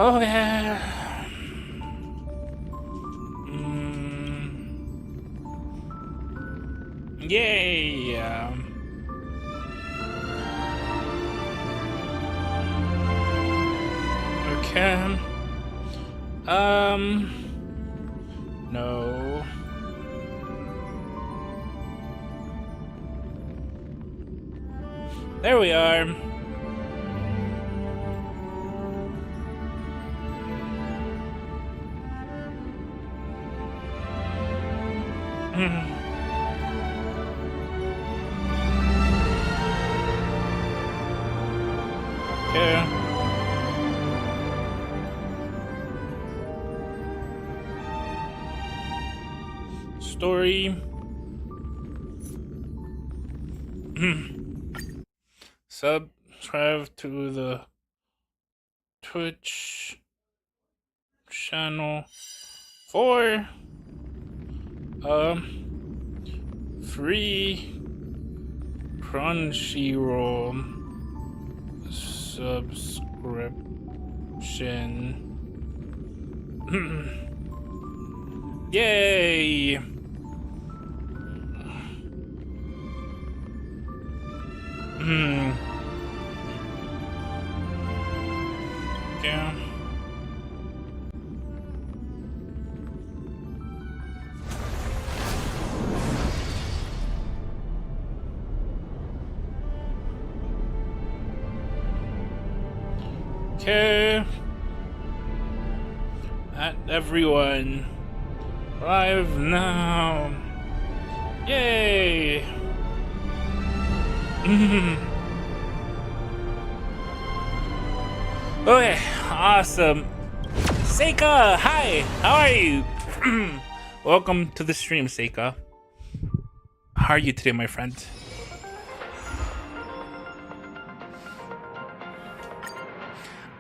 Oh yeah. Yay. Okay. No. There we are. Okay. Story. Subscribe to the Twitch channel for free Crunchyroll subscription. Yay! Yeah. Okay. At everyone. Live now. Yay! Okay, awesome. Seika, hi, how are you? Welcome to the stream, Seika. How are you today, my friend?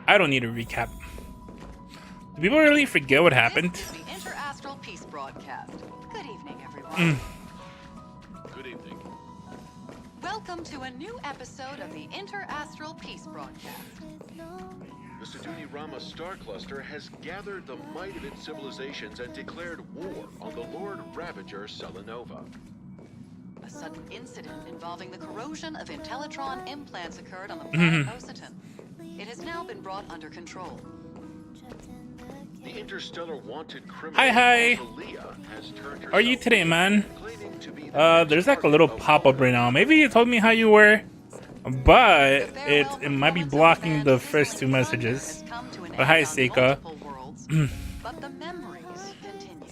I don't need a recap. Do people really forget what happened? This is the Interastral Peace broadcast. Good evening, everyone. Good evening. Welcome to a new episode of the Interastral Peace broadcast. The Siduni Rama star cluster has gathered the might of its civilizations and declared war on the Lord Ravager Selenova. A sudden incident involving the corrosion of Intellitron implants occurred on the planet Ositon. It has now been brought under control. The interstellar wanted criminal Hi. Leah has turned How are you herself today, man? claiming to be the There's like a little target of pop-up right now. Maybe you told me how you were, but it might be blocking the first two messages. But hi, Seika. But the memories continue.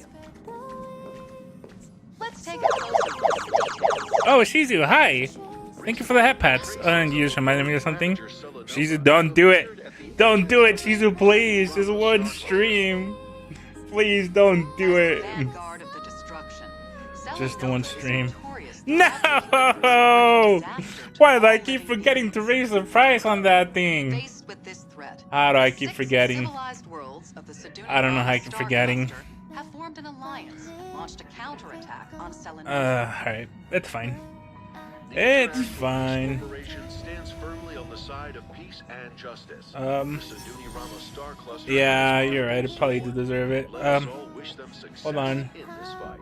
Let's take a closer look. Oh, Shizu, hi. Thank you for the hat pats. And you just reminded me of something. Shizu, don't do it. Don't do it, Shizu, please. Just one stream. Please don't do it. Vanguard of the destruction. Just the one stream. Victorious. No! Why do I keep forgetting to raise the price on that thing? Faced with this threat, How do I the keep 6 forgetting? civilized worlds of the Siduni I don't know how I Rama keep star forgetting. cluster have formed an alliance and launched a counterattack on Selenova. Alright. It's fine. The It's Interastral fine. Corporation stands firmly on the side of peace and justice. The Um, Siduni Rama star cluster yeah, has you're right. It probably did deserve it. Let us all wish them success hold on. in this fight.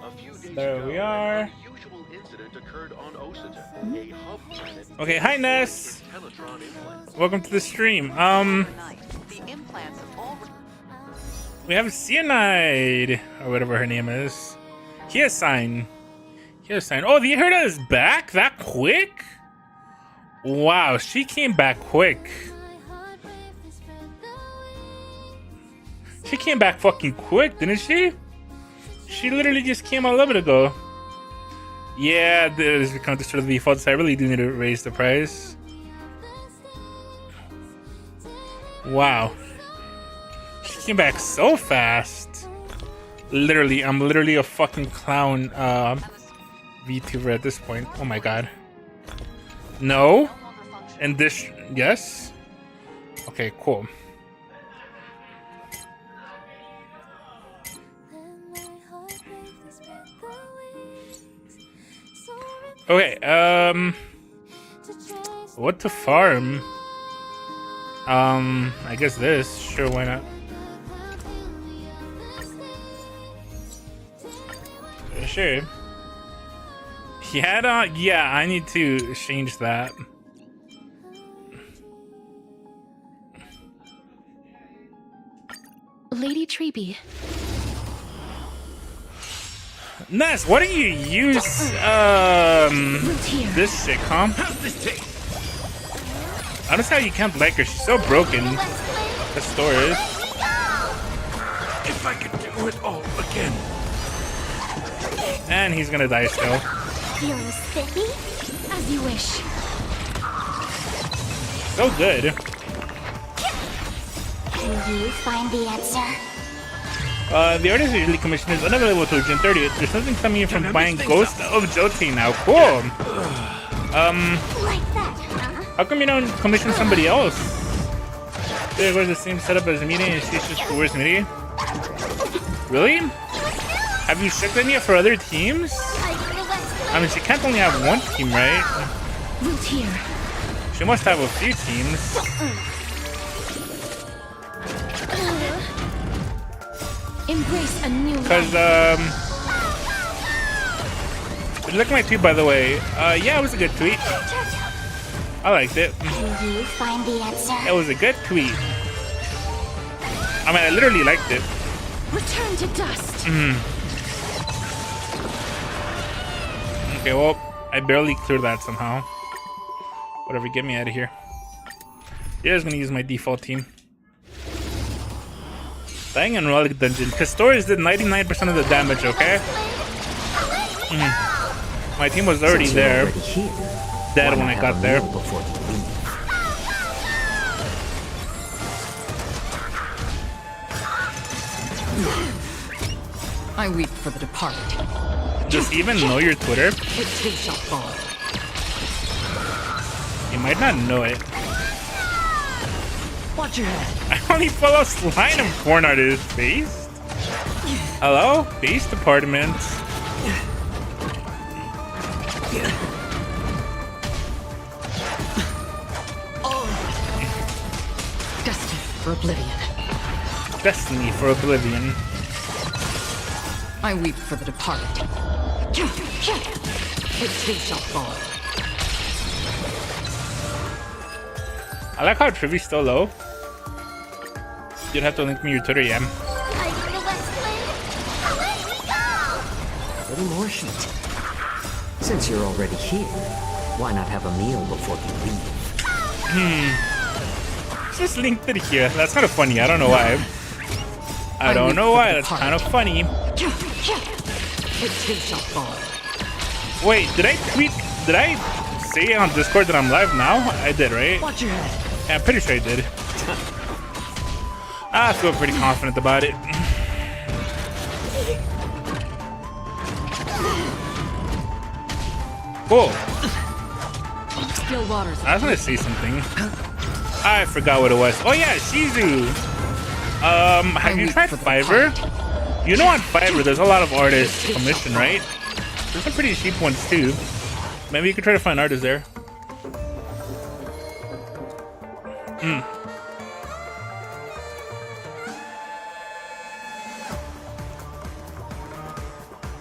A few days There ago, we are. An unusual incident occurred on Ositon, a hub planet. Okay, hi, Ness. Intellitron implants. Welcome to the stream. Overnight, the implants of all We have Cyanide, or whatever her name is. Hyoscine. Hyoscine. Oh, the Herda is back that quick? Wow, she came back quick. She came back fucking quick, didn't she? She literally just came a little bit ago. Yeah, this is become sort of the default, so I really do need to raise the price. Wow. She came back so fast. Literally, I'm literally a fucking clown VTuber at this point. Oh my god. No? And this, yes? Okay, cool. Okay, what to farm? I guess this. Sure, why not? Sure. Yeah, I need to change that. Lady Treeby. Ness, why don't you use this shit, huh? I don't see how you can't like her. She's so broken. The store is. If I could do it all again. And he's gonna die still. Feeling spiffy? As you wish. So good. Can you find the answer? The artist usually commission is unavailable till June 30th. There's something coming in from buying Ghost of Jotei now. Cool. Like that, huh? How come you don't commission somebody else? There was the same setup as the meeting and she's just the worst meeting. Really? Have you checked any for other teams? I mean, she can't only have one team, right? Root here. She must have a few teams. Embrace a new Cause, life. look at my tweet, by the way. Yeah, it was a good tweet. I liked it. Can you find the answer? It was a good tweet. I mean, I literally liked it. Return to dust. Okay, well, I barely cleared that somehow. Whatever, get me out of here. Yeah, I was gonna use my default team. Dying in Relic Dungeon. Castores did 99% of the damage, okay? My team was already there. Dead when I got there. I weep for the departed. Just even know your Twitter? It too shall fall. You might not know it. Watch your head. I only follow Slime and porn artist based. Hello? Base department. Destiny for oblivion. Destiny for Oblivion. I weep for the departed. It too shall fall. I like how Trivy's still low. You'd have to link me your Twitter, yeah. A little more heat. Since you're already here, why not have a meal before you leave? Just linked it here. That's kind of funny. I don't know why. I don't know why. That's kind of funny. It too shall fall. Wait, did I tweet? Did I say on Discord that I'm live now? I did, right? Watch your head. Yeah, I'm pretty sure I did. I feel pretty confident about it. Cool. Still waters. I was gonna say something. I forgot what it was. Oh yeah, Shizu. Have you tried Fiverr? You know, on Fiverr, there's a lot of artists commission, right? There's some pretty cheap ones too. Maybe you could try to find artists there.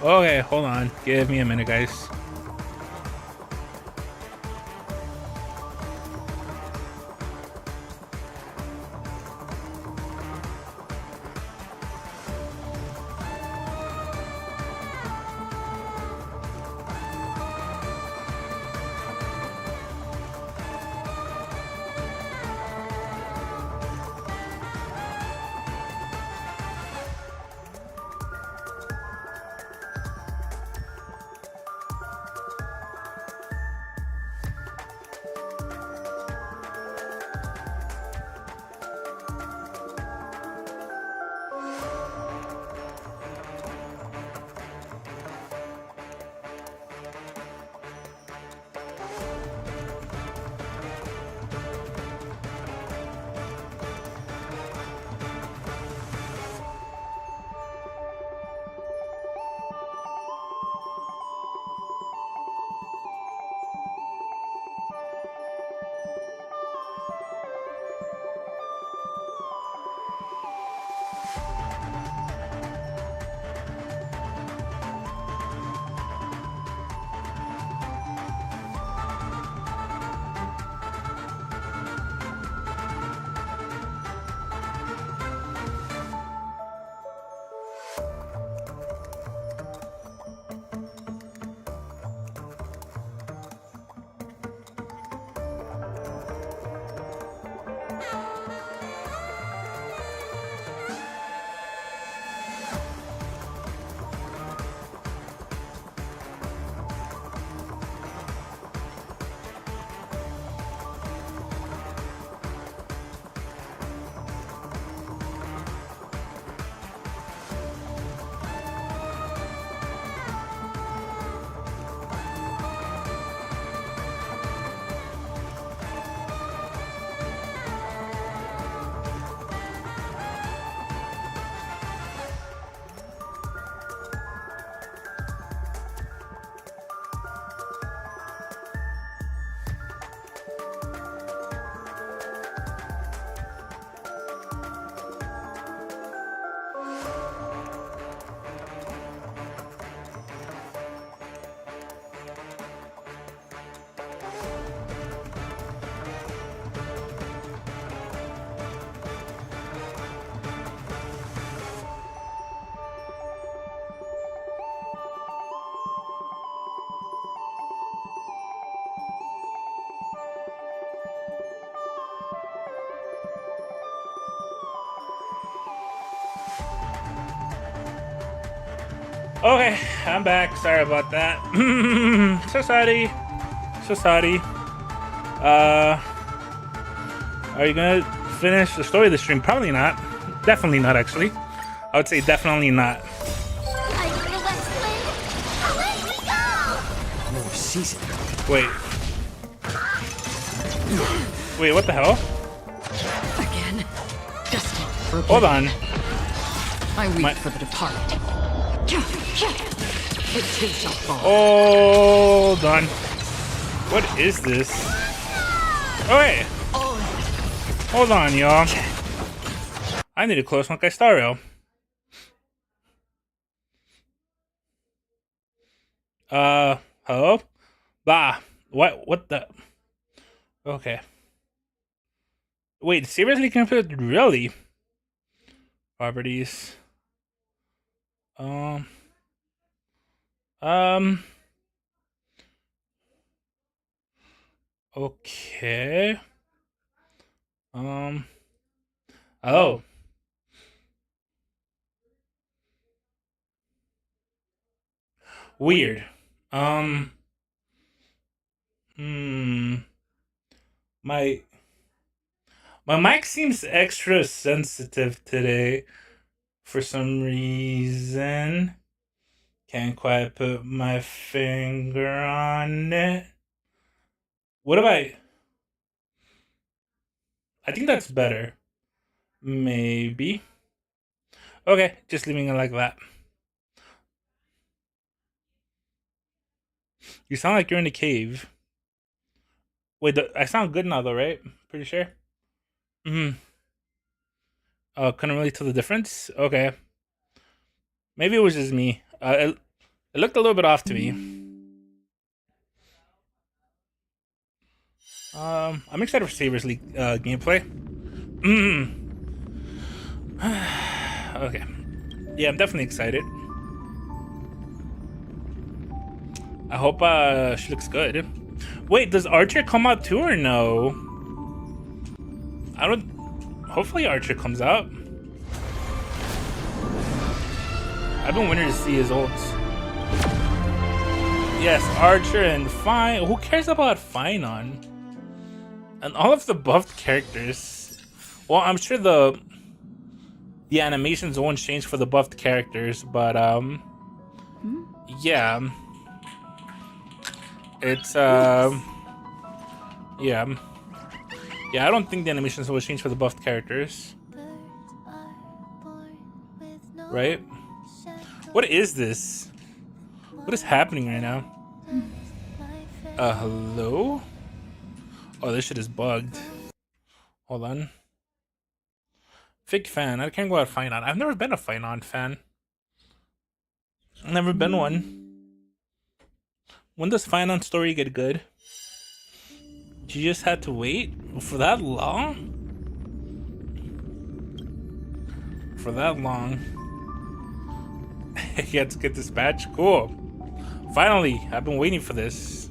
Okay, hold on. Give me a minute, guys. Okay, I'm back. Sorry about that. So sorry. So sorry. Are you gonna finish the story of the stream? Probably not. Definitely not, actually. I would say definitely not. More season. Wait. Wait, what the hell? Again. Dusty. Hold on. I weep My- for the departed. It too shall fall. Hold on. What is this? Oh, wait. Hold on, y'all. I need to close my Castario. Hello? Bah. What the? Okay. Wait, seriously compared? Really? Properties. Okay. Oh. Weird. My mic seems extra sensitive today for some reason. Can't quite put my finger on it. What if I think that's better. Maybe. Okay, just leaving it like that. You sound like you're in a cave. Wait, I sound good now though, right? Pretty sure? Mm-hmm. Couldn't really tell the difference? Okay. Maybe it was just me. It looked a little bit off to me. I'm excited for Sabers League gameplay. Okay. Yeah, I'm definitely excited. I hope she looks good. Wait, does Archer come out too or no? I don't... Hopefully Archer comes out. I've been wanting to see his ults. Yes, Archer and Fine. Who cares about Finon? And all of the buffed characters. Well, I'm sure the animations won't change for the buffed characters, but yeah. It's yeah. Yeah, I don't think the animations will change for the buffed characters. Right? What is this? What is happening right now? Hello? Oh, this shit is bugged. Hold on. Fig fan. I can't go out Finon. I've never been a Finon fan. I've never been one. When does Finon story get good? You just had to wait for that long? For that long. He had to get dispatched? Cool. Finally, I've been waiting for this.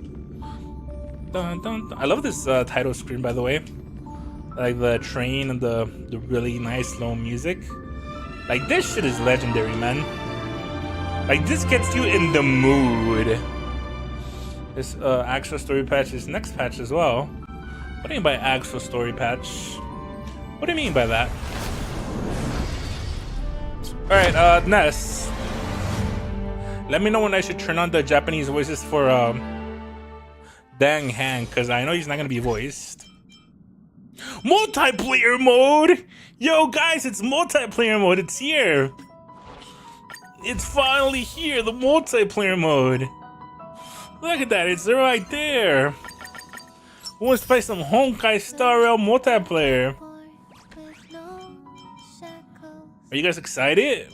Dun, dun, dun. I love this title screen, by the way. Like the train and the really nice slow music. Like this shit is legendary, man. Like this gets you in the mood. This actual story patch is next patch as well. What do you mean by actual story patch? What do you mean by that? Alright, Ness. Let me know when I should turn on the Japanese voices for Dang Han, because I know he's not gonna be voiced. Multiplayer mode! Yo guys, it's multiplayer mode, it's here! It's finally here, the multiplayer mode! Look at that, it's right there! Who wants to play some Honkai Star Rail multiplayer? Are you guys excited?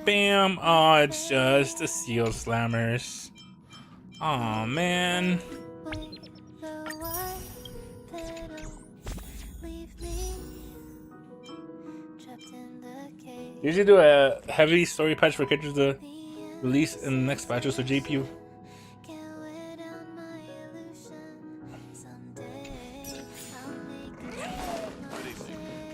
Bam! Oh, it's just the Seal Slammers. Aw, man. Usually do a heavy story patch for characters to release in the next patch, so JP.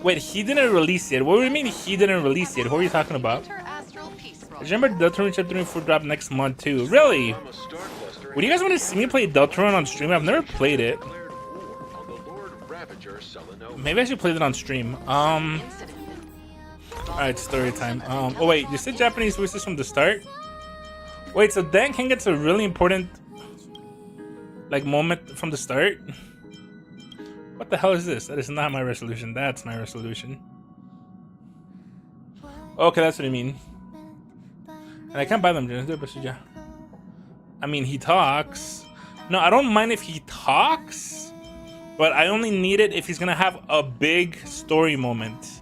Wait, he didn't release it. What do you mean he didn't release it? What are you talking about? Interastral Peace Program. Remember Deltarune Chapter 3 and 4 drop next month too. Really? Rama Star Cluster Would you guys want to see me play Deltarune on stream? I've never played it. declared war on the Lord Ravager Selenova. Maybe I should play that on stream. Alright, story time. Oh wait, you said Japanese voices from the start? Wait, so Dan King gets a really important like moment from the start? What the hell is this? That is not my resolution. That's my resolution. Okay, that's what I mean. And I can't buy them, but I mean, he talks. No, I don't mind if he talks, but I only need it if he's gonna have a big story moment.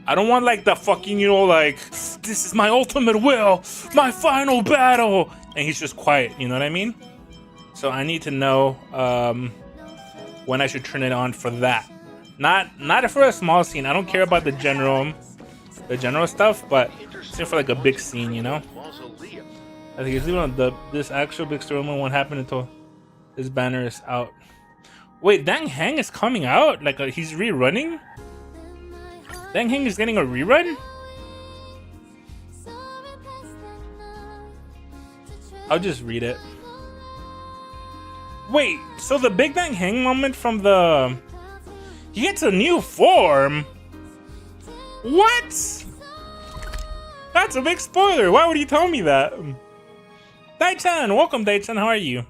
I don't want like the fucking, you know, like, this is my ultimate will, my final battle, and he's just quiet, you know what I mean? So I need to know when I should turn it on for that. Not for a small scene. I don't care about the general stuff, but say for like a big scene, you know? Mausoleum. I think it's even this actual big story moment won't happen until this banner is out. Wait, Dang Hang is coming out? Like he's rerunning? Dang Hang is getting a rerun? I'll just read it. Wait, so the Big Dang Hang moment from the... He gets a new form? What? That's a big spoiler. Why would you tell me that? Dai-chan, welcome Dai-chan, how are you?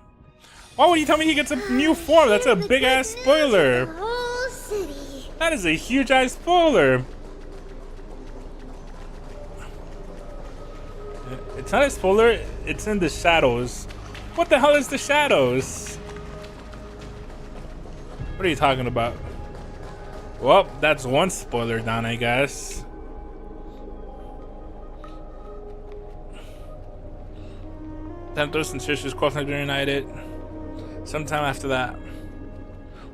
Why would you tell me he gets a new form? That's a big ass spoiler. Whole city. That is a huge ass spoiler. It's not a spoiler, it's in the shadows. What the hell is the shadows? What are you talking about? Well, that's one spoiler down, I guess. Temptos and Sisters Crossing United. Sometime after that.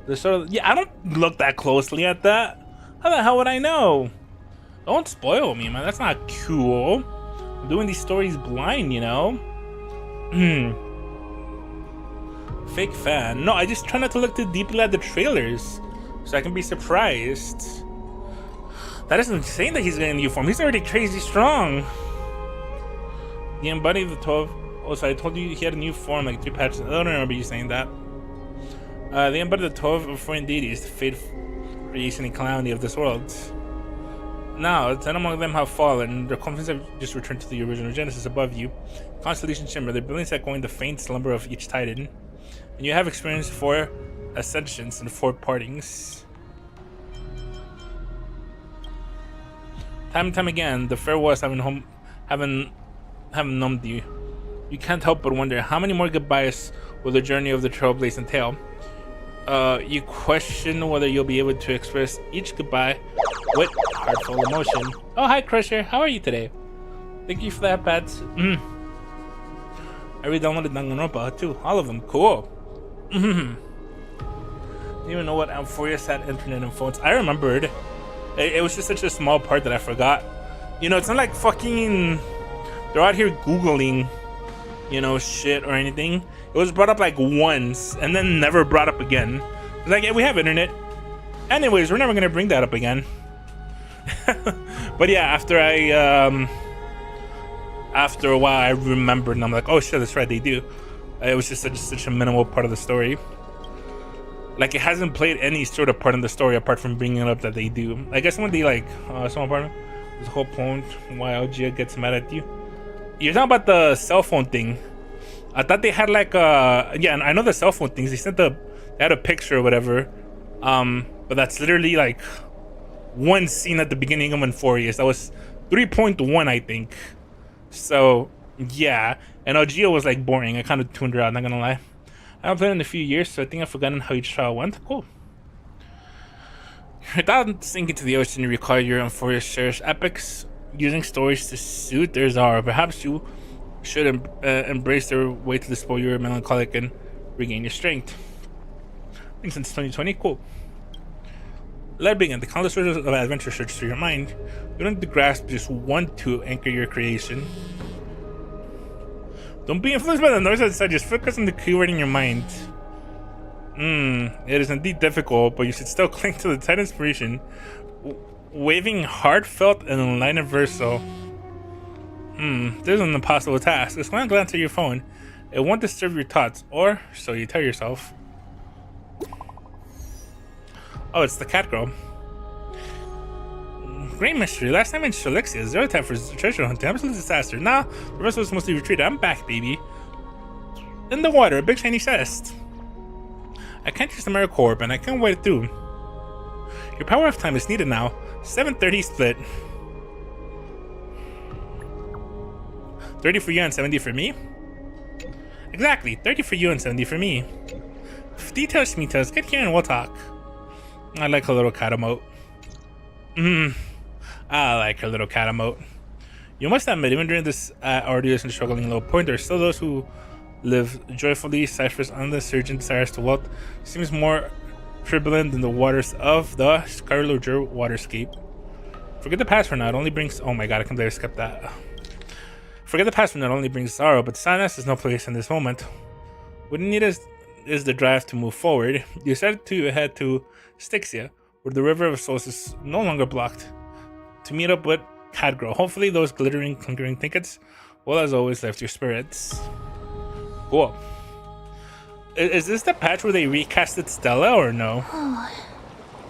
The sort of, yeah, I don't look that closely at that. How the hell would I know? Don't spoil me, man. That's not cool. I'm doing these stories blind, you know? Fake fan. No, I just try not to look too deeply at the trailers so I can be surprised. That isn't saying that he's getting a new form. He's already crazy strong. The Embody of the 12. Oh, so I told you he had a new form like 3 patches. I don't remember you saying that. The Embody of the 12 of foreign deities, the fate, creation, and calamity of this world. Now, 10 among them have fallen. Their confidence have just returned to the original Genesis above you. Constellation Shimmer, their buildings echoing the faint slumber of each Titan. And you have experienced 4 ascensions and 4 partings. Time and time again, the farewells haven't numbed you. You can't help but wonder how many more goodbyes will the journey of the Trailblaze entail. You question whether you'll be able to express each goodbye with heartfelt emotion. Oh, hi Crusher, how are you today? Thank you for that, Pats. I re-downloaded Danganronpa too, all of them, cool. Didn't even know what Amphorius had internet and phones. I remembered. It was just such a small part that I forgot. You know, it's not like fucking they're out here Googling, you know, shit or anything. It was brought up like once and then never brought up again. It's like, yeah, we have internet. Anyways, we're never gonna bring that up again. But yeah, after a while I remembered and I'm like, oh shit, that's right, they do. It was just such a minimal part of the story. Like, it hasn't played any sort of part in the story apart from bringing it up that they do. I guess when they like small part of this whole point why Algia gets mad at you. You're talking about the cell phone thing. I thought they had like yeah, I know the cell phone things. They had a picture or whatever. But that's literally like one scene at the beginning of Amphorius. That was 3.1, I think. So yeah, and Algia was like boring. I kind of tuned her out, not gonna lie. I haven't played in a few years, so I think I've forgotten how each trial went. Cool. Without sinking to the ocean, you recall your Amphorius cherished epics, using stories to soothe their Zara. Perhaps you should embrace their way to dispel your melancholic and regain your strength. I think since 2020, cool. Let it begin. The countless sources of adventure search through your mind. You don't need to grasp just one to anchor your creation. Don't be influenced by the noise outside, just focus on the keyword in your mind. It is indeed difficult, but you should still cling to the tight inspiration. Waving heartfelt and enlightened verso. This is an impossible task. It's one glance at your phone. It won't disturb your thoughts, or so you tell yourself. Oh, it's the cat girl. Great mystery. Last time in Shalixia, zero time for treasure hunting. Absolute disaster. Now, the rest of us mostly retreated. I'm back, baby. In the water, a big shiny chest. I can't use the mirror corp, and I can't wait it through. Your power of time is needed now. 7:30 split. 30 for you and 70 for me? Exactly, 30 for you and 70 for me. Details, schmeetails, get here and we'll talk. I like her little cat emote. I like her little cat emote. You must admit, even during this arduous and struggling low point, there are still those who live joyfully. Cypher's unsurgent desires to wealth seems more turbulent than the waters of the Skyroger waterscape. Forget the past for now, it only brings... Oh my god, I can't believe I skipped that. Forget the past for now, it only brings sorrow, but sadness is no place in this moment. What you need is the drive to move forward. You decided to head to Styxia, where the River of Souls is no longer blocked, to meet up with Cat Girl. Hopefully those glittering, clinkering tickets will, as always, lift your spirits. Cool. Is this the patch where they recasted Stella, or no? Oh,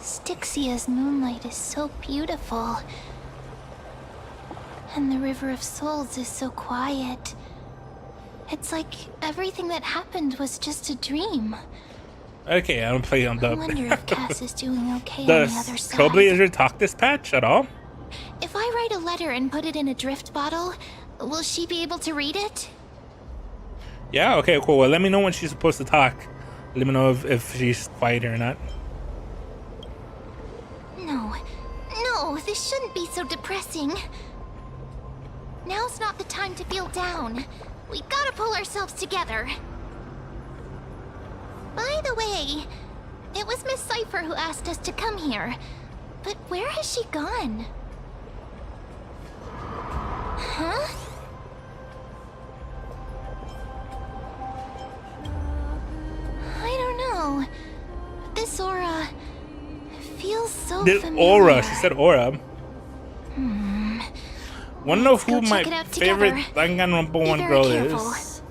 Styxia's moonlight is so beautiful. And the River of Souls is so quiet. It's like everything that happened was just a dream. Okay, I don't play on the... I wonder if Cass is doing okay on the other Does side. Trailblazer talk this patch at all? If I write a letter and put it in a drift bottle, will she be able to read it? Yeah, okay, cool. Well, let me know when she's supposed to talk. Let me know if she's quiet or not. No, this shouldn't be so depressing. Now's not the time to feel down. We gotta pull ourselves together. By the way, it was Miss Cypher who asked us to come here. But where has she gone? Huh? I don't know. This aura feels so This familiar. aura, she said aura. Wanna know who go my check it out favorite together. Danganronpa Be 1 very girl careful. is?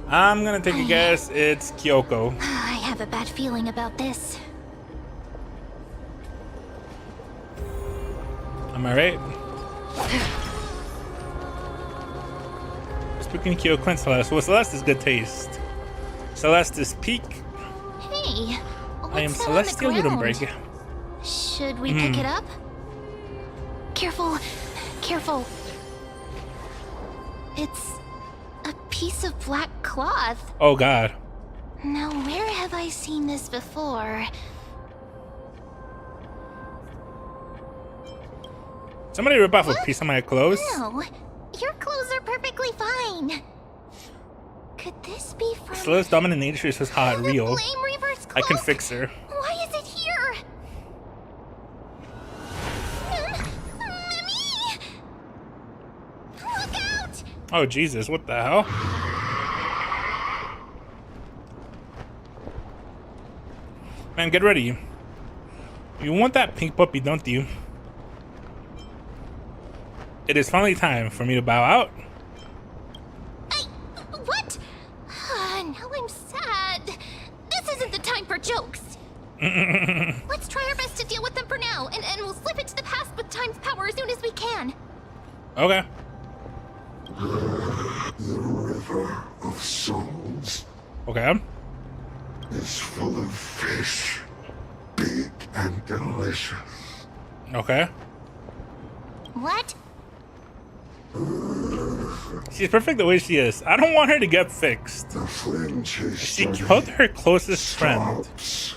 I'm gonna take a guess. It's Kyoko. I have a bad feeling about this. Am I right? Speaking of Kyoko and Celeste, well, Celeste is good taste. Celeste is peak. Hey, what's I am that on Celestial the ground? Ludenberg. Should we pick it up? Careful, careful. It's a piece of black cloth. Oh god. Now, where have I seen this before? Somebody rip off a piece of my clothes. No, your clothes are perfectly fine. Could this be from Celeste Dominatrix is hot, the real. Flame Reaver's I can cloak? fix her. Why is it here? Mimi! Look out! Oh Jesus, what the hell? Man, get ready. You want that pink puppy, don't you? It is finally time for me to bow out. What? Now I'm sad. This isn't the time for jokes. Let's try our best to deal with them for now, and we'll slip into the past with time's power as soon as we can. Okay. The River of Souls Okay. is full of fish, big and delicious. Okay. What? She's perfect the way she is. I don't want her to get fixed. The fringe She killed her closest friend. stops.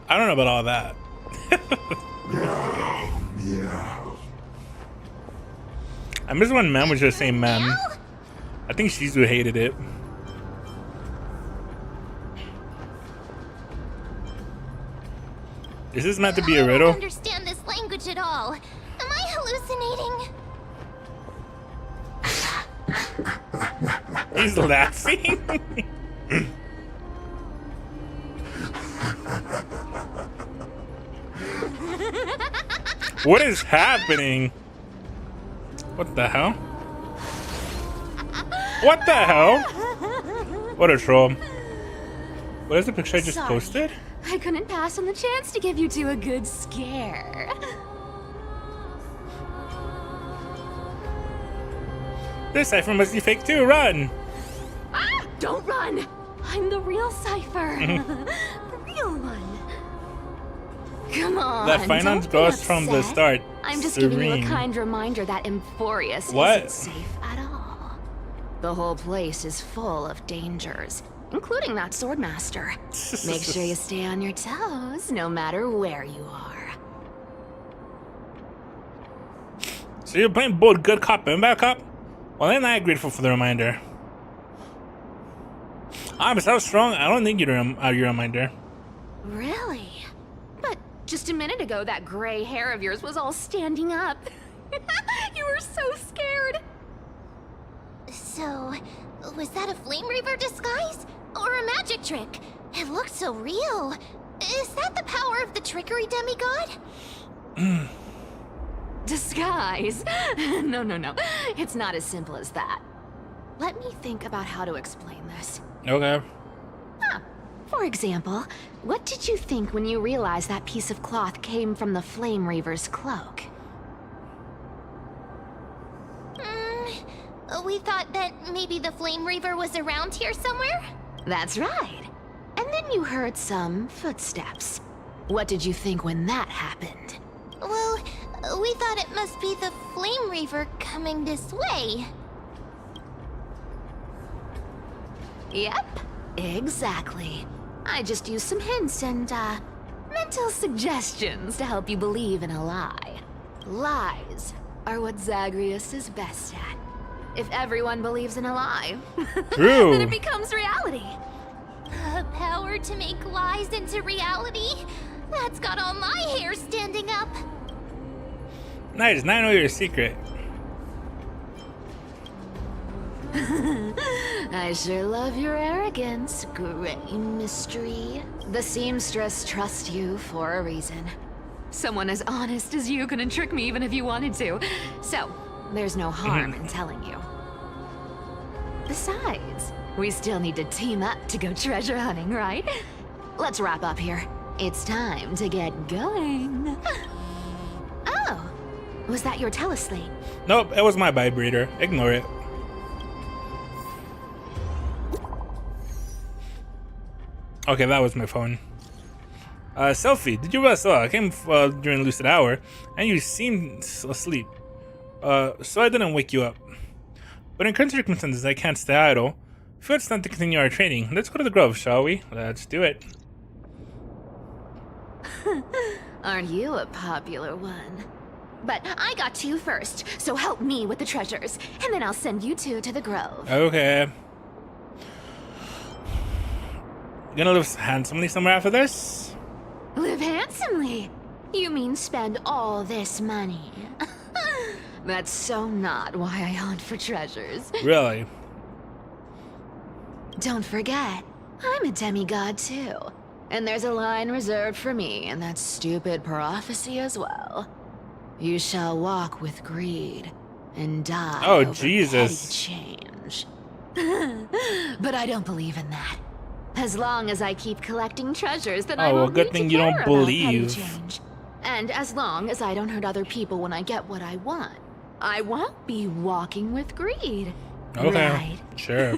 I don't know about all that. Yeah. I miss when Mem was just saying Mem. Meow? I think Shizu hated it. Is this meant to be a I riddle? don't understand this language at all. Am I hallucinating? He's laughing. What is happening? What the hell? What the hell? What a troll. What is the picture I just Sorry. posted? I couldn't pass on the chance to give you two a good scare. This cipher must be fake too. Run! Ah! Don't run! I'm the real Cypher. The real one. Come on. That finance don't be goes from the upset. start. I'm just giving you a Serene. kind reminder that Emphorius What? isn't safe at all. The whole place is full of dangers, including that swordmaster. Make sure you stay on your toes, no matter where you are. So you're playing both good cop and bad cop? Well, then I'm grateful for the reminder. I'm so strong, I don't need your reminder. Really? But just a minute ago, that gray hair of yours was all standing up. You were so scared. So, was that a Flame Reaver disguise? Or a magic trick? It looked so real. Is that the power of the trickery demigod? Disguise? No. It's not as simple as that. Let me think about how to explain this. Okay. For example, what did you think when you realized that piece of cloth came from the Flame Reaver's cloak? We thought that maybe the Flame Reaver was around here somewhere? That's right. And then you heard some footsteps. What did you think when that happened? Well, we thought it must be the Flame Reaver coming this way. Yep, exactly. I just used some hints and, mental suggestions to help you believe in a lie. Lies are what Zagreus is best at. If everyone believes in a lie, True. then it becomes reality. A power to make lies into reality? That's got all my hair standing up. Nice, now I know your secret. I sure love your arrogance, Gray Mystery. The seamstress trusts you for a reason. Someone as honest as you couldn't trick me even if you wanted to. So, there's no harm in telling you. Besides, we still need to team up to go treasure hunting, right? Let's wrap up here. It's time to get going. Oh, was that your teleslate? Nope, it was my vibrator. Ignore it. Okay, that was my phone. Selfie, did you rest? I came during lucid hour, and you seemed asleep. So I didn't wake you up. But in current circumstances, I can't stay idle. If it's time to continue our training, let's go to the Grove, shall we? Let's do it. Aren't you a popular one? But I got to you first, so help me with the treasures, and then I'll send you two to the Grove. Okay. Gonna live handsomely somewhere after this? Live handsomely? You mean spend all this money? That's so not why I hunt for treasures. Really? Don't forget, I'm a demigod too. And there's a line reserved for me in that stupid prophecy as well. You shall walk with greed and die Oh, over Jesus. petty change. But I don't believe in that. As long as I keep collecting treasures, then I Oh, well, won't good need thing to you don't care about petty believe. change. And as long as I don't hurt other people when I get what I want, I won't be walking with greed. Okay. Right. Sure.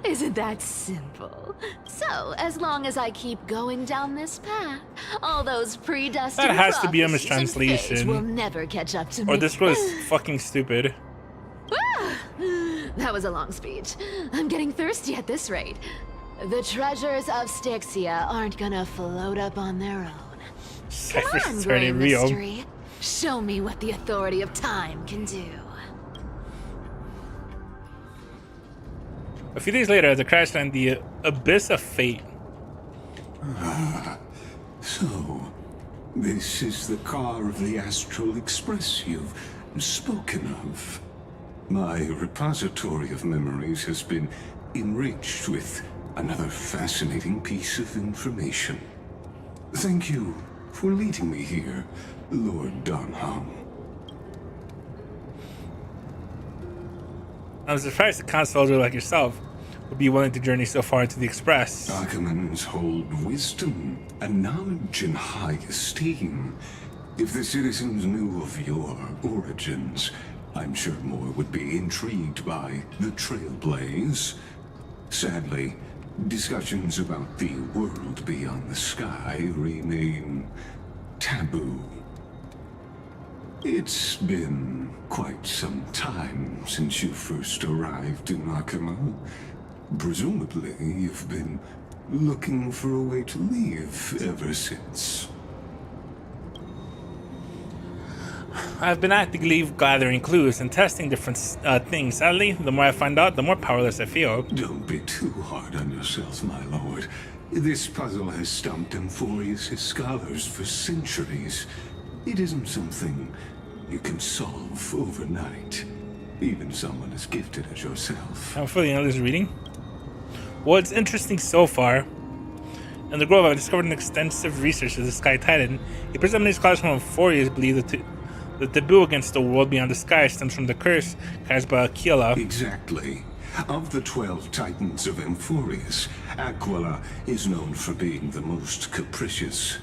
Isn't that simple? So, as long as I keep going down this path, all those predestined That has to be a prophecies and fates mistranslation. will never catch up to me. Or this was fucking stupid. That was a long speech. I'm getting thirsty at this rate. The treasures of Styxia aren't gonna float up on their own. Come Cypher's on, Gray turning real. Mystery. Show me what the authority of time can do. A few days later, as I crashed on the Abyss of Fate. So, this is the car of the Astral Express you've spoken of. My repository of memories has been enriched with another fascinating piece of information. Thank you for leading me here, Lord Donham. I'm surprised a con soldier like yourself would be willing to journey so far into the Express. Archimans hold wisdom and knowledge in high esteem. If the citizens knew of your origins, I'm sure more would be intrigued by the Trailblaze. Sadly, discussions about the world beyond the sky remain taboo. It's been quite some time since you first arrived in Akima. Presumably, you've been looking for a way to leave ever since. I've been actively gathering clues and testing different things. Sadly, the more I find out, the more powerless I feel. Don't be too hard on yourself, my lord. This puzzle has stumped Amphorius' scholars for centuries. It isn't something you can solve overnight. Even someone as gifted as yourself. I'm fully in this reading. What's interesting so far, in the Grove, I've discovered an extensive research of the Sky Titan. A preliminary scholars from Amphorius believe that the taboo against the world beyond the sky stems from the curse cast by Aquila. Exactly. Of the 12 Titans of Amphorius, Aquila is known for being the most capricious.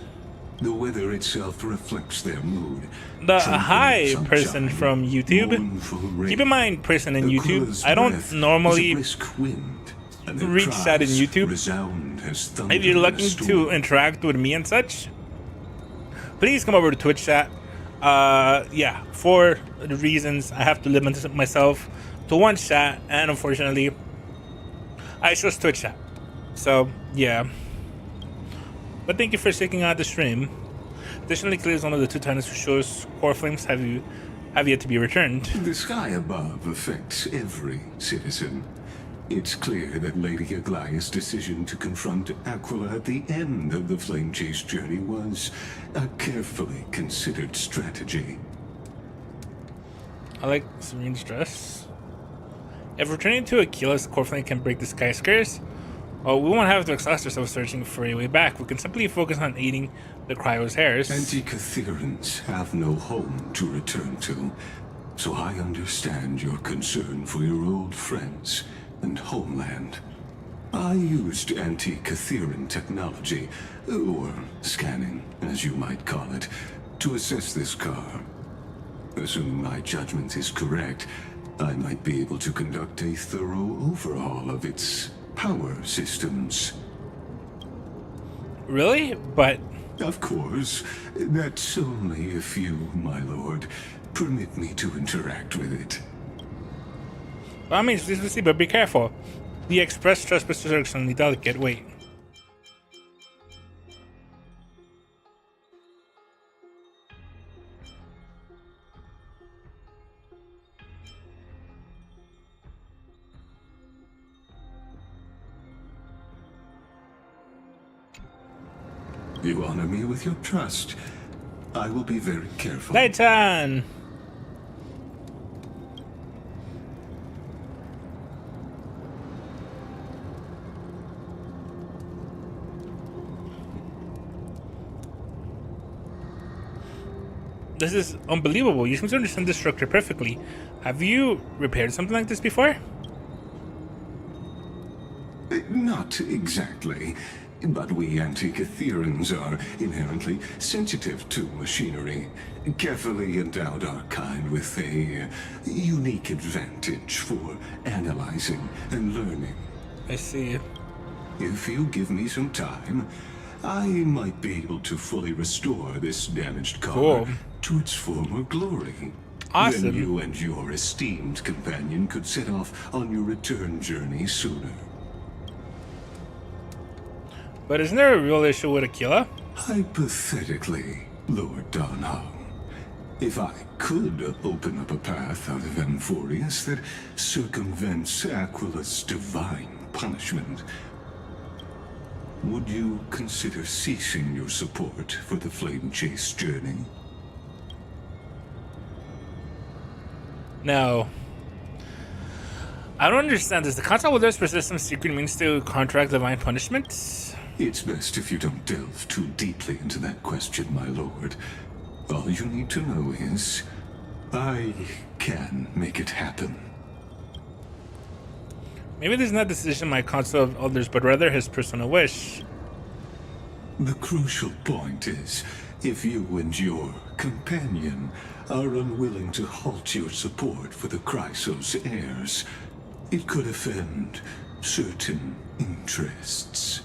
The weather itself reflects their mood. The hi person from YouTube. Keep in mind, person in YouTube, I don't normally reach that in YouTube. If you're looking to interact with me and such, please come over to Twitch chat. Yeah, for the reasons I have to limit myself to one chat, and unfortunately, I chose Twitch chat. So, yeah. But thank you for checking out the stream. Additionally, Clear is one of the 2 titans who shows core flames have yet to be returned. The sky above affects every citizen. It's clear that Lady Aglaya's decision to confront Aquila at the end of the Flame Chase journey was a carefully considered strategy. I like Serene's dress. If returning to Aquila's core flame can break the sky curse, we won't have to exhaust ourselves searching for a way back. We can simply focus on aiding the Cryo's heirs. Antikytherans have no home to return to, so I understand your concern for your old friends and homeland. I used Antikytheran technology, or scanning, as you might call it, to assess this car. Assuming my judgment is correct, I might be able to conduct a thorough overhaul of its power systems. Really? But... Of course. That's only if you, my lord, permit me to interact with it. I mean, seriously, but be careful. The express trespassers are extremely delicate. Wait. You honor me with your trust. I will be very careful. Titan! This is unbelievable. You seem to understand this structure perfectly. Have you repaired something like this before? Not exactly. But we Antikytherans are inherently sensitive to machinery. Carefully endowed our kind with a unique advantage for analyzing and learning. I see. If you give me some time, I might be able to fully restore this damaged car to its former glory. Awesome. Then you and your esteemed companion could set off on your return journey sooner. But isn't there a real issue with Aquila? Hypothetically, Lord Donhong, if I could open up a path out of Amphorius that circumvents Aquila's divine punishment, would you consider ceasing your support for the Flame Chase journey? No. I don't understand. Does the concept with this persistent secret means to contract divine punishment? It's best if you don't delve too deeply into that question, my lord. All you need to know is, I can make it happen. Maybe this is not a decision by Council of Elders, but rather his personal wish. The crucial point is, if you and your companion are unwilling to halt your support for the Chrysos heirs, it could offend certain interests.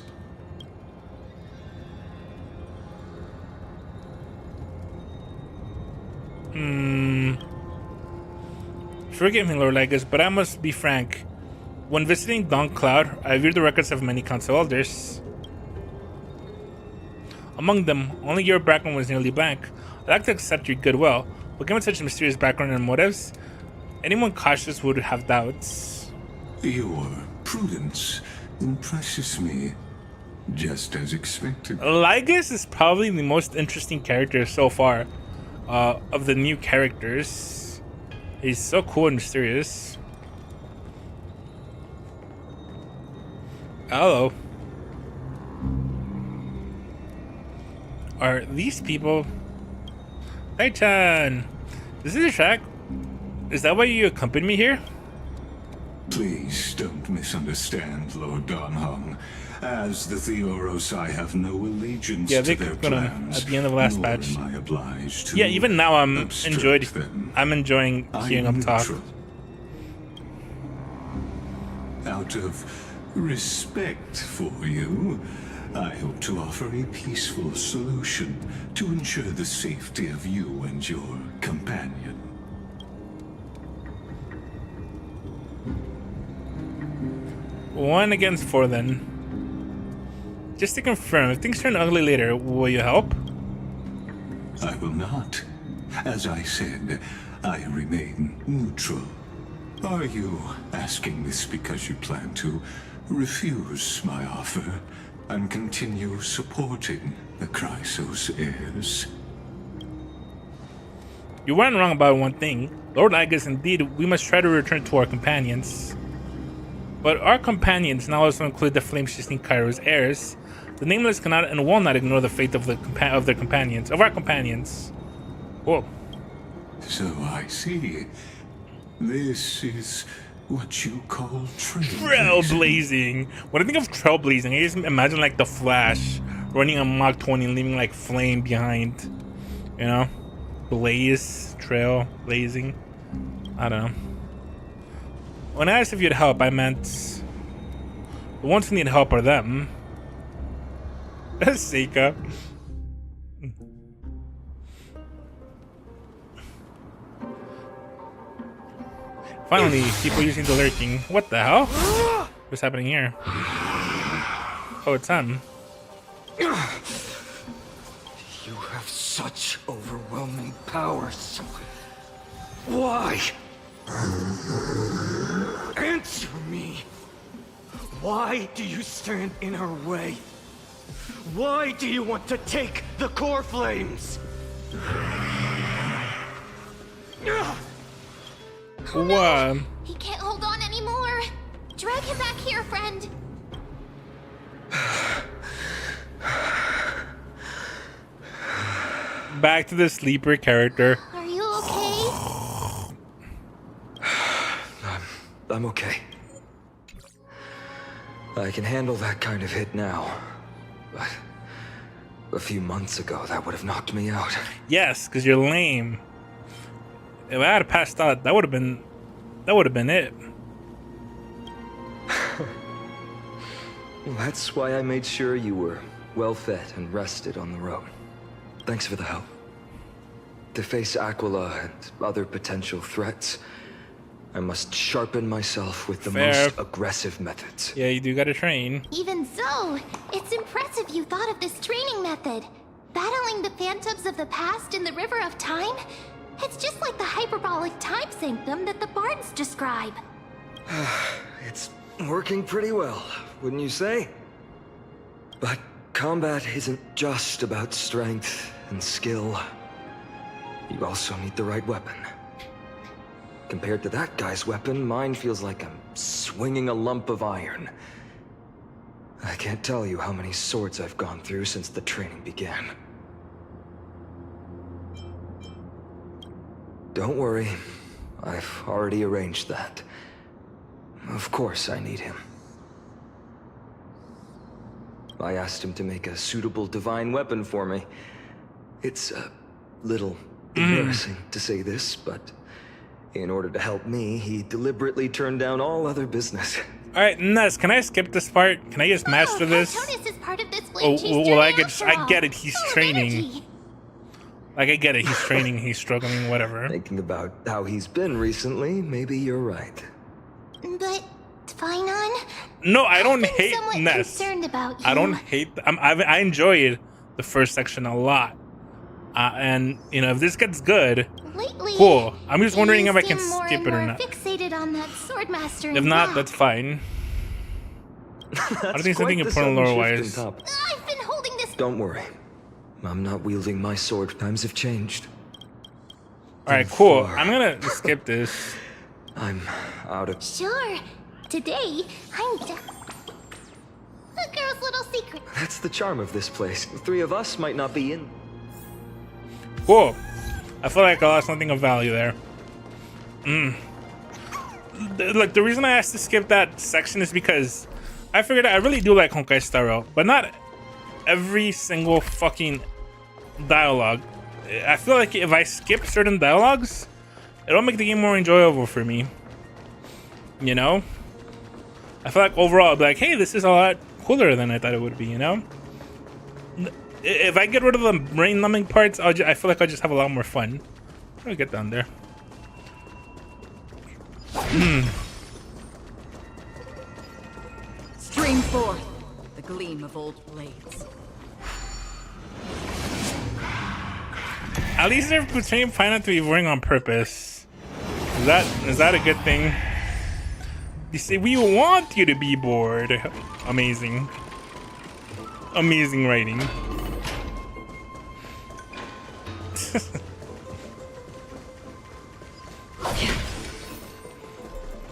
Forgive me, Lord Lygus, but I must be frank. When visiting Dawn Cloud, I viewed the records of many Council Elders. Among them, only your background was nearly blank. I'd like to accept your goodwill, but given such a mysterious background and motives, anyone cautious would have doubts. Your prudence impresses me, just as expected. Lygus is probably the most interesting character so far of the new characters. He's so cool and mysterious. Hello. Are these people? Titan! This is a track? Is that why you accompanied me here? Please don't misunderstand, Lord Donhong. As the Theoros, I have no allegiance Yeah, to they their could have plans. at the end of the last nor batch. am I obliged to Yeah, even now I'm obstruct them. enjoying hearing them talk. neutral. Out of respect for you, I hope to offer a peaceful solution to ensure the safety of you and your companion. One against four then. Just to confirm, if things turn ugly later, will you help? I will not. As I said, I remain neutral. Are you asking this because you plan to refuse my offer and continue supporting the Chrysos heirs? You weren't wrong about one thing. Lord Lygus, indeed, we must try to return to our companions. But our companions now also include the flame-shifting Kairos heirs. The Nameless cannot and will not ignore the fate of their companions, of our companions. Whoa. So I see. This is what you call trailblazing. Trailblazing. When I think of trailblazing, I just imagine like the Flash running on Mach 20 and leaving like flame behind. You know? Blaze, trail, blazing. I don't know. When I asked if you'd help, I meant the ones who need help are them. Seika. Finally, people using the lurking. What the hell? What's happening here? Oh, it's him. You have such overwhelming powers. Why? Answer me. Why do you stand in our way? Why do you want to take the core flames? What? He can't hold on anymore. Drag him back here, friend. Back to the sleeper character. Are you okay? I'm okay. I can handle that kind of hit now. But a few months ago, that would have knocked me out. Yes, because you're lame. If I had passed out, that would have been it. Well, that's why I made sure you were well fed and rested on the road. Thanks for the help. To face Aquila and other potential threats, I must sharpen myself with the Fair. most aggressive methods. Yeah, you do gotta train. Even so, it's impressive you thought of this training method. Battling the phantoms of the past in the River of Time? It's just like the hyperbolic time sanctum that the bards describe. It's working pretty well, wouldn't you say? But combat isn't just about strength and skill. You also need the right weapon. Compared to that guy's weapon, mine feels like I'm swinging a lump of iron. I can't tell you how many swords I've gone through since the training began. Don't worry, I've already arranged that. Of course I need him. I asked him to make a suitable divine weapon for me. It's a little embarrassing to say this, but in order to help me, he deliberately turned down all other business. Alright, Ness, can I skip this part? Can I just master this? Patronus is part of this Oh, blade well, I I get it, he's training. Like, I get it, he's training, he's struggling, whatever. Thinking about how he's been recently, maybe you're right. But, Finon, No, I don't I've been hate somewhat Ness. concerned about you. I don't hate. I enjoyed the first section a lot, and you know, if this gets good, Lately, cool. I'm just wondering you if I can seem more skip and it or more not. Fixated on that swordmaster. If not, that's fine. I don't think something important lore-wise. I've been holding this. Don't worry. I'm not wielding my sword. Times have changed. All right, cool. I'm gonna skip this. I'm out of... Sure. Today, I'm a girl's little secret. That's the charm of this place. The three of us might not be in... Cool. I feel like I lost something of value there. Look, the reason I asked to skip that section is because I figured I really do like Honkai Star Rail, but not every single fucking dialogue. I feel like if I skip certain dialogues, it'll make the game more enjoyable for me. You know? I feel like overall, I'll be like, hey, this is a lot cooler than I thought it would be, you know? If I get rid of the brain-numbing parts, I feel like I'll just have a lot more fun. How do I get down there? Stream forth the gleam of old blades. At least they're portraying Pineapple to be boring on purpose. Is that a good thing? You see, we want you to be bored. Amazing. Amazing writing.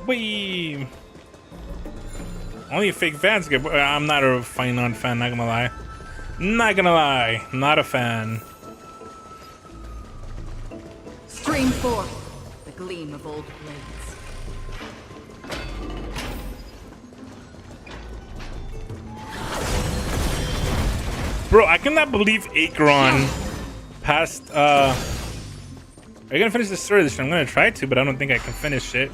Wee. Only fake fans get. I'm not a Finon fan. Not gonna lie. Not gonna lie. Not a fan. Stream forth the gleam of old blades. Bro, I cannot believe Acheron passed. Are you gonna finish the story this time? I'm gonna try to, but I don't think I can finish it.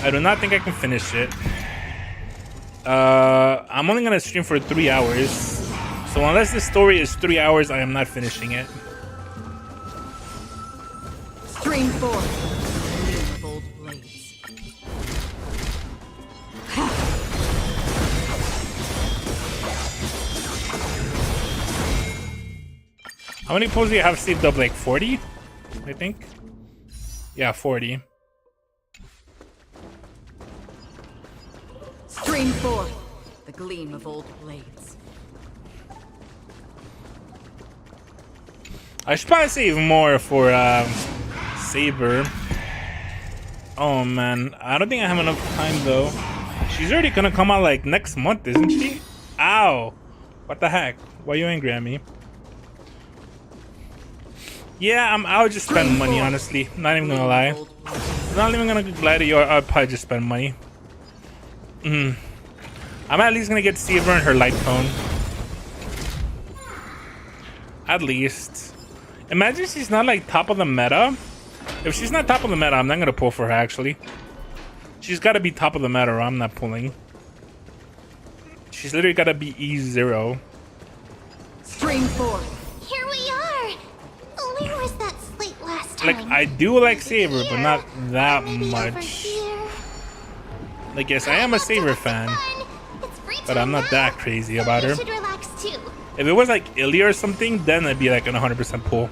I do not think I can finish it. I'm only gonna stream for 3 hours. So unless the story is 3 hours, I am not finishing it. Stream forth the gleam of old blades. How many pulls do you have saved up? Like 40? I think. Yeah, 40. Stream forth the gleam of old blades. I should probably save more for Saber. Oh man, I don't think I have enough time though. She's already gonna come out like next month, isn't she? Ow! What the heck? Why are you angry at me? Yeah, I'll just spend money, honestly. Not even gonna lie. Not even gonna lie to you, I'll probably just spend money. I'm at least gonna get Saber and her light cone. At least. Imagine she's not like top of the meta. If she's not top of the meta, I'm not gonna pull for her actually. She's gotta be top of the meta or I'm not pulling. She's literally gotta be E0. Stream forth. Here we are. Where was that slate last time? Like, I do like Saber, but not that Maybe over much. here. Like, yes, I am a Saber fan, It's free but time I'm not now, that crazy so about you her. should relax too. If it was like Ilya or something, then it'd be like an 100% pull.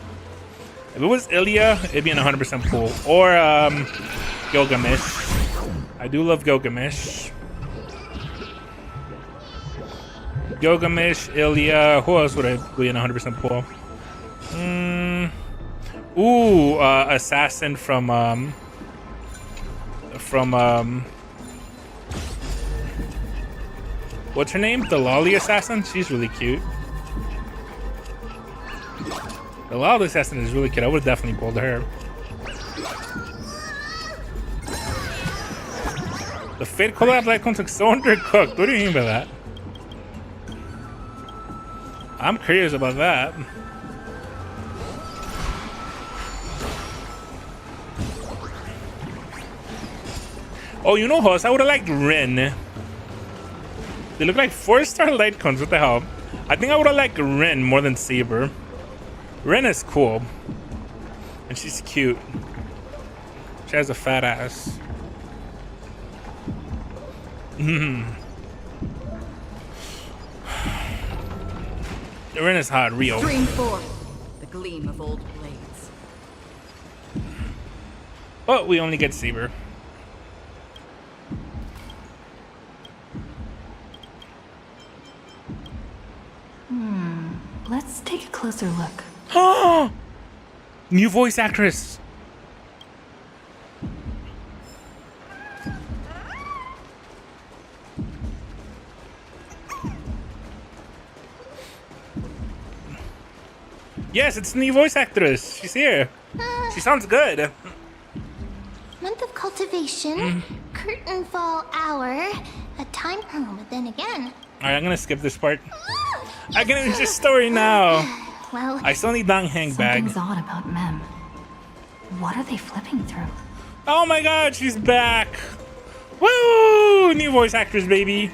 If it was Ilya, it'd be an 100% pull. Or Gilgamesh. I do love Gilgamesh. Gilgamesh, Ilya. Who else would I be an 100% pull? Ooh, Assassin from what's her name? The Lolly Assassin? She's really cute. The Lolly Assassin is really cute. I would have definitely pulled her. The Fate collab icons look so undercooked. What do you mean by that? I'm curious about that. Oh, you know, host, I would have liked Rin. They look like 4-star light cones. What the hell? I think I would have liked Rin more than Saber. Rin is cool. And she's cute. She has a fat ass. Rin is hot, real. Stream 4. The gleam of old blades. But we only get Saber. Let's take a closer look. Oh! New voice actress. Yes, it's the new voice actress. She's here. She sounds good. Month of cultivation, curtain fall hour, a time. Oh, but then again. Alright, I'm gonna skip this part. I can finish the story now. Well, I still need Dong Hang bag. Something's odd about Mem. What are they flipping through? Oh my god, she's back. Woo! New voice actress, baby.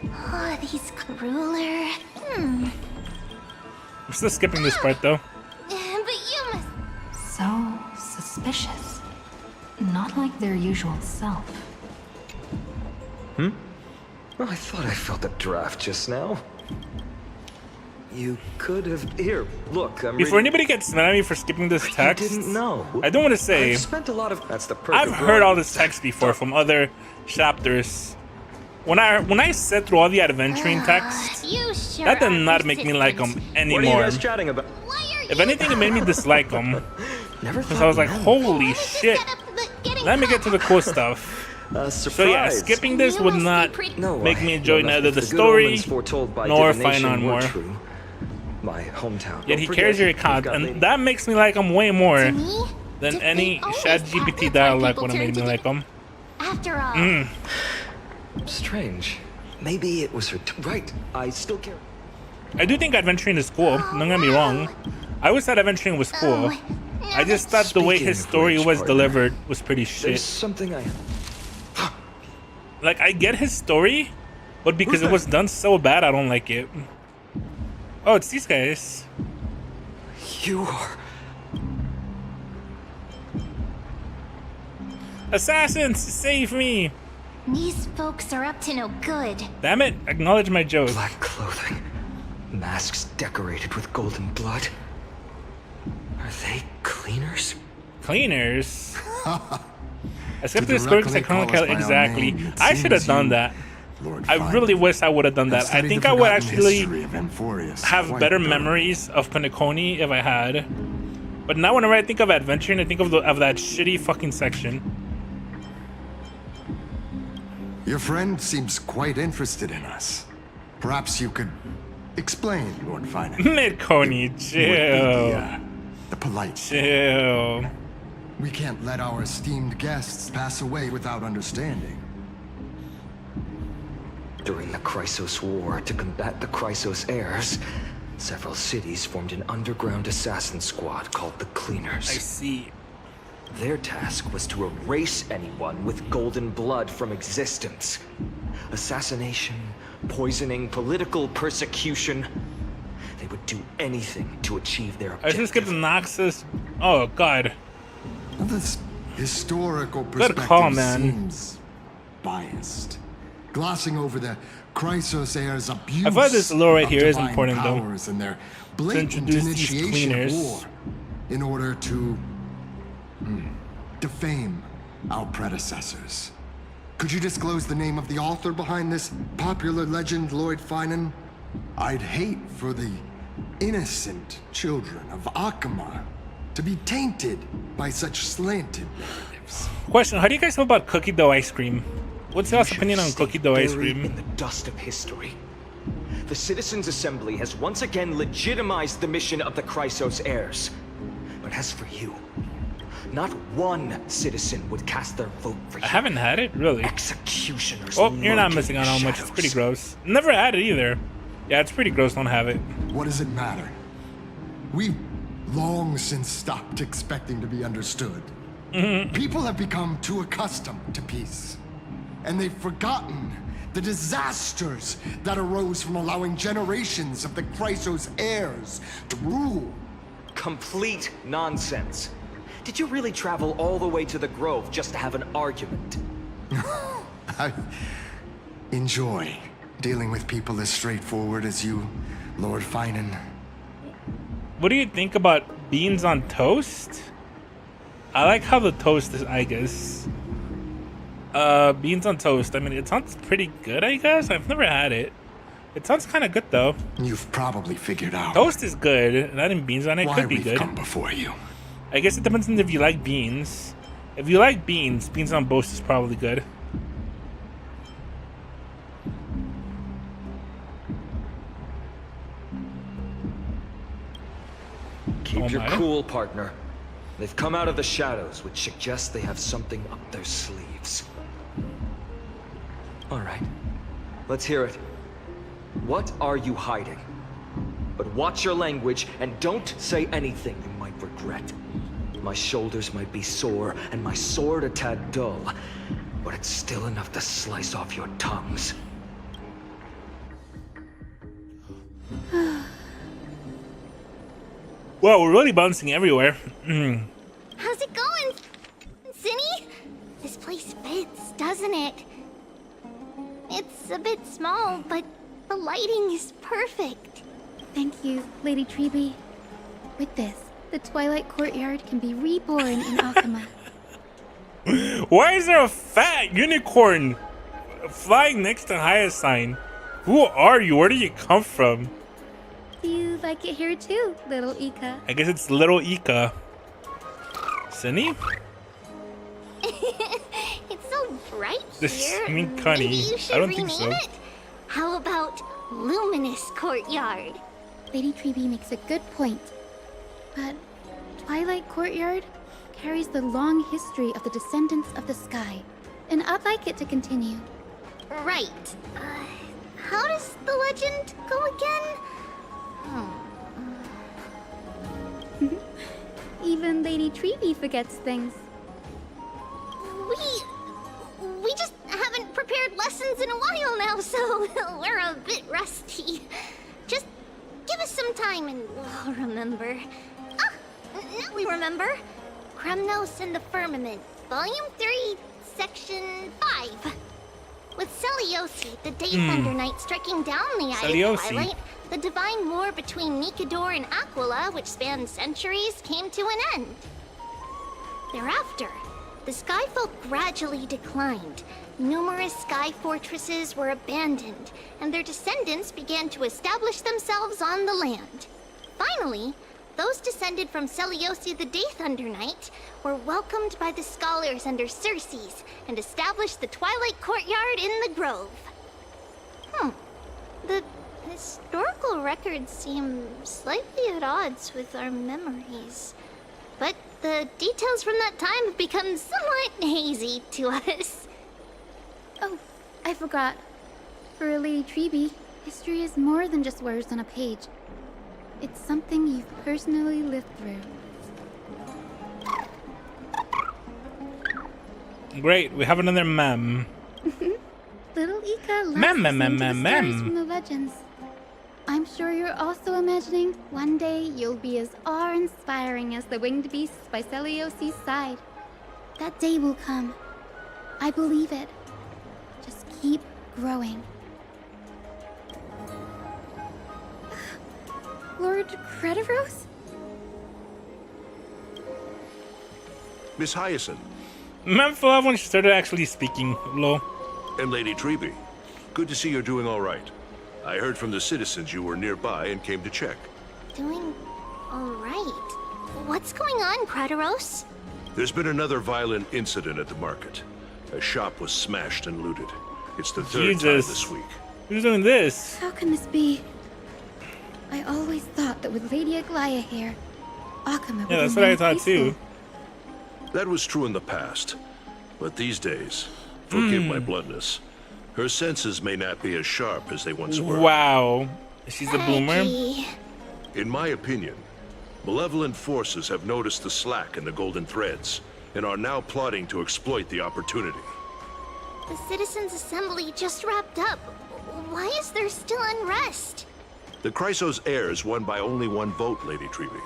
oh, these ruler. I'm still skipping this part though. But you must. So suspicious. Not like their usual self. Well, I thought I felt a draft just now. You could have. Here, look. I'm Before reading- anybody gets mad at me for skipping this text, You didn't know. I don't want to say I've spent a lot of. That's the perfect. I've heard all this text before from other chapters. When I sit through all the adventuring text, You sure that did are not make me like them persistent. What are you anymore. guys chatting about? Why are If you anything, it made me dislike them. Never Because thought I was like, Mem- holy Why does this shit. get up to the getting Let me get caught? to the cool stuff. Surprise. So yeah, skipping this would not No, make me enjoy well, neither if the good story omens foretold by nor divination find on were more. true, my hometown. Yet Don't he forget, carries your we've account, got and lady- that makes me like him way more To me, than defeat any always ChatGPT happens when dialogue people would have turn made me to like him. After all, Strange. Maybe it was her. Right. I still care. I do think adventuring is cool. Don't get me wrong. I always thought adventuring was cool. I just thought the way Speaking his of story which, was partner, delivered was pretty There's shit. something I. Like, I get his story, but because it was done so bad, I don't like it. Oh, it's these guys. You are. Assassins, save me! these folks are up to no good. Damn it, acknowledge my joke. Black clothing, masks decorated with golden blood. Are they cleaners? Cleaners? I skipped To this quick directly because I call us by our exactly. name, it I should have seems done you, that. Lord I really Finan, wish I would have done have that. I studied think the I would forgotten actually history of Amphorius have quite better thoroughly. memories of Penacony if I had. But now whenever I think of adventuring, I think of that shitty fucking section. Your friend seems quite interested in us. Perhaps you could explain, Lord Finan. Penacony, chill. The polite. Chill. We can't let our esteemed guests pass away without understanding. During the Chrysos War, to combat the Chrysos heirs, several cities formed an underground assassin squad called the I Cleaners. see. Their task was to erase anyone with golden blood from existence. Assassination, poisoning, political persecution. They would do anything to achieve their I objective. just skipped the Noxus. Oh god. Well, this historical Good perspective call, man. seems biased. Glossing over the Chrysos heirs' abuse I thought this lore right of here is divine important, though. powers and their blatant introduce these initiation of cleaners. war in order to defame our predecessors. Could you disclose the name of the author behind this popular legend, Lord Finan? I'd hate for the innocent children of Akamar to be tainted by such slanted narratives. Question, how do you guys feel about cookie dough ice cream? What's y'all's should opinion on stay cookie dough ice buried cream? in the dust of history. The Citizens' Assembly has once again legitimized the mission of the Chrysos heirs. But as for you, not one citizen would cast their vote for you. I haven't had it, really. Executioners. Oh, you're not lurk missing in out the on much. It's shadows. pretty gross. Never had it either. Yeah, it's pretty gross. Don't have it. What does it matter? We've long since stopped expecting to be understood. People have become too accustomed to peace. And they've forgotten the disasters that arose from allowing generations of the Chrysos heirs to rule. Complete nonsense. Did you really travel all the way to the Grove just to have an argument? I enjoy dealing with people as straightforward as you, Lord Finan. What do you think about beans on toast? I like how the toast is, I guess. Beans on toast. I mean, it sounds pretty good, I guess. I've never had it. It sounds kind of good, though. You've probably figured out Toast is good, and adding beans on it why could be we've good. come before you. I guess it depends on if you like beans. If you like beans, beans on toast is probably good. Keep your my. cool, partner. They've come out of the shadows, which suggests they have something up their sleeves. All right, let's hear it. What are you hiding? But watch your language and don't say anything you might regret. My shoulders might be sore and my sword a tad dull, but it's still enough to slice off your tongues. Well, we're really bouncing everywhere. How's it going, Zinni? This place fits, doesn't it? It's a bit small, but the lighting is perfect. Thank you, Lady Treby. With this, the Twilight Courtyard can be reborn in Alchema. Why is there a fat unicorn flying next to Hyacinth? Who are you? Where did you come from? Do you like it here too, little Ika? I guess it's little Ika. Zinni? It's so bright This here. I mean, Connie, Maybe you should I don't think rename so. it. How about Luminous Courtyard? Lady Treby makes a good point. But Twilight Courtyard carries the long history of the descendants of the sky, and I'd like it to continue. Right. How does the legend go again? Even Lady Treby forgets things. We just haven't prepared lessons in a while now, so we're a bit rusty. Just give us some time and we'll remember. Ah, now we remember. Kremnos and the Firmament, Volume 3, Section 5. With Celiosi, the Day Thunder Knight, striking down the Eye of Celiosi. Twilight, the divine war between Nikador and Aquila, which spanned centuries, came to an end. Thereafter, the Skyfolk gradually declined. Numerous sky fortresses were abandoned, and their descendants began to establish themselves on the land. Finally, those descended from Celiosi the Day Thunder Knight were welcomed by the scholars under Circes and established the Twilight Courtyard in the Grove. The historical records seem slightly at odds with our memories, but the details from that time have become somewhat hazy to us. Oh, I forgot. For Lady Treby, history is more than just words on a page. It's something you've personally lived through. Great, we have another mem. Little Ika loves Mem, mem, listening mem, to the mem, stories mem. from the legends. I'm sure you're also imagining one day you'll be as awe-inspiring as the winged beasts by Celiosi's side. That day will come. I believe it. Just keep growing. Lord Crediros? Miss Hyacinth Mem fell off when she started actually speaking. Lol. and Lady Treby, good to see you're doing all right. I heard from the citizens you were nearby and came to check. Doing all right. What's going on, Crediros? There's been another violent incident at the market. A shop was smashed and looted. It's the third time Jesus. this week. Who's doing this? How can this be? I always thought that with Lady Aglaya here, Akama would Yeah, that's be what I more thought too. peaceful. That was true in the past. But these days, forgive my bluntness, her senses may not be as sharp as they once were. Wow. She's a boomer. In my opinion, malevolent forces have noticed the slack in the Golden Threads and are now plotting to exploit the opportunity. The Citizens' Assembly just wrapped up. Why is there still unrest? The Chrysos heirs won by only one vote, Lady Treby.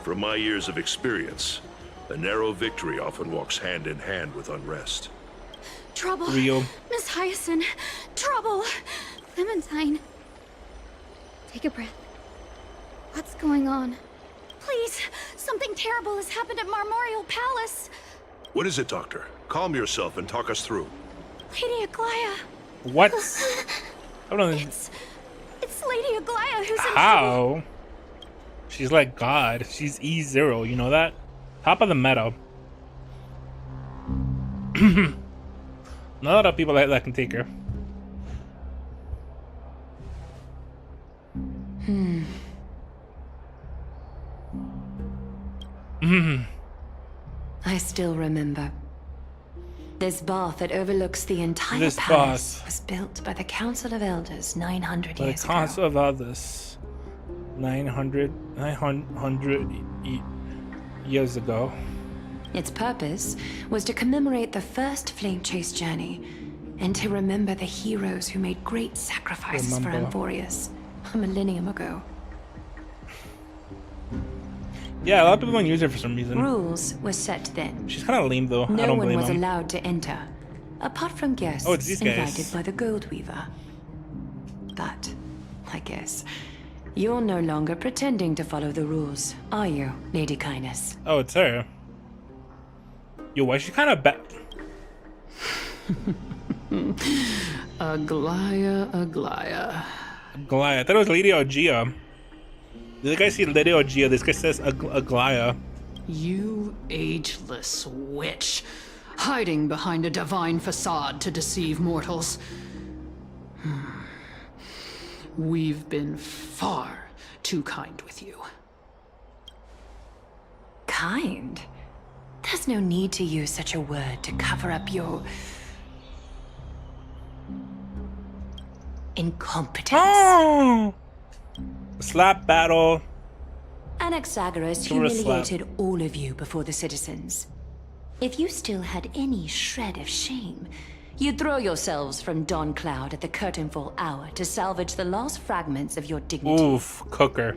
From my years of experience, a narrow victory often walks hand in hand with unrest. Trouble. Real. Miss Hyacinth. Trouble. Clementine. Take a breath. What's going on? Please, something terrible has happened at Marmorial Palace. What is it, Doctor? Calm yourself and talk us through. Lady Aglaya. What? Hold on. It's Lady Aglaya who's in trouble. How? She's like God. She's E0, you know that? Top of the meta. Not a lot of people that can take her. I still remember. This bath that overlooks the entire This palace bath. was built by the Council of Elders 900 But years the ago. Council of Others 900 years ago. Its purpose was to commemorate the first flame chase journey and to remember the heroes who made great sacrifices for Remember. Amphorius a millennium ago. Yeah, a lot of people don't use her for some reason. Rules were set then. She's kind of lame though. I No don't one blame was them. allowed to enter, apart from guests Oh, it's these guys. invited by the Goldweaver. But, I guess, you're no longer pretending to follow the rules, are you, Lady Kindness? Oh, it's her. Yo, why is she kind of bad? Aglaya. Aglaya. I thought it was Lady Ogia. The guy see Lady Ogia. This guy says Aglaya. You ageless witch, hiding behind a divine facade to deceive mortals. We've been far too kind with you. Kind? There's no need to use such a word to cover up your incompetence. Oh! Slap battle. Anaxagoras Throw a slap. humiliated all of you before the citizens. If you still had any shred of shame, you'd throw yourselves from dawn cloud at the curtainfall hour to salvage the last fragments of your dignity. Oof, cooker.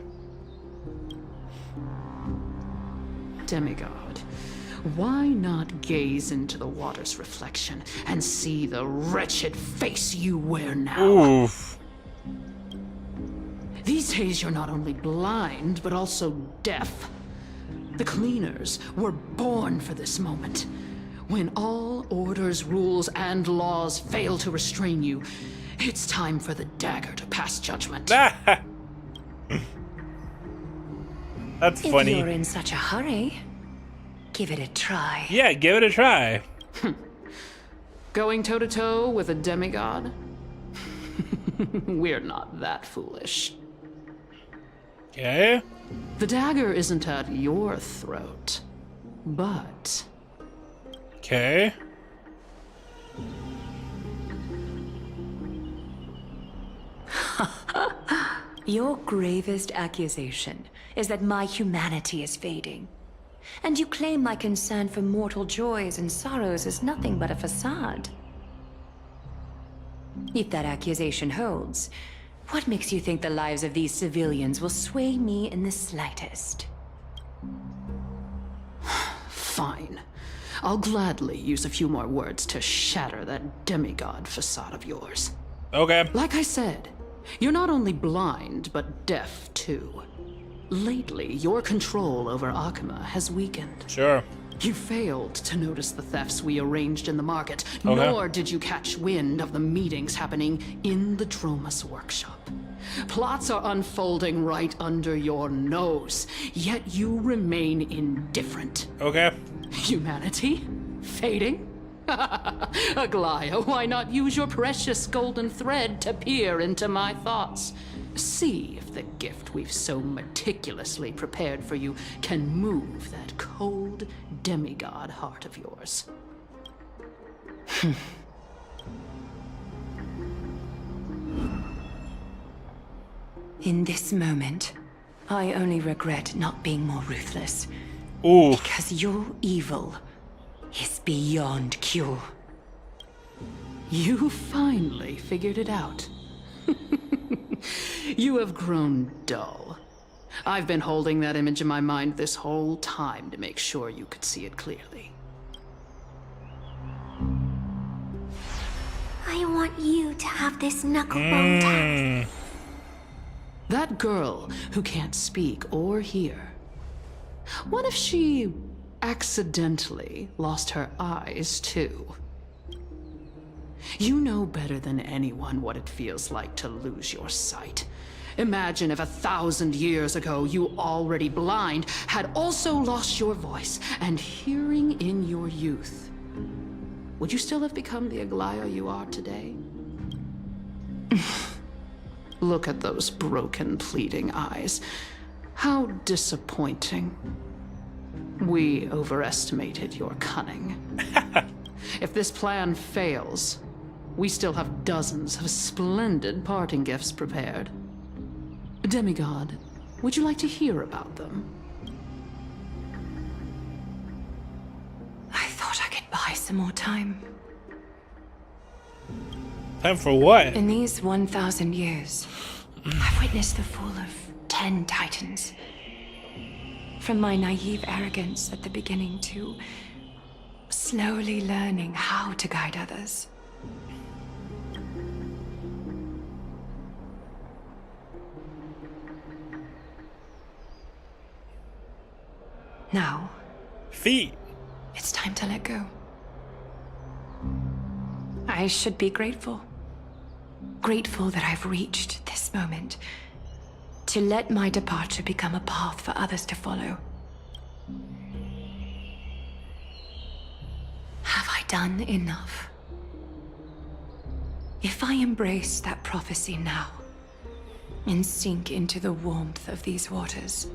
Demigod, why not gaze into the water's reflection and see the wretched face you wear now? Oof. These days you're not only blind, but also deaf. The cleaners were born for this moment. When all orders, rules, and laws fail to restrain you, it's time for the dagger to pass judgment. That's If funny. you're in such a hurry, give it a try. Yeah, give it a try. Going toe-to-toe with a demigod? We're not that foolish. Okay. The dagger isn't at your throat, but Okay. Your gravest accusation is that my humanity is fading. And you claim my concern for mortal joys and sorrows is nothing but a facade. If that accusation holds, what makes you think the lives of these civilians will sway me in the slightest? fine. I'll gladly use a few more words to shatter that demigod facade of yours. Okay. Like I said, you're not only blind, but deaf too. Lately, your control over Akima has weakened. Sure. You failed to notice the thefts we arranged in the market, Okay. nor did you catch wind of the meetings happening in the Dromus workshop. Plots are unfolding right under your nose, yet you remain indifferent. Okay. Humanity? Fading? Aglaya, why not use your precious golden thread to peer into my thoughts? See if the gift we've so meticulously prepared for you can move that cold demigod heart of yours. In this moment, I only regret not being more ruthless. Ooh. Because your evil is beyond cure. You finally figured it out. You have grown dull. I've been holding that image in my mind this whole time to make sure you could see it clearly. I want you to have this knuckle-bone tax. That girl who can't speak or hear. What if she accidentally lost her eyes too? You know better than anyone what it feels like to lose your sight. Imagine if 1,000 years ago you, already blind, had also lost your voice and hearing in your youth. Would you still have become the Aglaia you are today? Look at those broken, pleading eyes. How disappointing. We overestimated your cunning. If this plan fails, we still have dozens of splendid parting gifts prepared. Demigod, would you like to hear about them? I thought I could buy some more time. Time for what? In these 1,000 years, I've witnessed the fall of 10 titans. From my naive arrogance at the beginning to slowly learning how to guide others. Now, Feet. it's time to let go. I should be grateful. Grateful that I've reached this moment. To let my departure become a path for others to follow. Have I done enough? If I embrace that prophecy now, and sink into the warmth of these waters,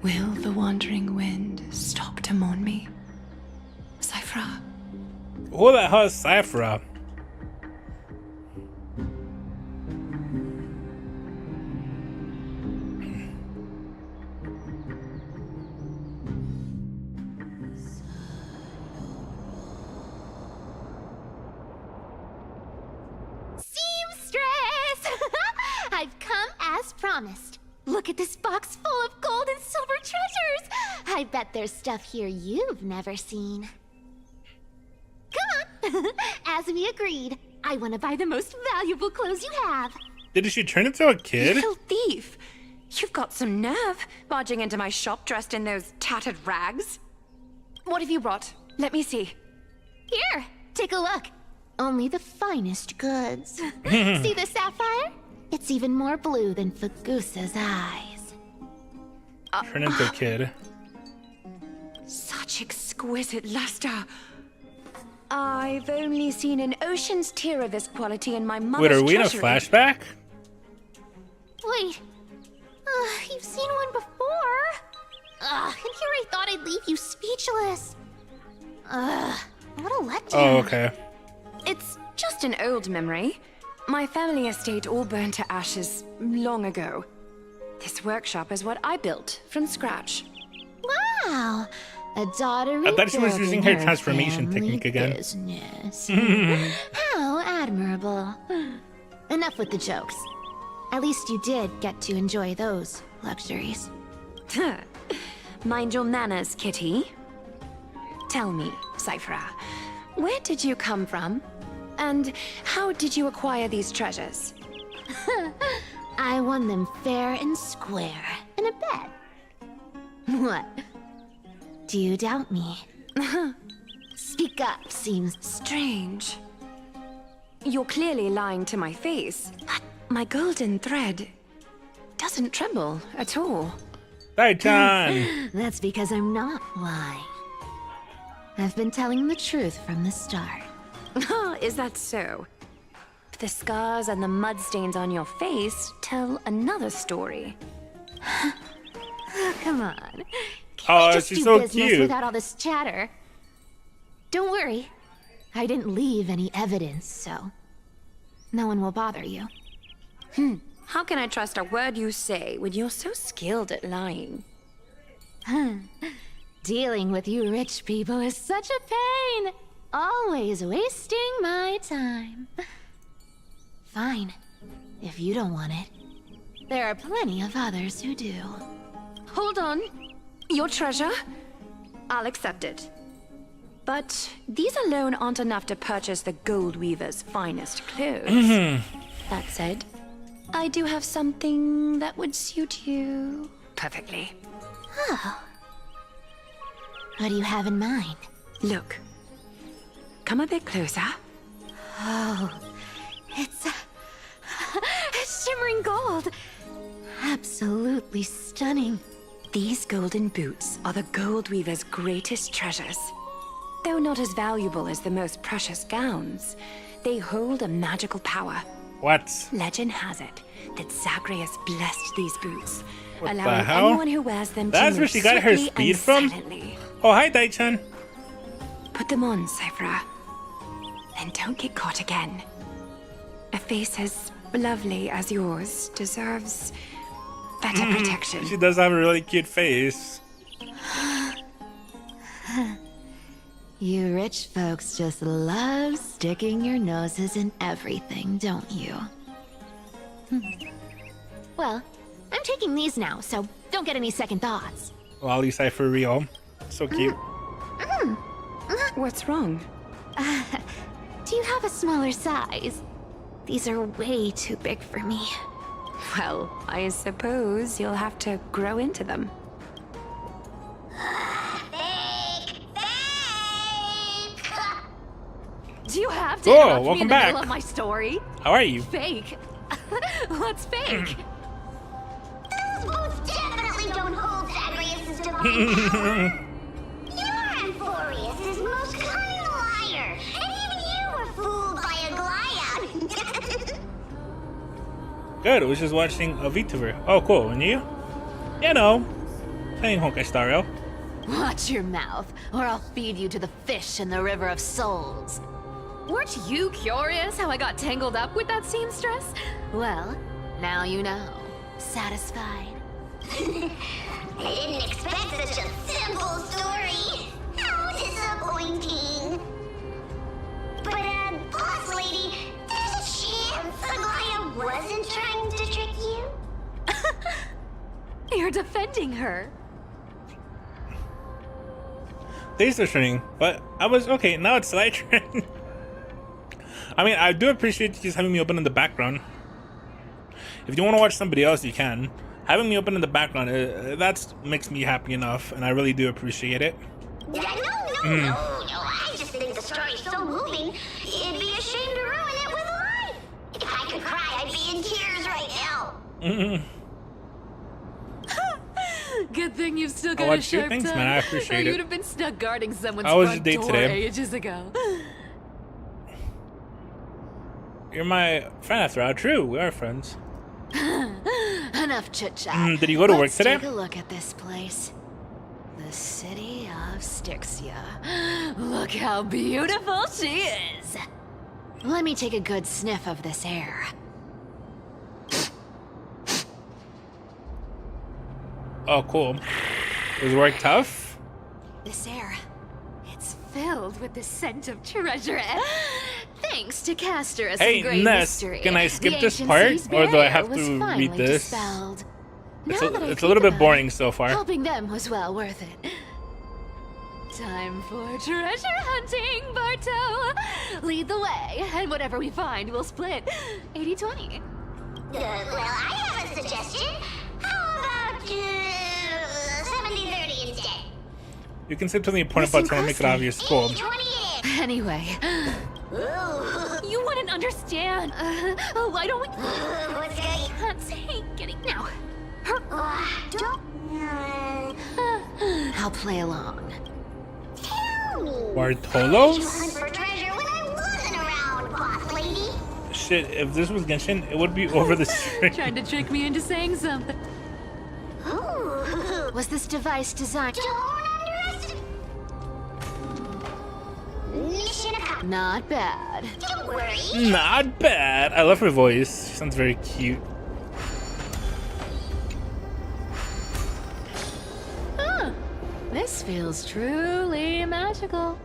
will the wandering wind stop to mourn me? Cyphra? Who the hell is Cyphra? Seamstress! I've come as promised. Look at this box full of gold and silver treasures! I bet there's stuff here you've never seen. Come on! As we agreed, I want to buy the most valuable clothes you have. Did she turn into a kid? Little thief! You've got some nerve, barging into my shop dressed in those tattered rags. What have you brought? Let me see. Here, take a look. Only the finest goods. See the sapphire? It's even more blue than Fagusa's eyes. Turn into a kid. Such exquisite luster. I've only seen an ocean's tear of this quality in my mother's Wait, are we in a treasury. flashback? Wait. You've seen one before. And here I thought I'd leave you speechless. What a letdown. Oh, okay. It's just an old memory. My family estate all burned to ashes long ago. This workshop is what I built from scratch. Wow. A daughter I thought she was using her rebuilding transformation family technique again. business. How admirable. Enough with the jokes. At least you did get to enjoy those luxuries. Mind your manners, Kitty. Tell me, Cyphra, where did you come from? And how did you acquire these treasures? I won them fair and square in a bet. What? Do you doubt me? Speak up, seems strange. You're clearly lying to my face, but my golden thread doesn't tremble at all. Dai-chan! That's because I'm not lying. I've been telling the truth from the start. Is that so? The scars and the mud stains on your face tell another story. Come on. Oh, Just she's do so business cute. without all this chatter. Don't worry. I didn't leave any evidence, so no one will bother you. How can I trust a word you say when you're so skilled at lying? Dealing with you rich people is such a pain. Always wasting my time. Fine. If you don't want it, there are plenty of others who do. Hold on. Your treasure? I'll accept it. But these alone aren't enough to purchase the Gold Weaver's finest clothes. That said, I do have something that would suit you perfectly. Oh. What do you have in mind? Look. Come a bit closer. Oh, it's shimmering gold. Absolutely stunning. These golden boots are the Gold Weaver's greatest treasures. Though not as valuable as the most precious gowns, they hold a magical power. What? Legend has it that Zagreus blessed these boots, What the allowing hell? anyone who wears them That's to where move she got her swiftly speed and from? silently. Oh, hi, Dai-chan. Put them on, Cypher. And don't get caught again. A face as lovely as yours deserves better protection. She does have a really cute face. You rich folks just love sticking your noses in everything, don't you? Well, I'm taking these now, so don't get any second thoughts. Lolly Cypher real. So cute. What's wrong? Do you have a smaller size? These are way too big for me. Well, I suppose you'll have to grow into them. Do you have to Oh, interrupt me welcome in the middle back. of my story? How are you? Fake. What's fake? Those boots definitely don't hold Zagreus' divine power. You're Amphorius' most cunning liar, and even you were fooled by a Glyad. Good, I was just watching a VTuber. Oh, cool. And you? You know, playing Honkai Star Rail. Watch your mouth, or I'll feed you to the fish in the River of Souls. Weren't you curious how I got tangled up with that seamstress? Well, now you know. Satisfied? I didn't expect such a simple story. How disappointing. But, boss lady, there's a chance Aglaya wasn't trying to trick you? You're defending her. Days are turning, but I was okay. Now it's my turn. I mean, I do appreciate you just having me open in the background. If you want to watch somebody else, you can. Having me open in the background, that makes me happy enough, and I really do appreciate it. No, I just think the story's so moving, it'd be a shame to ruin it with a lie. If I could cry, I'd be in tears right now. Good thing you've still Oh, got a what's your sharp things, tongue. man? I appreciate or it. you'd have been stuck guarding someone's How was your front day door today? ages ago. You're my friend after all. True, we are friends. Enough chit-chat. Did you go to work Let's today? take a look at this place. The city of Styxia. Look how beautiful she is. Let me take a good sniff of this air. Oh, cool. Was work tough? This air, it's filled with the scent of treasure. Thanks to Castor as Hey, a great Ness, mystery. can I skip The this ancient part, sea's or do I barrier have was to finally read this? dispelled. It's Now that I a think little bit about boring it, so far. Helping them was well worth it. Time for treasure hunting, Barto! Lead the way, and whatever we find, we'll split 80-20. Well, I have a suggestion. How about 70-30 instead? You can say something important about trying to make it obvious. Cool. 80-20 Anyway, Ooh. you wouldn't understand. Why don't we... What's going Can't say getting now. Don't... I'll play along. Tell me. Bartolos? For treasure when I wasn't around, boss lady. Shit, if this was Genshin, it would be over the stream. Trying to trick me into saying something. Ooh. Was this device designed? Don't underestimate. Mission accomplished. Not bad. Don't worry. Not bad. I love her voice. She sounds very cute. Huh. This feels truly magical.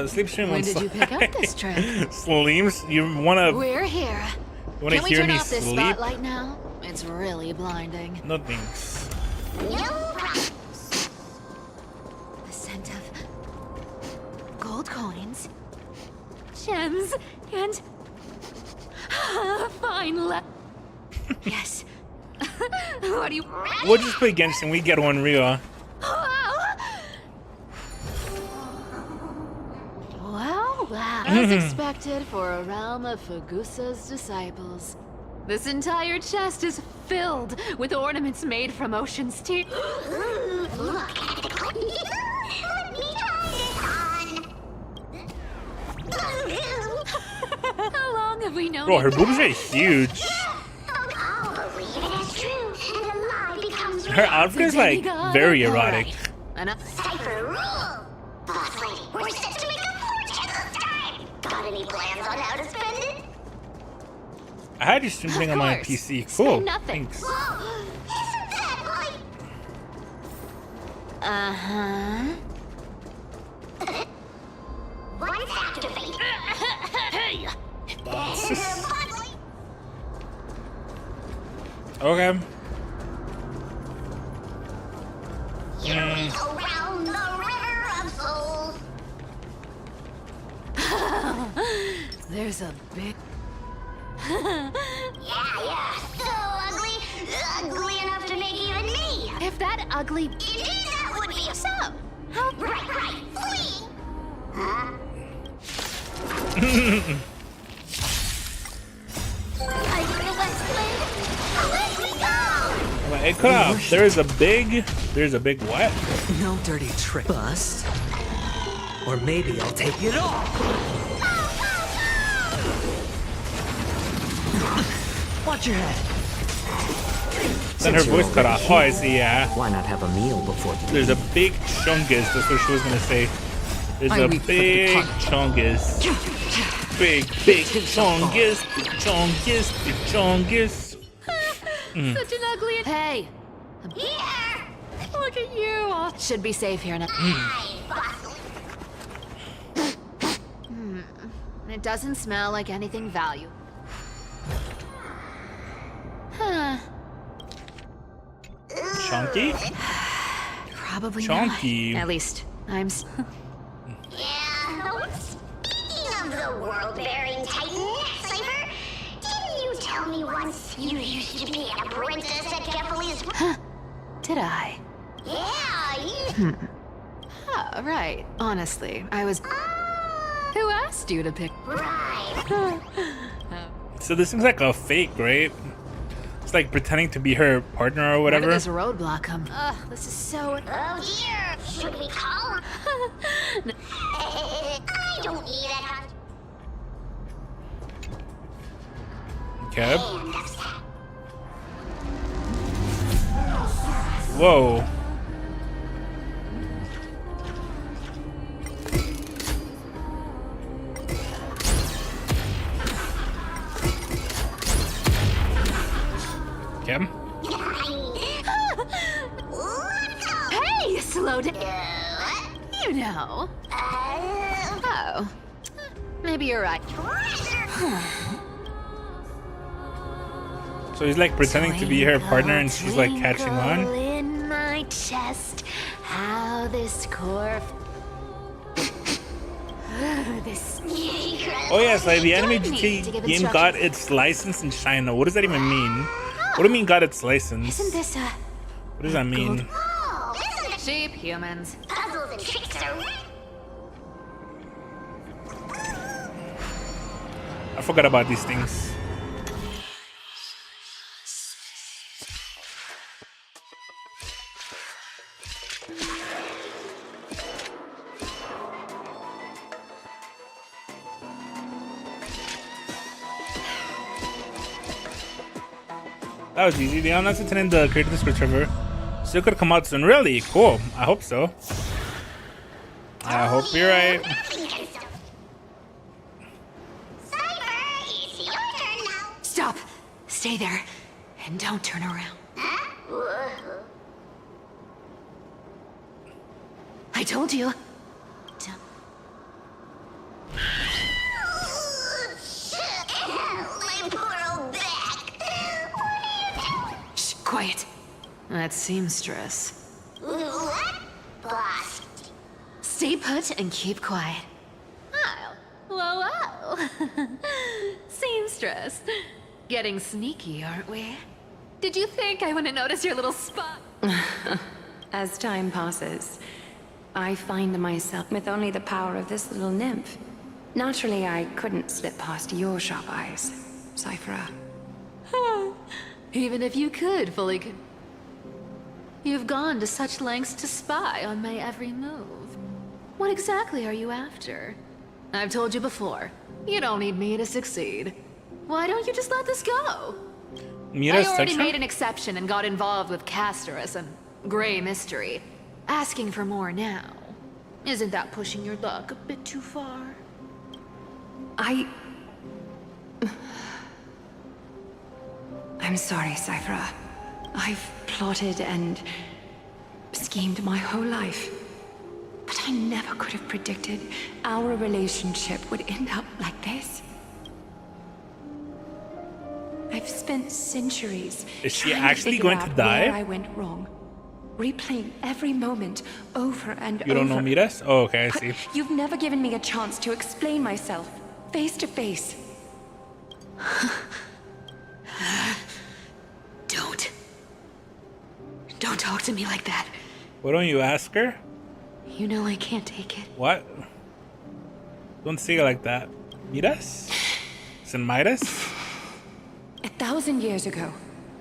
Sleep stream When on did you pick up this trick? Sleems? You wanna We're here. wanna Can we hear turn me off this sleep? spotlight now? It's really blinding. No thanks. No problem. The scent of gold coins, gems, and fine Yes. What do you? We'll just play Genshin. We get one real. Wow. As expected for a realm of Fagusa's disciples. This entire chest is filled with ornaments made from Ocean's teeth. Look at the Let me try How long have we known? Bro, her it? boobs are huge. I'll believe it is true, and the lie becomes Her outfit is like very erotic. Cypher rule! Boss lady, we're set to make a fortune this time! Got any plans on how to spend it? I had you stream thing on my course. PC. Say Cool. nothing. Thanks. Whoa! Isn't that Uh-huh. Once activate. Hey! Okay. Around the river of souls. There's a big. Yeah. So ugly. Ugly enough to make even me. If that ugly. Indeed, that would be So, how right. Flee. Huh? I could have explained. Let me go. Hey, cut off. There's a big what? No dirty trick. Bust. Or maybe I'll take it off. Watch your head. Then her voice cut off. Oh, I see, yeah. Why not have a meal before you There's a big chungus. That's what she was gonna say. There's a big chungus. Big chungus. Big chungus. Such an ugly. Hey, Here. look at you. Should be safe here now. It doesn't smell like anything value. Huh. Chunky? Probably Chunky. not. At least I'm. Yeah. Speaking of the world-bearing Titan, Cypher, didn't you tell me once you used to be an apprentice at Kefali's? Huh? Did I? Yeah, you. Oh, right. Honestly, I was. Who asked you to pick? Right. So this seems like a fake, right? It's like pretending to be her partner or Where did whatever. this roadblock come? Ugh, this is so. Oh dear. Should we call? I don't need that. Okay. Whoa. Okay. Hey, slow down. You know. Oh. Maybe you're right. So he's like pretending to be her partner and she's like catching on. In my chest, how this core. This. Oh yes, like the anime Join me to GT give game got instructions. its license in China. What does that even mean? What do you mean got its license? Isn't this a What does that mean? sheep humans? Puzzles and tricks are. I forgot about these things. That was easy. The unknown intended to create the Discord server. Still could come out soon. Really? Cool. I hope so. I hope you're right. Stop! Stay there, and don't turn around. I told you. My poor old back. Shh, quiet. That seamstress. What? Boss. Stay put and keep quiet. Oh, whoa, whoa. Seamstress. Getting sneaky, aren't we? Did you think I wouldn't notice your little spot? As time passes, I find myself with only the power of this little nymph. Naturally, I couldn't slip past your sharp eyes, Cyphera. Even if you could fully You've gone to such lengths to spy on my every move. What exactly are you after? I've told you before, you don't need me to succeed. Why don't you just let this go? I already made an exception and got involved with Castorus and Grey Mystery. Asking for more now. Isn't that pushing your luck a bit too far? I'm sorry, Cyphera. I've plotted and schemed my whole life. But I never could have predicted our relationship would end up like this. I've spent centuries Is she trying actually to going figure to out die? where I went wrong, replaying every moment over and over. You don't know Midas? Oh, okay, I But see. you've never given me a chance to explain myself face to face. Don't talk to me like that. Why don't you ask her? You know I can't take it. What? Don't say it like that. Midas? Is it Midas? 1,000 years ago.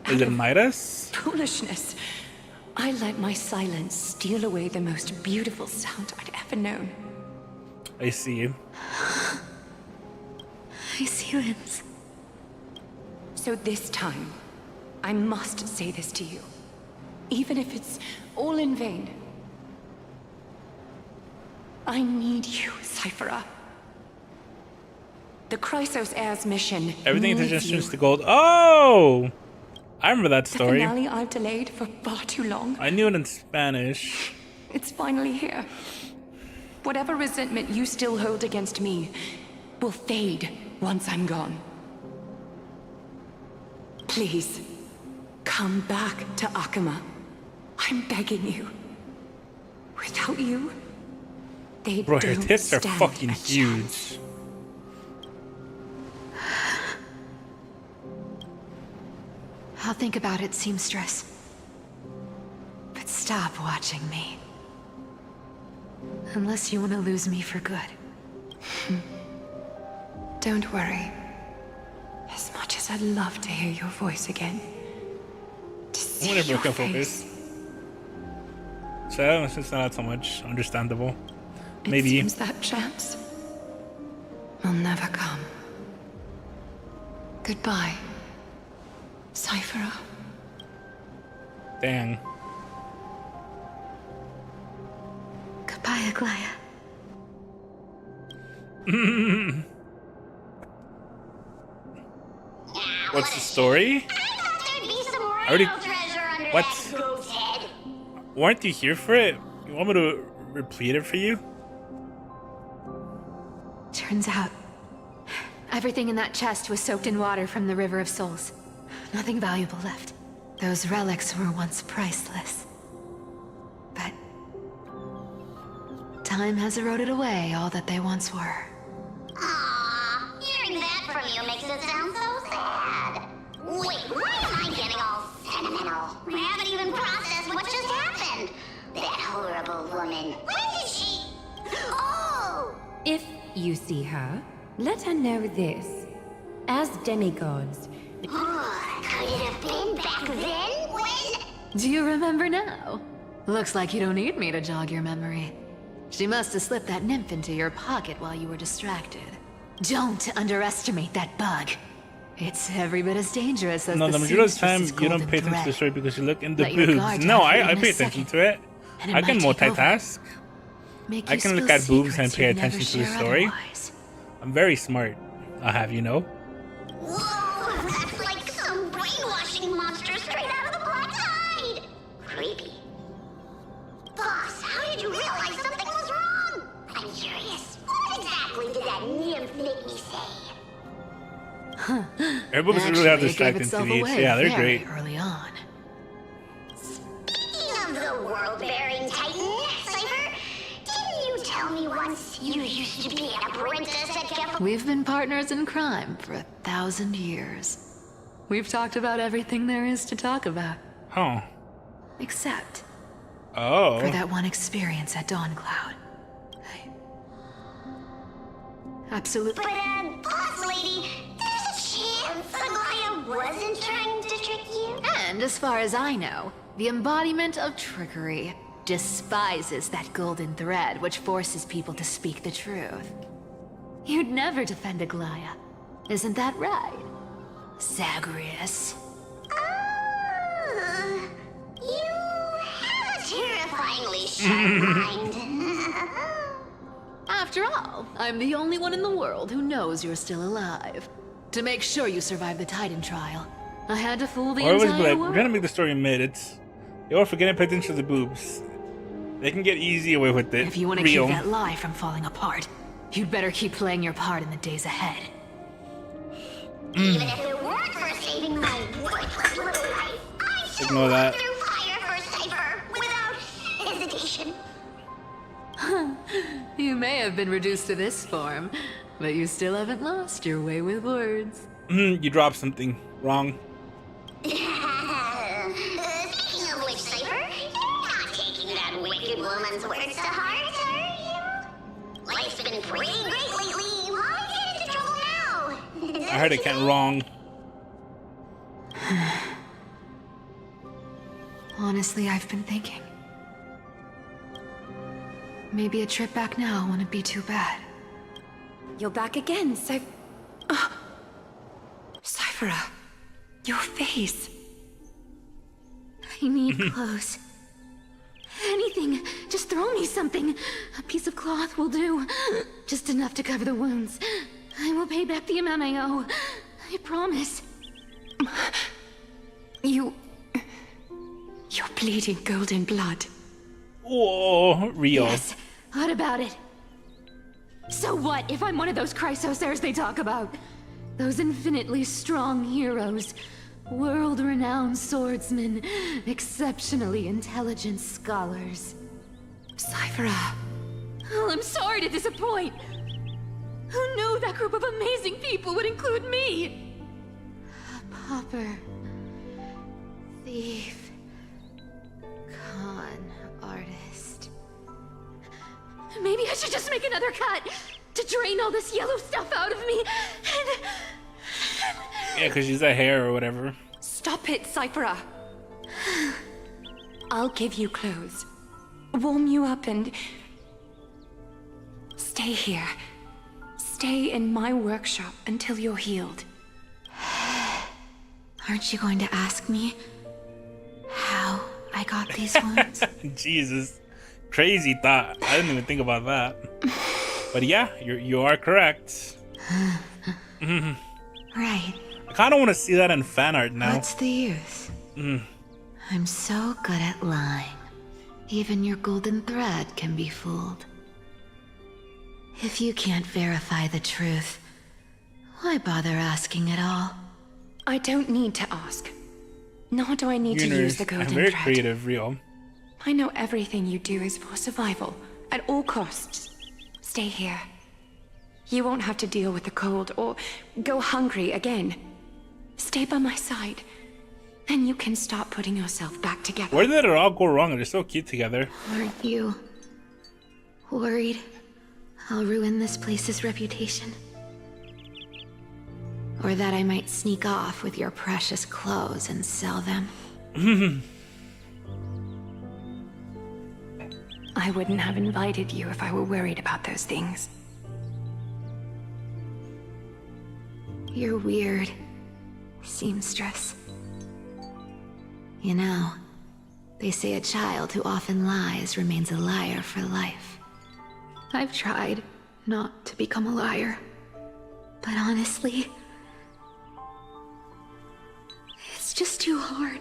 Is it Midas? Foolishness. I let my silence steal away the most beautiful sound I'd ever known. I see. I see, Lins. So this time, I must say this to you. Even if it's all in vain. I need you, Cyphera. The Chrysos Heirs mission. Everything needs is you. just to gold. Oh! I remember that The story. finale I've delayed for far too long. I knew it in Spanish. It's finally here. Whatever resentment you still hold against me will fade once I'm gone. Please, come back to Akama. I'm begging you. Without you, they Bro, don't her tits are stand fucking a huge. I'll think about it, seamstress. But stop watching me. Unless you want to lose me for good. Don't worry. As much as I'd love to hear your voice again, to I see wonder if your we can face, focus. So it's not so much understandable. it Maybe. seems that chance will never come. Goodbye, Cyphera. Dang. Goodbye, Aglaya. What's the story? I already. What? Weren't you here for it? You want me to repeat it for you? Turns out, everything in that chest was soaked in water from the River of Souls. Nothing valuable left. Those relics were once priceless. But time has eroded away all that they once were. Aww, hearing that from you makes it sound so sad. Wait, why am I getting all sentimental? I haven't even processed what just happened. That horrible woman. Where did she... Oh! If you see her, let her know this. As demigods, Could it have been back then when... Do you remember now? Looks like you don't need me to jog your memory. She must have slipped that nymph into your pocket while you were distracted. Don't underestimate that bug. It's every bit as dangerous as No, the majority of the time seamstress's you don't golden pay attention to the thread. story because you look in the Let your boobs. guard No, activate I in a pay attention second, to it. and it I can might take over. multitask. Make I you can look spill at boobs and secrets pay you'd never attention to the share story. otherwise. I'm very smart. I'll have you know. Whoa, that's like some brainwashing monster straight out of the Black Tide! Creepy. Boss, how did you realize something was wrong? I'm curious. What exactly did that nymph make me say? Her boobs Actually, really are it gave distracting to itself me. away Yeah, they're very great. early on. Speaking of the world-bearing titan, Cypher, didn't you tell me once you used to be an apprentice at Kefla? We've been partners in crime for 1,000 years. We've talked about everything there is to talk about. Huh. Except Oh. for that one experience at Dawncloud. Absolutely. But, boss lady, there's a chance Aglaya wasn't trying to trick you? And as far as I know, the embodiment of trickery despises that golden thread which forces people to speak the truth. You'd never defend Aglaya. Isn't that right, Zagreus? You have a terrifyingly sharp mind. After all, I'm the only one in the world who knows you're still alive. To make sure you survive the Titan trial, I had to fool the I always be entire like, we're world. trying to make the story mid. It's you all forgetting to pay attention to the boobs. They can get easy away with it. If you want to Real. keep that lie from falling apart, you'd better keep playing your part in the days ahead. Even if it weren't for saving my worthless little life, I still Ignore that. through fire for Cypher without hesitation. You may have been reduced to this form, but you still haven't lost your way with words. You dropped something wrong. Speaking of which, Cypher, you're not taking that wicked woman's words to heart, are you? Life's been pretty great lately. Why get into trouble now? I heard it can't wrong. Honestly, I've been thinking. Maybe a trip back now wouldn't be too bad. You're back again, so... Cyphera, your face. I need clothes. Anything. Just throw me something. A piece of cloth will do. Just enough to cover the wounds. I will pay back the amount I owe. I promise. You're bleeding golden blood. Whoa, real. Yes. What about it? So what if I'm one of those Chrysosairs they talk about? Those infinitely strong heroes. World-renowned swordsmen. Exceptionally intelligent scholars. Cyphera. Oh, I'm sorry to disappoint. Who knew that group of amazing people would include me? A pauper. Thief. Con artist. Maybe I should just make another cut to drain all this yellow stuff out of me. Yeah, because she's a hair or whatever. Stop it, Cyphera. I'll give you clothes. Warm you up and... stay here. Stay in my workshop until you're healed. Aren't you going to ask me how I got these wounds? Jesus. Crazy thought. I didn't even think about that. But yeah, you are correct. Right. I kind of want to see that in fan art now. What's the use? I'm so good at lying. Even your golden thread can be fooled. If you can't verify the truth, why bother asking at all? I don't need to ask. Nor do I need to use the I'm golden very thread. creative, real. I know everything you do is for survival, at all costs. Stay here. You won't have to deal with the cold or go hungry again. Stay by my side, and you can start putting yourself back together. Where did it all go wrong? They're so cute together. Aren't you worried I'll ruin this place's reputation? Or that I might sneak off with your precious clothes and sell them? I wouldn't have invited you if I were worried about those things. You're weird, seamstress. You know, they say a child who often lies remains a liar for life. I've tried not to become a liar. But honestly, it's just too hard.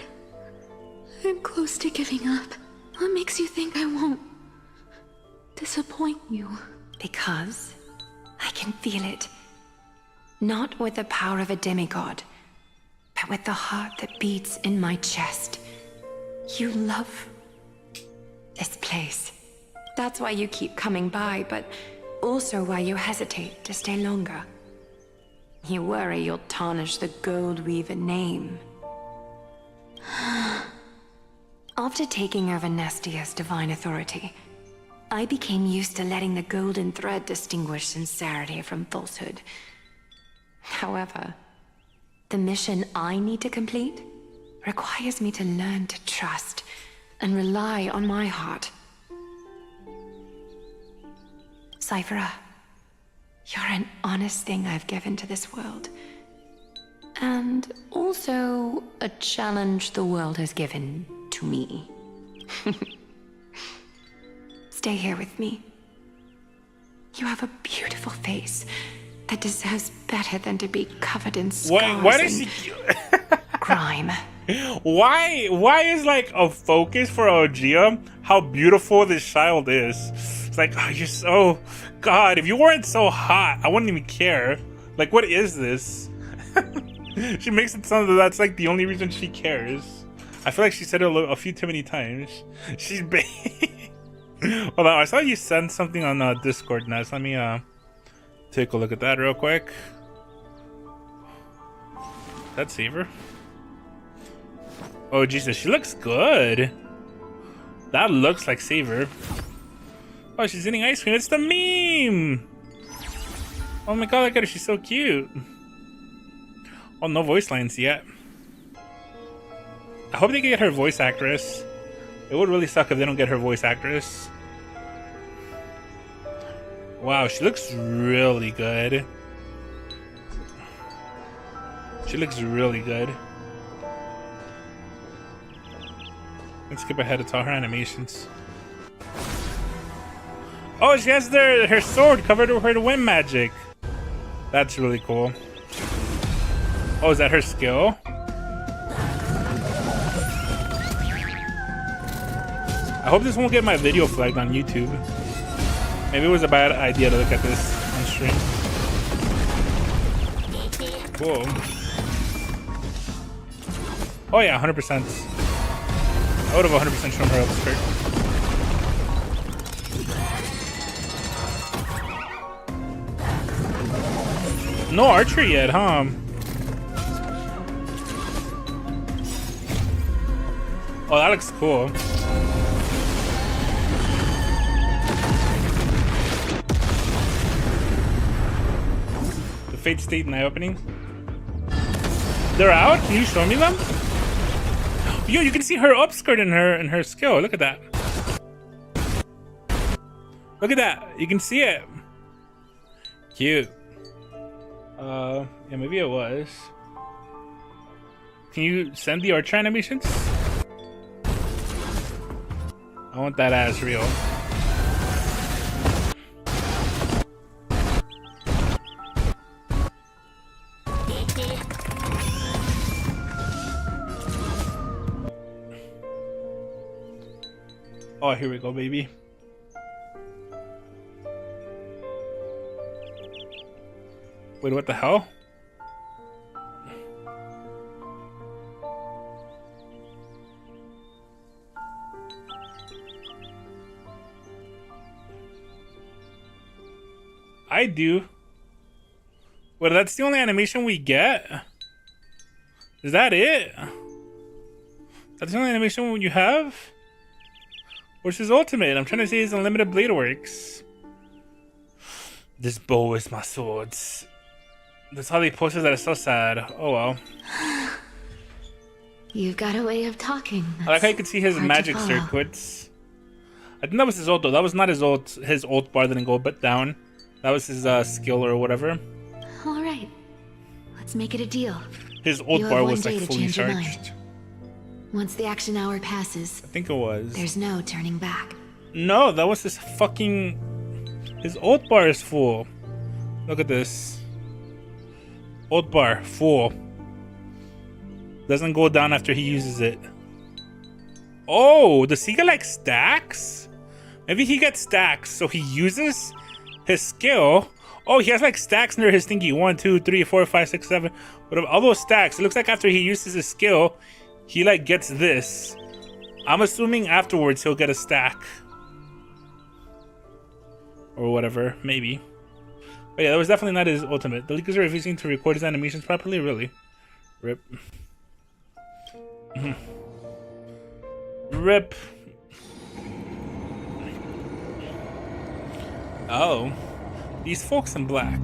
I'm close to giving up. What makes you think I won't disappoint you? Because I can feel it. Not with the power of a demigod, but with the heart that beats in my chest. You love this place. That's why you keep coming by, but also why you hesitate to stay longer. You worry you'll tarnish the Gold Weaver name. After taking over Nestia's divine authority, I became used to letting the golden thread distinguish sincerity from falsehood. However, the mission I need to complete requires me to learn to trust and rely on my heart. Cyphera, you're an honest thing I've given to this world. And also a challenge the world has given to me. Stay here with me. You have a beautiful face that deserves better than to be covered in scars Why does and she... crime. Why is like a focus for Ogia how beautiful this child is? It's like, oh, you're so... God, if you weren't so hot, I wouldn't even care. Like, what is this? She makes it sound that that's like the only reason she cares. I feel like she said it a few too many times. She's Hold on, I saw you send something on Discord, Ness. Let me take a look at that real quick. That's Saver. Oh Jesus, she looks good. That looks like Saver. Oh, she's eating ice cream. It's the meme. Oh my god, look at her. She's so cute. Oh, no voice lines yet. I hope they get her voice actress. It would really suck if they don't get her voice actress. Wow, she looks really good. She looks really good. Let's skip ahead to all her animations. Oh, she has her sword covered with her wind magic. That's really cool. Oh, is that her skill? I hope this won't get my video flagged on YouTube. Maybe it was a bad idea to look at this on stream. Cool. Oh yeah, 100%. I would have 100% shown her upskirt. No archery yet, huh? Oh, that looks cool. The Fate State Night opening. They're out? Can you show me them? Yo, you can see her upskirt in her skill. Look at that. Look at that. You can see it. Cute. Yeah, maybe it was. Can you send the archer animations? I want that as real. Oh, here we go, baby. Wait, what the hell? I do. Wait, that's the only animation we get? Is that it? That's the only animation you have? Where's his ultimate? I'm trying to say his unlimited blade works. This bow is my swords. That's how they posted that. It's so sad. Oh well. You've got a way of talking. I like how you can see his magic circuits. I think that was his ult though. That was not his ult. His ult bar didn't go but down. That was his skill or whatever. All right. Let's make it a deal. his old You have bar one was day like to fully change your charged. mind. Once the action hour passes, I think it was. there's no turning back. No, that was his fucking. His old bar is full. Look at this. Old bar full. Doesn't go down after he uses it. Oh, does he get like stacks? Maybe he gets stacks, so he uses his skill. Oh, he has like stacks near his thingy. 1, 2, 3, 4, 5, 6, 7. But all those stacks, it looks like after he uses his skill, he like gets this. I'm assuming afterwards he'll get a stack. Or whatever, maybe. But yeah, that was definitely not his ultimate. The leakers are refusing to record his animations properly, really. Rip. Rip. Oh. These folks in black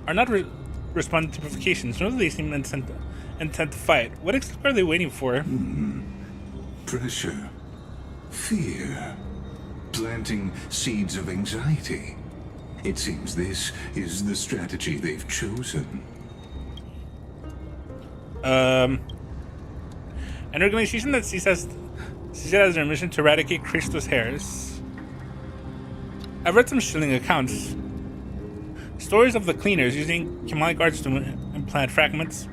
are not responding to provocations, nor do they seem intent to fight. What exactly are they waiting for? Pressure. Fear. Planting seeds of anxiety. It seems this is the strategy they've chosen. An organization that sees it as their mission to eradicate Christos hairs. I've read some chilling accounts. Stories of the cleaners using Kimalik arts to implant fragments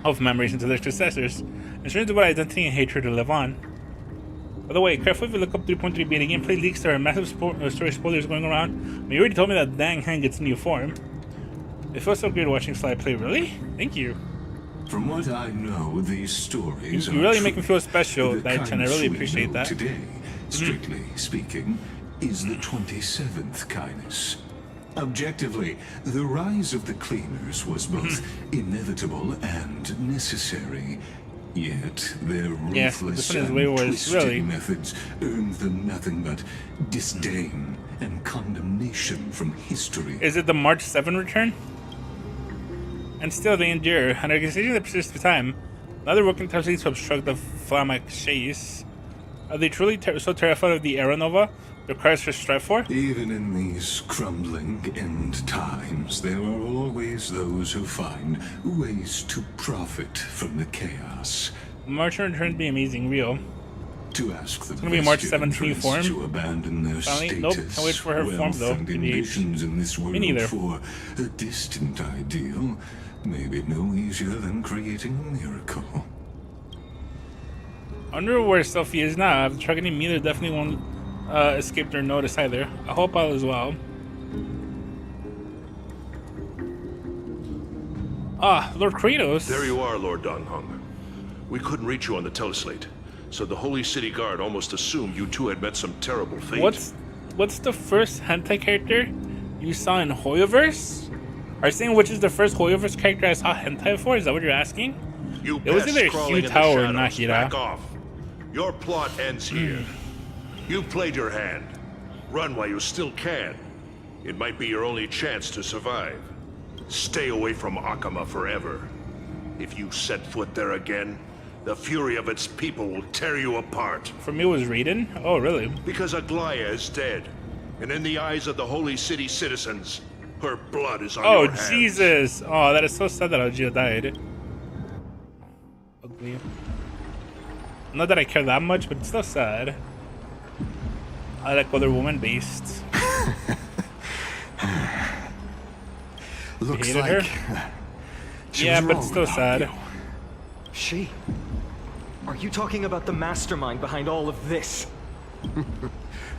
of memories into their successors, ensuring that identity and hatred to live on. By the way, careful if you look up 3.3 beta gameplay leaks. There are massive story spoilers going around. I mean, you already told me that Dang Heng gets new form. It feels so great watching Sly play. Really? Thank you. From what I know, these stories you really make me feel special, Daichan. I really appreciate that. Today, strictly speaking, is the 27th Kindness. Objectively, the rise of the cleaners was both inevitable and necessary. Yet their ruthless and twisted methods earned them nothing but disdain and condemnation from history. Is it the March 7 return? And still they endure, an organization that persists through time. Another working time seems to obstruct the Flamak chase. Are they truly so terrified of the Era Nova their cries for strive for? Even in these crumbling end times, there are always those who find ways to profit from the chaos. March return be amazing, real. To ask the it's gonna be March 17th form. To abandon their status, nope, can't wait for her form though. Ambitions in this world Me neither. For a distant ideal may be no easier than creating a miracle. I wonder where Sophie is now. The Truckany Meter definitely won't escape their notice either. I hope I'll as well. Ah, Lord Kratos. There you are, Lord Donghong. We couldn't reach you on the teleslate, so the Holy City Guard almost assumed you two had met some terrible fate. What's the first hentai character you saw in Hoyoverse? Are you saying which is the first Hoyoverse character I saw hentai for? Is that what you're asking? You it was either crawling Hugh in the or shadows. Nahira. Back off. Your plot ends here. You played your hand. Run while you still can. It might be your only chance to survive. Stay away from Akama forever. If you set foot there again, the fury of its people will tear you apart. For me, it was Raiden? Oh, really? Because Aglaya is dead. And in the eyes of the Holy City citizens, her blood is on your hands. Oh, Jesus! Oh, that is so sad that Ajia died. Ugly. Not that I care that much, but it's still sad. I like other woman based. Looks hated like her? she Yeah, was but wrong it's still about sad. you. She? Are you talking about the mastermind behind all of this?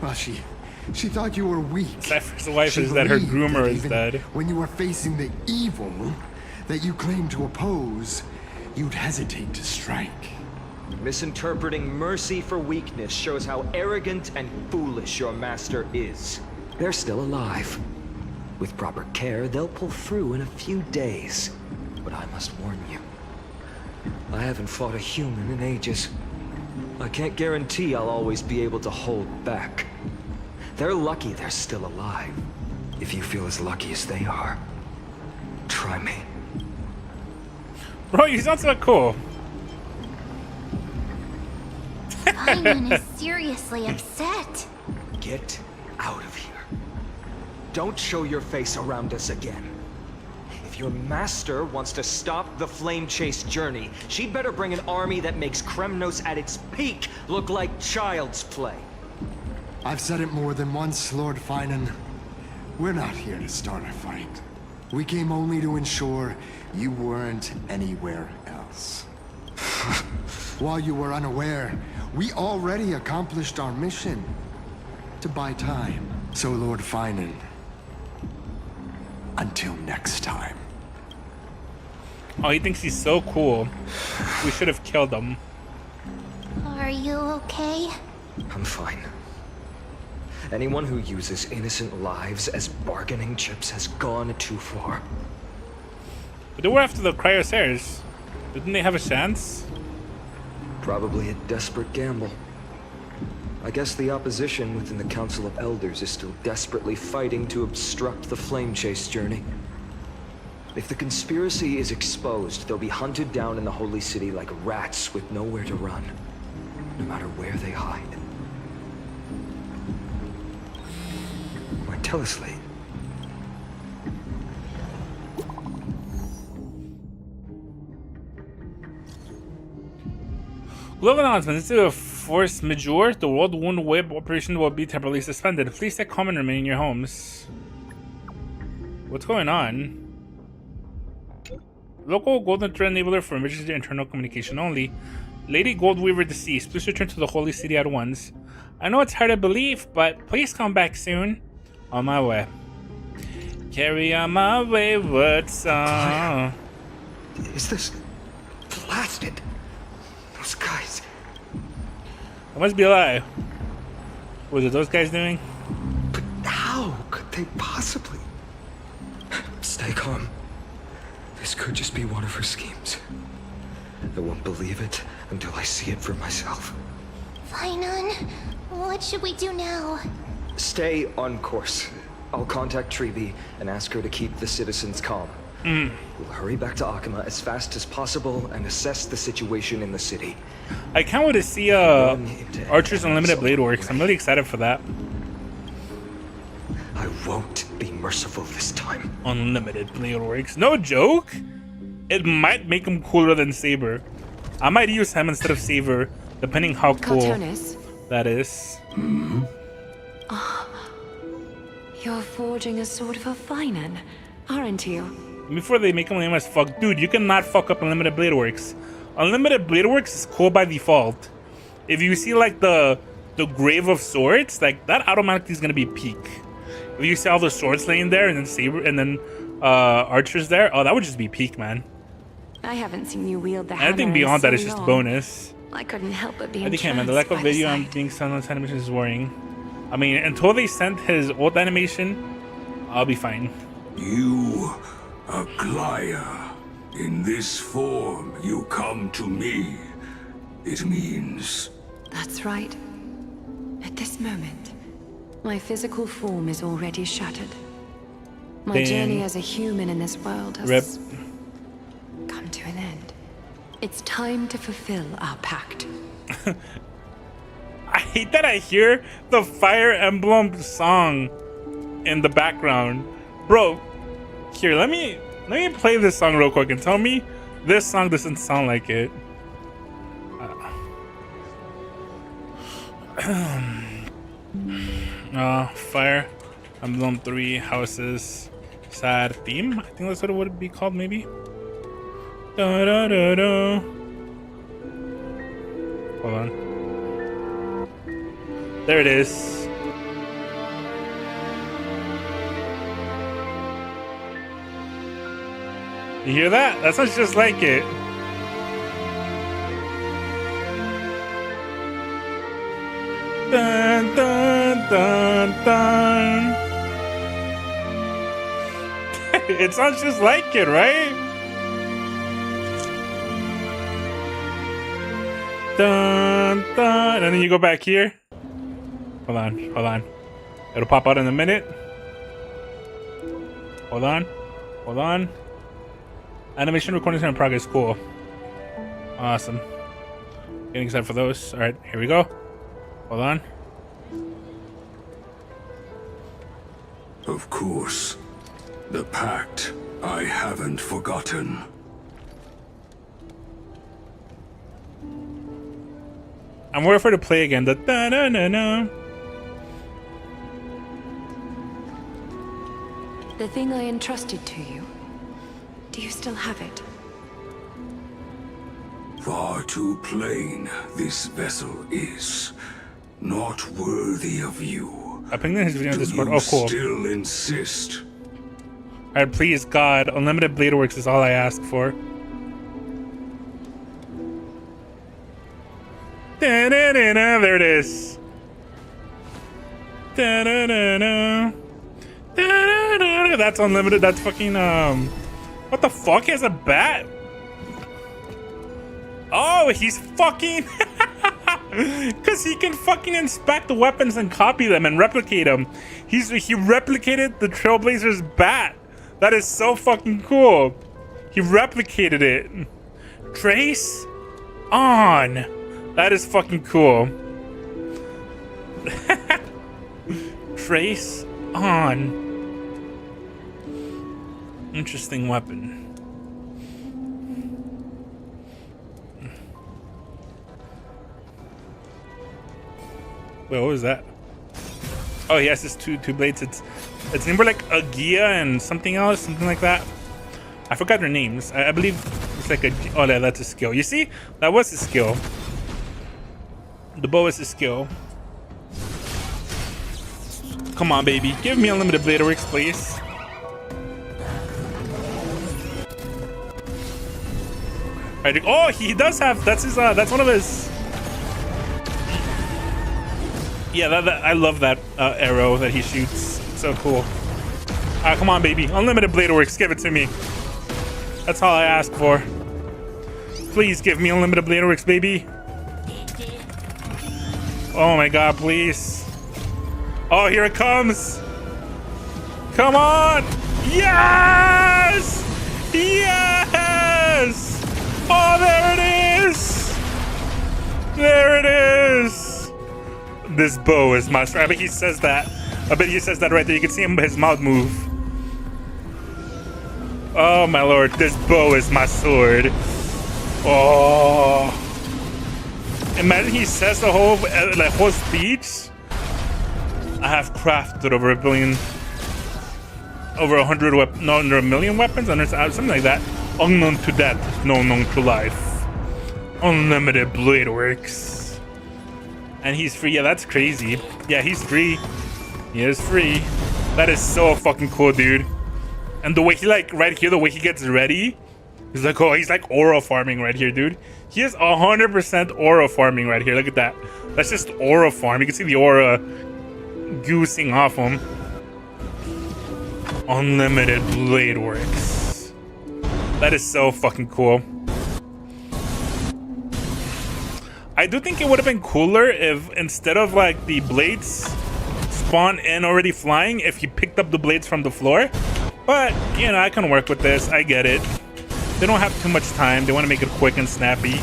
Well, she thought you were weak. Cypher's wife She is that her believed groomer that is even dead. When you were facing the evil that you claimed to oppose, you'd hesitate to strike. Misinterpreting mercy for weakness shows how arrogant and foolish your master is. They're still alive. With proper care, they'll pull through in a few days. But I must warn you, I haven't fought a human in ages. I can't guarantee I'll always be able to hold back. They're lucky they're still alive. If you feel as lucky as they are, try me. Bro, you sound so cool. Paimon is seriously upset. Get out of here. Don't show your face around us again. If your master wants to stop the Flame Chase journey, she'd better bring an army that makes Kremnos at its peak look like child's play. I've said it more than once, Lord Finan. We're not here to start a fight. We came only to ensure you weren't anywhere else. While you were unaware, we already accomplished our mission to buy time. So, Lord Finan, until next time. Oh, he thinks he's so cool. We should have killed him. Are you okay? I'm fine. Anyone who uses innocent lives as bargaining chips has gone too far. But they were after the Cryosairs. Didn't they have a chance? Probably a desperate gamble. I guess the opposition within the Council of Elders is still desperately fighting to obstruct the Flame Chase journey. If the conspiracy is exposed, they'll be hunted down in the Holy City like rats with nowhere to run, no matter where they hide. My teleslate. Global announcement. This is a force majeure. The World Wound Web operation will be temporarily suspended. Please stay calm and remain in your homes. What's going on? Local Golden Thread enabler for emergency internal communication only. Lady Goldweaver deceased. Please return to the Holy City at once. I know it's hard to believe, but please come back soon. On my way. Carry on my wayward song. Is this blasted? Those guys. It must be a lie. What are those guys doing? But how could they possibly? Stay calm. This could just be one of her schemes. I won't believe it until I see it for myself. Finan, what should we do now? Stay on course. I'll contact Treeby and ask her to keep the citizens calm. We'll hurry back to Akama as fast as possible and assess the situation in the city. I can't wait to see Archer's Unlimited Blade Works. I'm really excited for that. I won't be merciful this time. Unlimited Blade Works. No joke? It might make him cooler than Saber. I might use him instead of Saber, depending how cool Cartonis, that is. you're forging a sword for Finan, aren't you? Before they make him lame as fuck. Dude, you cannot fuck up Unlimited Blade Works. Unlimited Blade Works is cool by default. If you see like the Grave of Swords, like that automatically is gonna be peak. If you see all the swords laying there and then Saber and then archers there, oh, that would just be peak, man. I haven't seen you wield the hammer. Anything beyond in that so is just a long. bonus. I couldn't help but be I think him, man. The lack of entranced by video the on sight. being Sunless animation is worrying. I mean, until they sent his old animation, I'll be fine. You, Aglaya. In this form, you come to me. It means... That's right. At this moment, my physical form is already shattered. My Damn. journey as a human in this world has Rip. come to an end. It's time to fulfill our pact. I hate that I hear the Fire Emblem song in the background. Bro, here, let me play this song real quick and tell me this song doesn't sound like it. Fire Emblem 3 Houses Sad Theme? I think that's what it would be called, maybe. Da, da, da, da. Hold on. There it is. You hear that? That sounds just like it. Dun, dun, dun, dun. It sounds just like it, right? Dun, dun. And then you go back here. Hold on. It'll pop out in a minute. Hold on. Animation recording is in progress. Cool. Awesome. Getting excited for those. Alright, here we go. Hold on. Of course. The pact. I haven't forgotten. I'm waiting for it to play again. The da-da-na-na. The thing I entrusted to you. Do you still have it? Far too plain this vessel is. Not worthy of you. I pinged in his video on Do Discord. you Oh, cool. still insist? Alright, please, God. Unlimited Blade Works is all I ask for. Da-da-da-da, there it is. Da-da-da-da. Da-da-da-da. That's unlimited. That's fucking, what the fuck? He has a bat? Oh, he's fucking... Because he can fucking inspect the weapons and copy them and replicate them. He replicated the Trailblazer's bat. That is so fucking cool. He replicated it. Trace on. That is fucking cool. Trace on. Interesting weapon. Wait, what was that? Oh, he has his two blades. It's named for like Agia and something else, something like that. I forgot their names. I believe it's like a. Oh, that's a skill. You see, that was a skill. The bow is a skill. Come on, baby, give me unlimited Blade Works, please. Right, oh, he does have. That's his. That's one of his. Yeah, I love that arrow that he shoots. It's so cool. Come on, baby. Unlimited Blade Works. Give it to me. That's all I ask for. Please give me unlimited Blade Works, baby. Oh my god, please. Oh, here it comes. Come on. Yes! Yes! Oh, there it is. There it is. This bow is my sword. I bet he says that. I bet he says that right there. You can see him, his mouth move. Oh my lord, this bow is my sword. Oh. Imagine he says the whole whole speech. I have crafted over a billion, over 100 weapons, no, under a million weapons, under something like that. Unknown to death, no known to life. Unlimited Blade Works. And he's free. Yeah, that's crazy. Yeah, he's free. He is free. That is so fucking cool, dude. And the way he, like, right here, the way he gets ready. He's like, oh, he's like aura farming right here, dude. He is 100% aura farming right here. Look at that. That's just aura farm. You can see the aura goosing off him. Unlimited Blade Works. That is so fucking cool. I do think it would have been cooler if instead of like the blades spawn in already flying, if he picked up the blades from the floor. But, you know, I can work with this. I get it. They don't have too much time. They want to make it quick and snappy.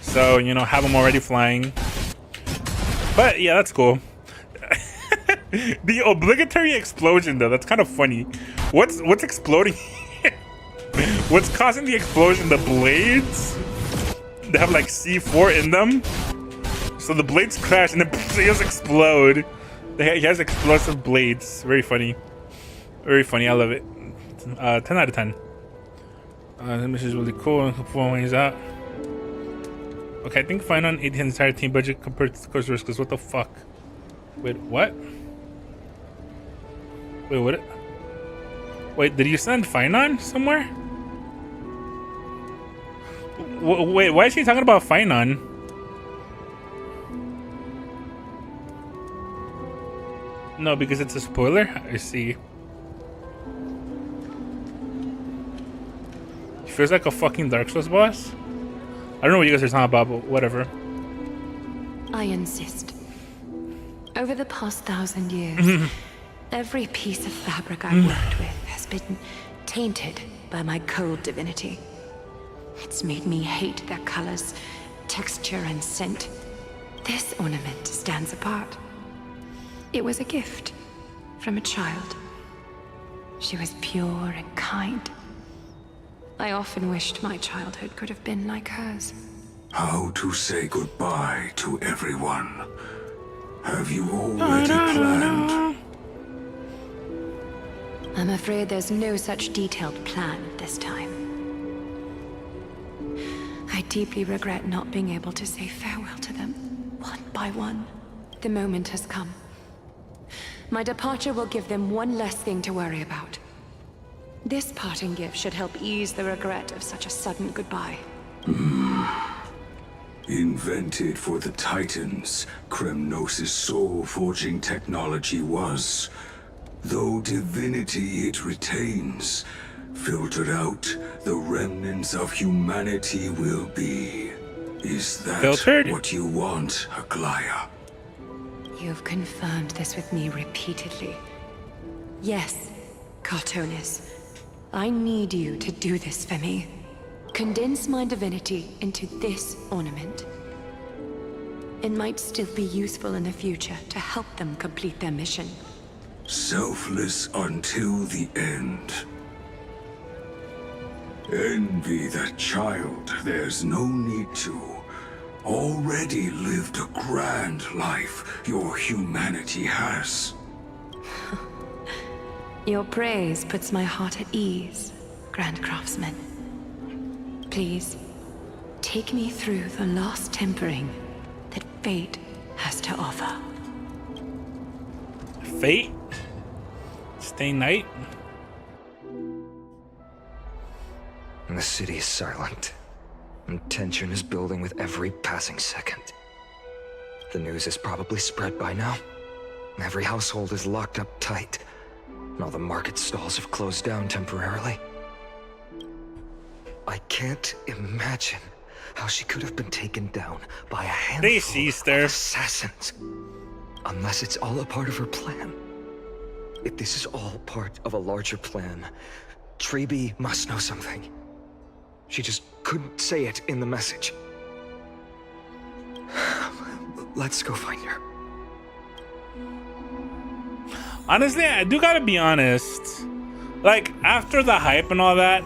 So, you know, have them already flying. But, yeah, that's cool. The obligatory explosion, though, that's kind of funny. What's exploding? What's causing the explosion? The blades? They have like C4 in them, so the blades crash and then they just explode. He has explosive blades. Very funny. Very funny. I love it. 10 out of 10. This is really cool. When he's out. Okay, I think fine on 18 entire team budget compared to Coast Risk. Because what the fuck? Wait, what? Wait, what? Wait, did you send Finon somewhere? Wait, why is she talking about Finon? No, because it's a spoiler? I see. She feels like a fucking Dark Souls boss? I don't know what you guys are talking about, but whatever. I insist. Over the past 1,000 years, every piece of fabric I've worked with has been tainted by my cold divinity. It's made me hate their colors, texture, and scent. This ornament stands apart. It was a gift from a child. She was pure and kind, I often wished my childhood could have been like hers. How to say goodbye to everyone? Have you already planned? I'm afraid there's no such detailed plan this time. I deeply regret not being able to say farewell to them, one by one. The moment has come. My departure will give them one less thing to worry about. This parting gift should help ease the regret of such a sudden goodbye. Invented for the Titans, Kremnos' soul-forging technology was. Though divinity it retains, filtered out, the remnants of humanity will be. Is that Filtered? what you want, Aglaya? You've confirmed this with me repeatedly. Yes, Cartonis. I need you to do this for me. Condense my divinity into this ornament. It might still be useful in the future to help them complete their mission. Selfless until the end. Envy that child, there's no need to. Already lived a grand life your humanity has. Your praise puts my heart at ease, Grand Craftsman. Please, take me through the last tempering that fate has to offer. Fate? Stay night? The city is silent, and tension is building with every passing second. The news is probably spread by now. Every household is locked up tight, and all the market stalls have closed down temporarily. I can't imagine how she could have been taken down by a handful of assassins. Unless it's all a part of her plan. If this is all part of a larger plan, Treeby must know something. She just couldn't say it in the message. Let's go find her. Honestly, I do gotta be honest. Like, after the hype and all that,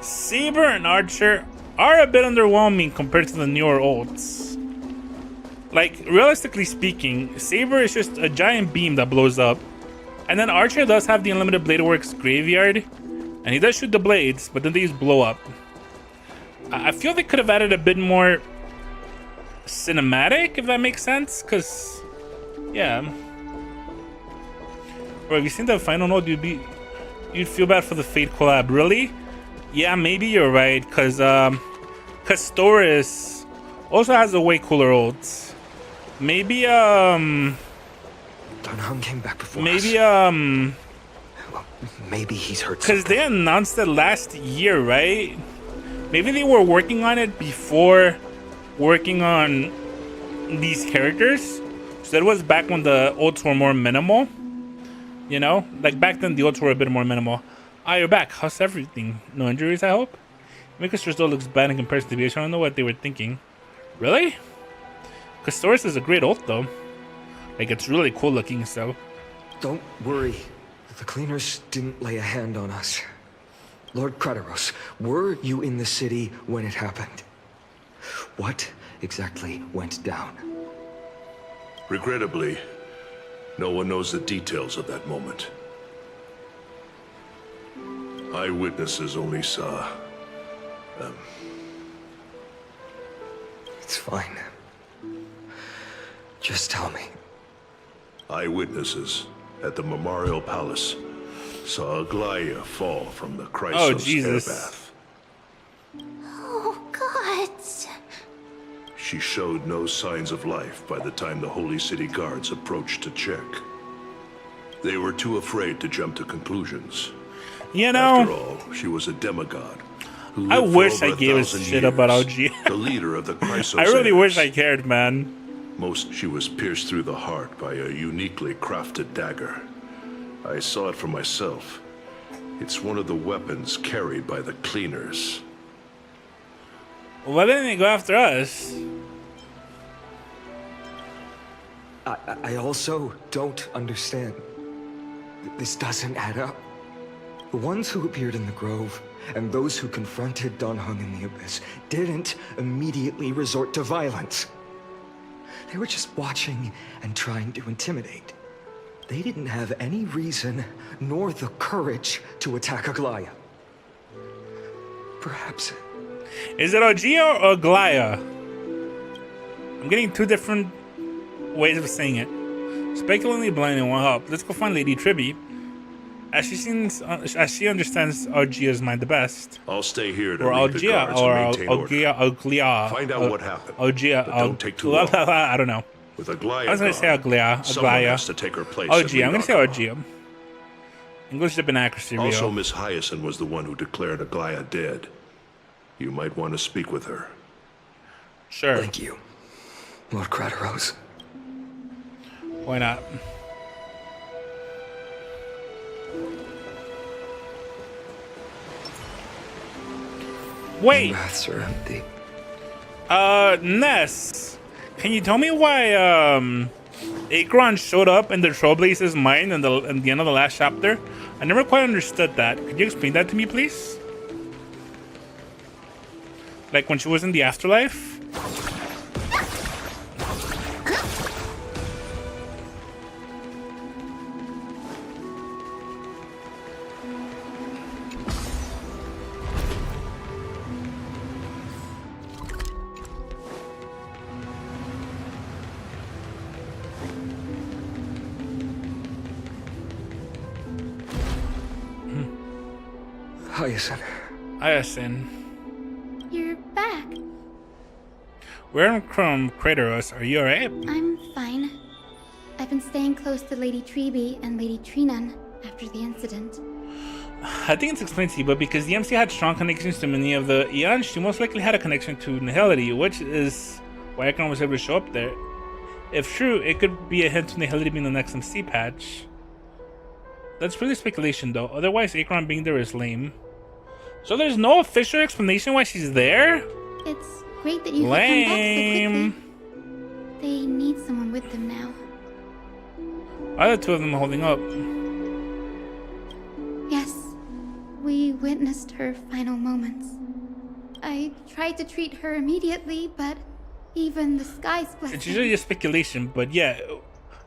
Saber and Archer are a bit underwhelming compared to the newer ults. Like, realistically speaking, Saber is just a giant beam that blows up. And then Archer does have the Unlimited Blade Works Graveyard, and he does shoot the blades, but then these blow up. I feel they could have added a bit more cinematic, if that makes sense, because, yeah. Bro, have you seen the final note? You'd feel bad for the Fate collab. Really? Yeah, maybe you're right, because Custoris also has a way cooler ult. Maybe, Dunham came back before maybe, us. Maybe he's hurt because they announced it last year, right? Maybe they were working on it before working on these characters. So that was back when the ults were more minimal. You know? Like, back then the ults were a bit more minimal. Ah, you're back. How's everything? No injuries, I hope? Mikasa still looks bad in comparison to BH. I don't know what they were thinking. Really? Custoris is a great ult, though. Like, it's really cool looking, so. Don't worry. The cleaners didn't lay a hand on us. Lord Kratos, were you in the city when it happened? What exactly went down? Regrettably, no one knows the details of that moment. Eyewitnesses only saw... It's fine. Just tell me. Eyewitnesses at the Memorial Palace saw Aglaya fall from the Chrysos air bath. Oh, God. She showed no signs of life by the time the Holy City guards approached to check. They were too afraid to jump to conclusions. You know, after all, she was a demigod. Who I lived for wish over I gave a 1,000 shit about years, LG. the leader of the Chrysos. I really heirs. wish I cared, man. Most, she was pierced through the heart by a uniquely crafted dagger. I saw it for myself. It's one of the weapons carried by the cleaners. Why didn't they go after us? I also don't understand. This doesn't add up. The ones who appeared in the Grove and those who confronted Dan Heng in the Abyss didn't immediately resort to violence. They were just watching and trying to intimidate. They didn't have any reason nor the courage to attack Aglaya. Perhaps... Is it Aegea or Aglaya? I'm getting two different ways of saying it. Speculatively blinding won't help. Let's go find Lady Tribby. As she understands Aegea's mind the best. I'll stay here to or lead the Aegea, guards or and maintain order. Aglaya. Find out what happened. Aegea. But don't take too long. I don't know. With Aglaya I was going to say Aglaya. someone Aglaya. has to take her place. and Aegea. I'm going to say lead Aegea. English dip and accuracy. Also, Rio. Miss Hyacinth was the one who declared Aglaya dead. You might want to speak with her. Sure. Thank you, Lord Craterose. Why not? Wait. Baths are empty. Ness, can you tell me why Acheron showed up in the Trailblazer's mind in the end of the last chapter? I never quite understood that. Could you explain that to me, please? Like when she was in the afterlife? Hyacinth. You're back. Where from Craterus? Are you alright? I'm fine. I've been staying close to Lady Treby and Lady Trinan after the incident. I think it's explained to you, but because the MC had strong connections to many of the Eons, she most likely had a connection to Nihility, which is why Acheron was able to show up there. If true, it could be a hint to Nihility being the next MC patch. That's really speculation, though. Otherwise, Acheron being there is lame. So there's no official explanation why she's there? It's great that you lame. Come back so quickly. They need someone with them now. Why are the two of them holding up? Yes, we witnessed her final moments. I tried to treat her immediately, but even the sky's blessing. It's usually just speculation, but yeah,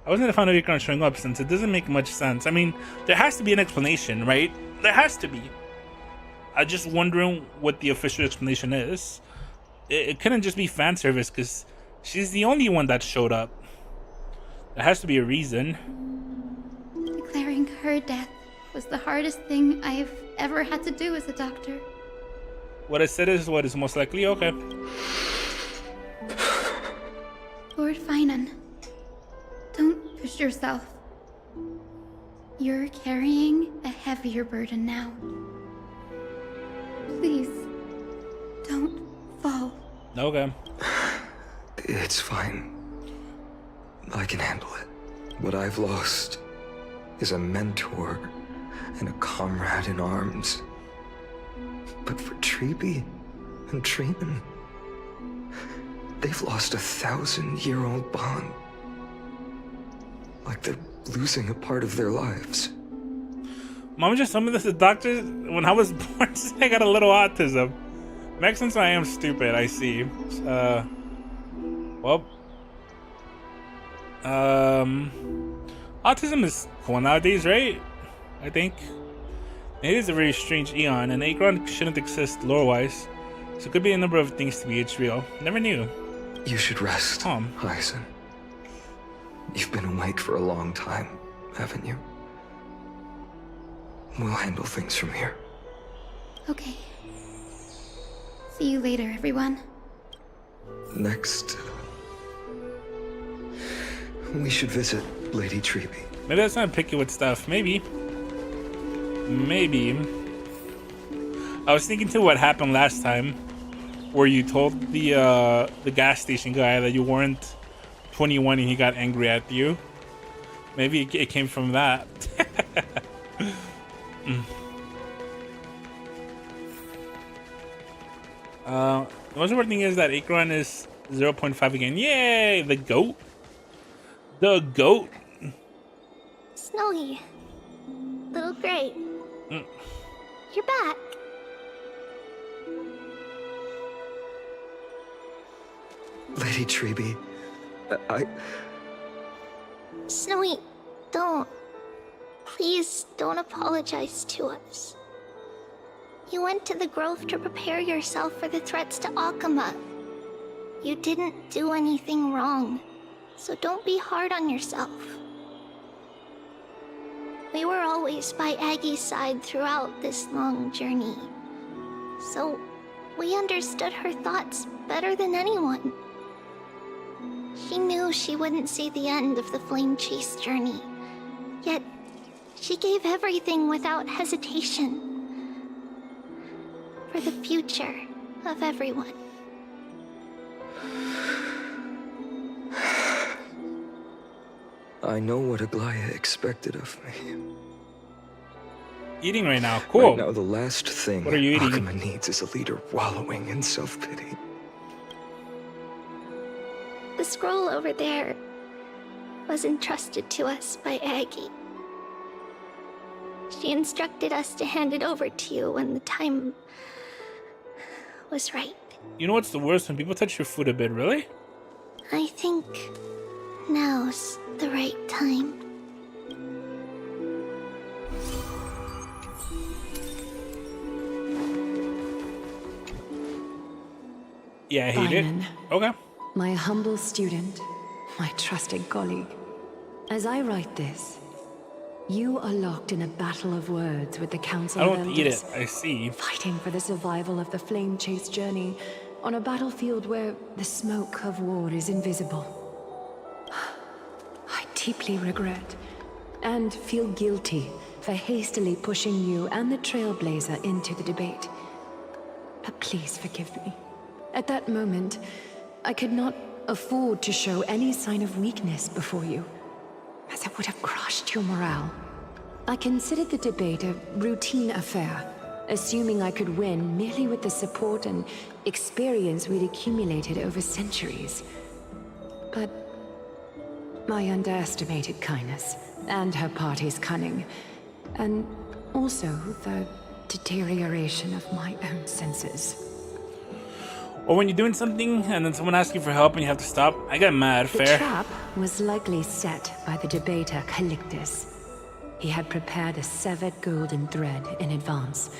I wasn't a fan of Acheron showing up since it doesn't make much sense. I mean, there has to be an explanation, right? There has to be. I'm just wondering what the official explanation is. It couldn't just be fan service because she's the only one that showed up. There has to be a reason. Declaring her death was the hardest thing I've ever had to do as a doctor. What I said is what is most likely. Okay. Lord Finan, don't push yourself. You're carrying a heavier burden now. Please, don't fall. Okay. It's fine. I can handle it. What I've lost is a mentor and a comrade in arms. But for Treby and Trinan, they've lost a 1,000-year-old bond. Like they're losing a part of their lives. Mom just told me this. The doctor, when I was born, said I got a little autism. Makes sense. I am stupid. I see. Well, autism is cool nowadays, right? I think it is a very strange Eon, and Acheron shouldn't exist lore-wise. So it could be a number of things to be real. Never knew. You should rest, Hyacinth. You've been awake for a long time, haven't you? We'll handle things from here. Okay. See you later, everyone. Next, we should visit Lady Treby. Maybe that's not picky with stuff. Maybe. I was thinking too what happened last time, where you told the gas station guy that you weren't 21 and he got angry at you. Maybe it came from that. The most important thing is that Acheron is 0.5 again. Yay! The goat. The goat. Snowy. Little Great. You're back. Lady Treby, Snowy, don't. Please don't apologize to us. You went to the Grove to prepare yourself for the threats to Akama. You didn't do anything wrong, so don't be hard on yourself. We were always by Aggie's side throughout this long journey, so we understood her thoughts better than anyone. She knew she wouldn't see the end of the Flame Chase journey, yet she gave everything without hesitation. For the future of everyone. I know what Aglaya expected of me. Eating right now. Cool. Right now, the last thing What are you eating? Akama needs is a leader wallowing in self-pity. The scroll over there was entrusted to us by Aggie. She instructed us to hand it over to you when the time was right. You know what's the worst? When people touch your food a bit, really? I think now's the right time. Yeah, I hate it. Byron, Okay. my humble student, my trusted colleague. As I write this, you are locked in a battle of words with the Council I of don't eat it. Elders, I see. fighting for the survival of the Flame Chase journey on a battlefield where the smoke of war is invisible. I deeply regret and feel guilty for hastily pushing you and the Trailblazer into the debate. But please forgive me. At that moment, I could not afford to show any sign of weakness before you, as it would have crushed your morale. I considered the debate a routine affair, assuming I could win merely with the support and experience we'd accumulated over centuries. But I underestimated Kindness and her party's cunning, and also the deterioration of my own senses. Or when you're doing something and then someone asks you for help and you have to stop, I get mad. The Fair. trap was likely set by the debater Calictus. He had prepared a severed golden thread in advance,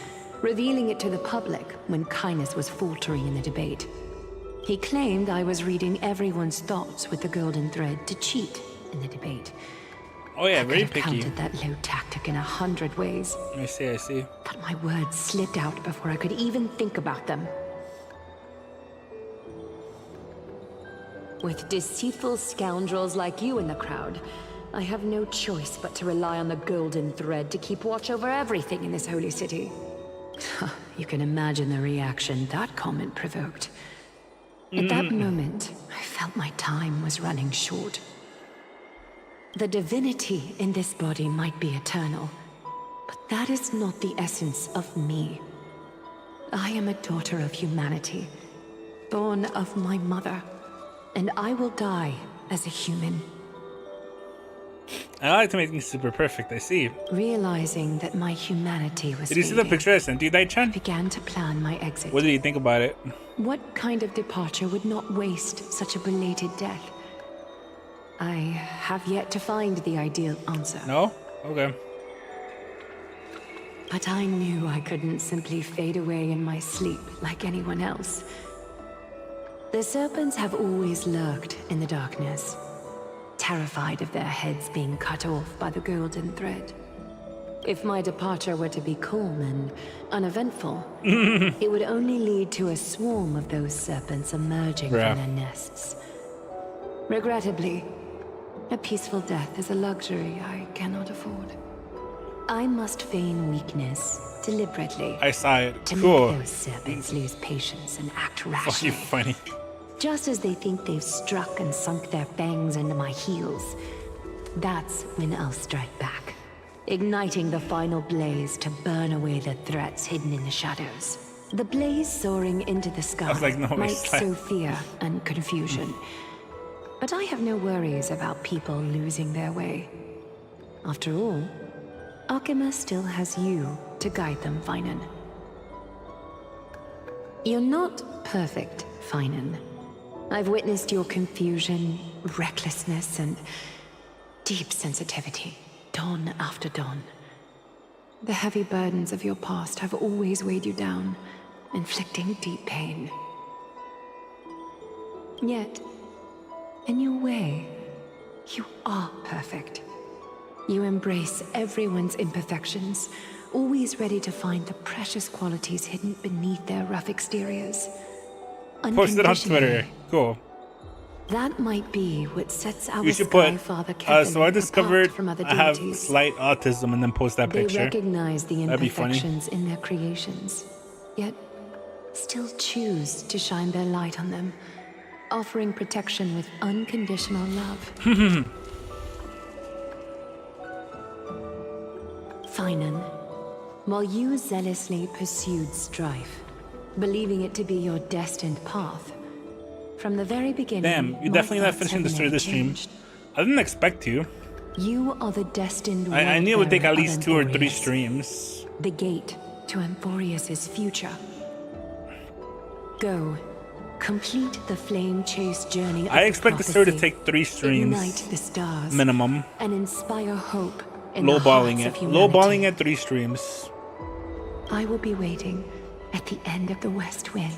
revealing it to the public when Kindness was faltering in the debate. He claimed I was reading everyone's thoughts with the golden thread to cheat in the debate. Oh yeah, I very could have picky. countered that low tactic in 100 ways, I see, I see. but my words slipped out before I could even think about them. With deceitful scoundrels like you in the crowd, I have no choice but to rely on the golden thread to keep watch over everything in this holy city. You can imagine the reaction that comment provoked. At that moment, I felt my time was running short. The divinity in this body might be eternal, but that is not the essence of me. I am a daughter of humanity, born of my mother, and I will die as a human. I like to make things super perfect, I see. Realizing that my humanity was Did you see the fading, picture I sent you, Dai-chan? I began to plan my exit. What did you think about it? What kind of departure would not waste such a belated death? I have yet to find the ideal answer. No? Okay. But I knew I couldn't simply fade away in my sleep like anyone else. The serpents have always lurked in the darkness, terrified of their heads being cut off by the golden thread. If my departure were to be calm and uneventful, it would only lead to a swarm of those serpents emerging Bruh. from their nests. Regrettably, a peaceful death is a luxury I cannot afford. I must feign weakness deliberately I saw it. to Cool. make those serpents lose patience and act Fucking rashly. funny. Just as they think they've struck and sunk their fangs into my heels, that's when I'll strike back, igniting the final blaze to burn away the threats hidden in the shadows. The blaze soaring into the sky was like, no, might it's like- sow fear and confusion. But I have no worries about people losing their way. After all, Akama still has you to guide them, Finan. You're not perfect, Finan. I've witnessed your confusion, recklessness, and deep sensitivity, dawn after dawn. The heavy burdens of your past have always weighed you down, inflicting deep pain. Yet, in your way, you are perfect. You embrace everyone's imperfections, always ready to find the precious qualities hidden beneath their rough exteriors. Post it on Twitter. Cool. That might be what sets our You should put, Skyfather Kevin so I discovered apart from other I have deities. slight autism and then post that They picture. recognize the That'd be funny. imperfections in their creations, yet still choose to shine their light on them, offering protection with unconditional love. Finan, while you zealously pursued strife, believing it to be your destined path, from the very beginning, Damn, you my definitely not thoughts finishing the have story of never this stream. changed. I didn't expect to. You are the destined I knew it would take at wayfarer least of 2 or 3 Anthorius, streams. the gate to Anthorius' future. Go, complete the flame chase journey of I the expect the story to prophecy. take 3 streams. Ignite the stars Minimum. and inspire hope in the Lowballing hearts it. of Lowballing humanity. at 3 streams. I will be waiting at the end of the West Wind,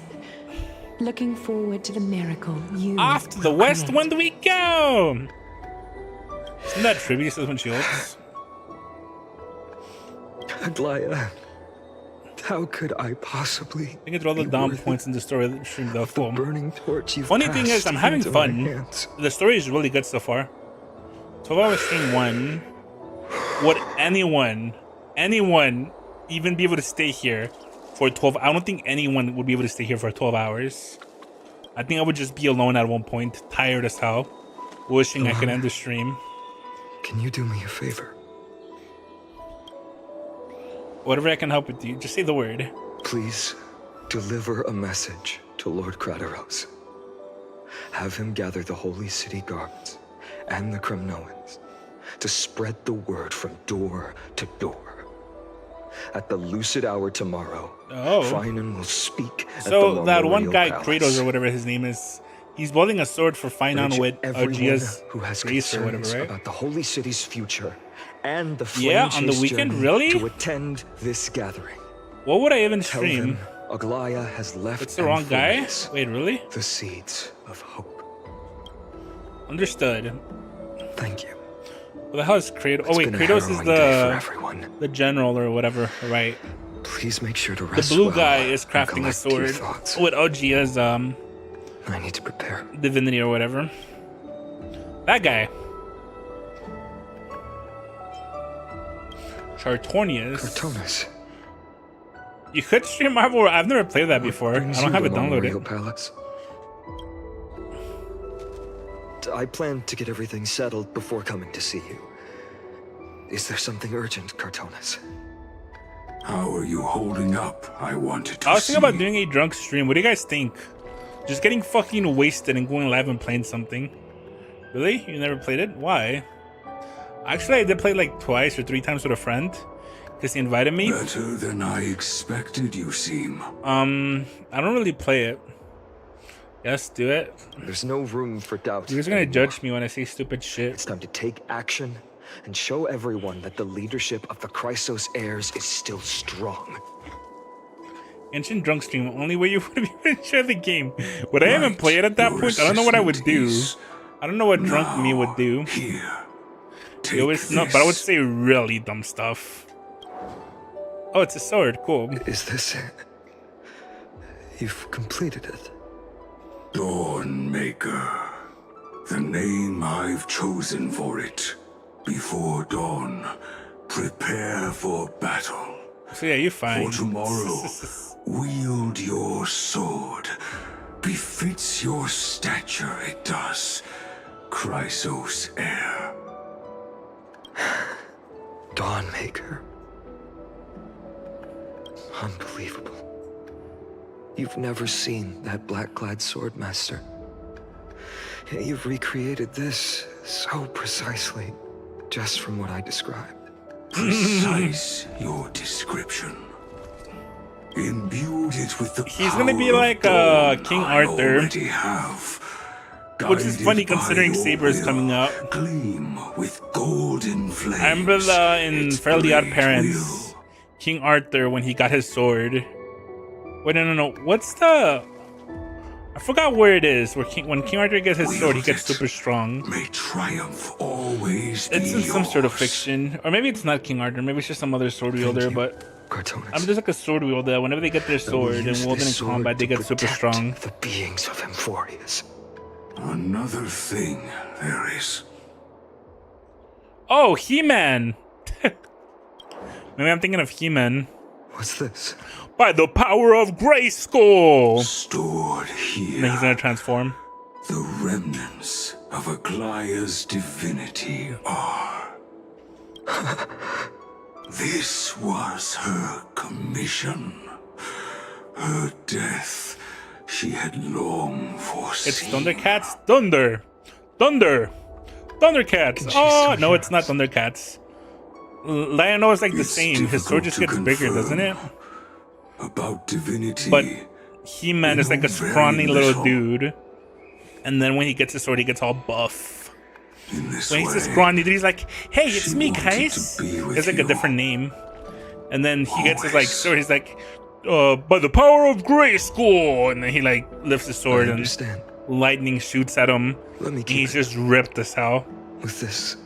looking forward to the miracle you Off to the will West create. Wind we go! Isn't that trivia? Says when she hopes. Aglaya, how could I possibly I can throw the be down worthy points in the story stream though. of the burning torch you've Funny thing is, passed I'm having into my fun. hands? The story is really good so far. 12-hour stream 1. Would anyone even be able to stay here for 12? I don't think anyone would be able to stay here for 12 hours. I think I would just be alone at one point, tired as hell, wishing I could end the stream. Can you do me a favor? Whatever I can help with you, just say the word. Please deliver a message to Lord Crateros. Have him gather the Holy City guards and the Kremnoans to spread the word from door to door. At the lucid hour tomorrow, Finan will speak at the So that one Memorial guy, Palace. Kratos or whatever his name is, he's building a sword for Finan Urge with everyone Augea's who has grace or concerns whatever, right? about the Holy City's future and the flame Yeah, on the chase weekend, journey really? to attend this gathering. What would I even Tell stream? them Aglaya has left It's the wrong guy? Anthorius Wait, really? the seeds of hope. Understood. Thank you. What the hell is Kratos? Oh It's wait, been a Kratos is harrowing day for everyone. the general or whatever, right? Please make sure to The rest blue well guy is and crafting a collect your sword thoughts. with Augea's I need to prepare. divinity or whatever. That guy. Chartornius. You could stream Marvel. I've never played that before. I Brings don't you have to it Memorial downloaded. Palace. I plan to get everything settled before coming to see you. Is there something urgent, Cartonis? How are you holding up? I wanted to I was thinking about see. doing a drunk stream. What do you guys think? Just getting fucking wasted and going live and playing something. Really? You never played it? Why? Actually, I did play like twice or 3 times with a friend. Because he invited me. Better than I expected, you seem. I don't really play it. Yes, do it. There's no room for doubt. You guys are gonna judge me when I say stupid shit. It's time to take action and show everyone that the leadership of the Chrysos heirs is still strong. Ancient drunk stream, only way you would be able to enjoy the game. Would I even play it at that point? I don't know what I would do. I don't know what drunk me would do. You always, no, but I would say really dumb stuff. Oh, it's a sword. Cool. Is this it? You've completed it. Dawnmaker. The name I've chosen for it. Before dawn, prepare for battle. So yeah, you're fine. For tomorrow, wield your sword. Befits your stature, it does. Chrysos heir. Dawnmaker. Unbelievable. You've never seen that black-clad swordmaster. Yet you've recreated this so precisely, just from what I described. precise your description. Imbued it with the He's gonna be power of like dawn King I Arthur. already have. Which is funny Guided by considering your Saber is will, coming out. Gleam with golden flames. I remember in its Fairly Odd blade Parents, King Arthur, when he got his sword. Wait, no. What's the... I forgot where it is. When King Arthur gets his sword, he gets super strong. May triumph always be It's in some sort of yours. fiction. Or maybe it's not King Arthur. Maybe it's just some other sword wielder, but... Cartoonist. Just like a sword wielder. Whenever they get their I will sword and use wielded in this sword combat, they to get super protect strong. The beings of Amphorius. Another thing there is. Oh, He-Man! Maybe I'm thinking of He-Man. What's this? By the power of Grayskull! Stored here. And then he's gonna transform. The remnants of Aglaya's divinity are. This was her commission. Her death she had long foreseen. It's Thundercats? Thundercats! Oh, no, it's not Thundercats. Lionel is like the It's same. His sword just gets difficult to bigger, confirm doesn't it? About divinity. But He-Man is like a very scrawny little little. dude. And then when he gets his sword, he gets all buff. In this When he's a way, scrawny dude, he's like, hey, it's she me, wanted guys. to be with It's like a you. different name. And then he gets his like sword, he's like, by the power of Grayskull. And then he like lifts his sword I and understand. lightning shoots at him. Let me And keep he's it. just ripped as hell. With this,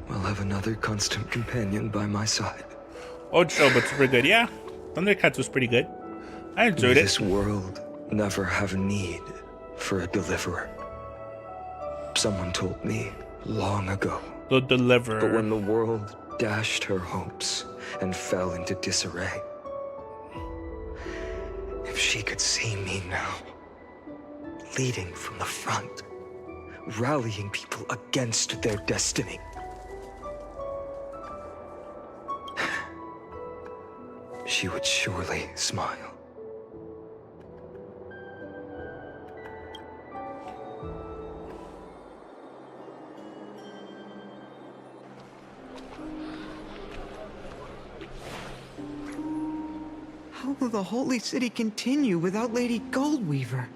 I'll have another constant companion by my side. Old show, but super good. Yeah, Thundercats was pretty good. I May enjoyed it. this world never have need for a deliverer. Someone told me long ago. The Deliverer. But when the world dashed her hopes and fell into disarray, if she could see me now, leading from the front, rallying people against their destiny, she would surely smile. How will the Holy City continue without Lady Goldweaver?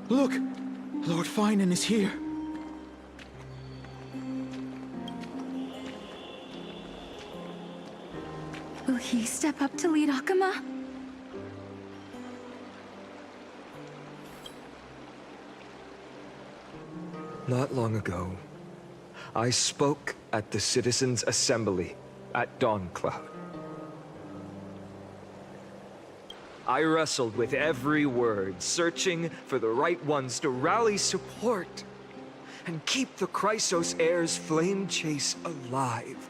Look! Lord Finan is here. Will he step up to lead Akama? Not long ago, I spoke at the Citizens' Assembly at Dawncloud. I wrestled with every word, searching for the right ones to rally support and keep the Chrysos heir's flame chase alive.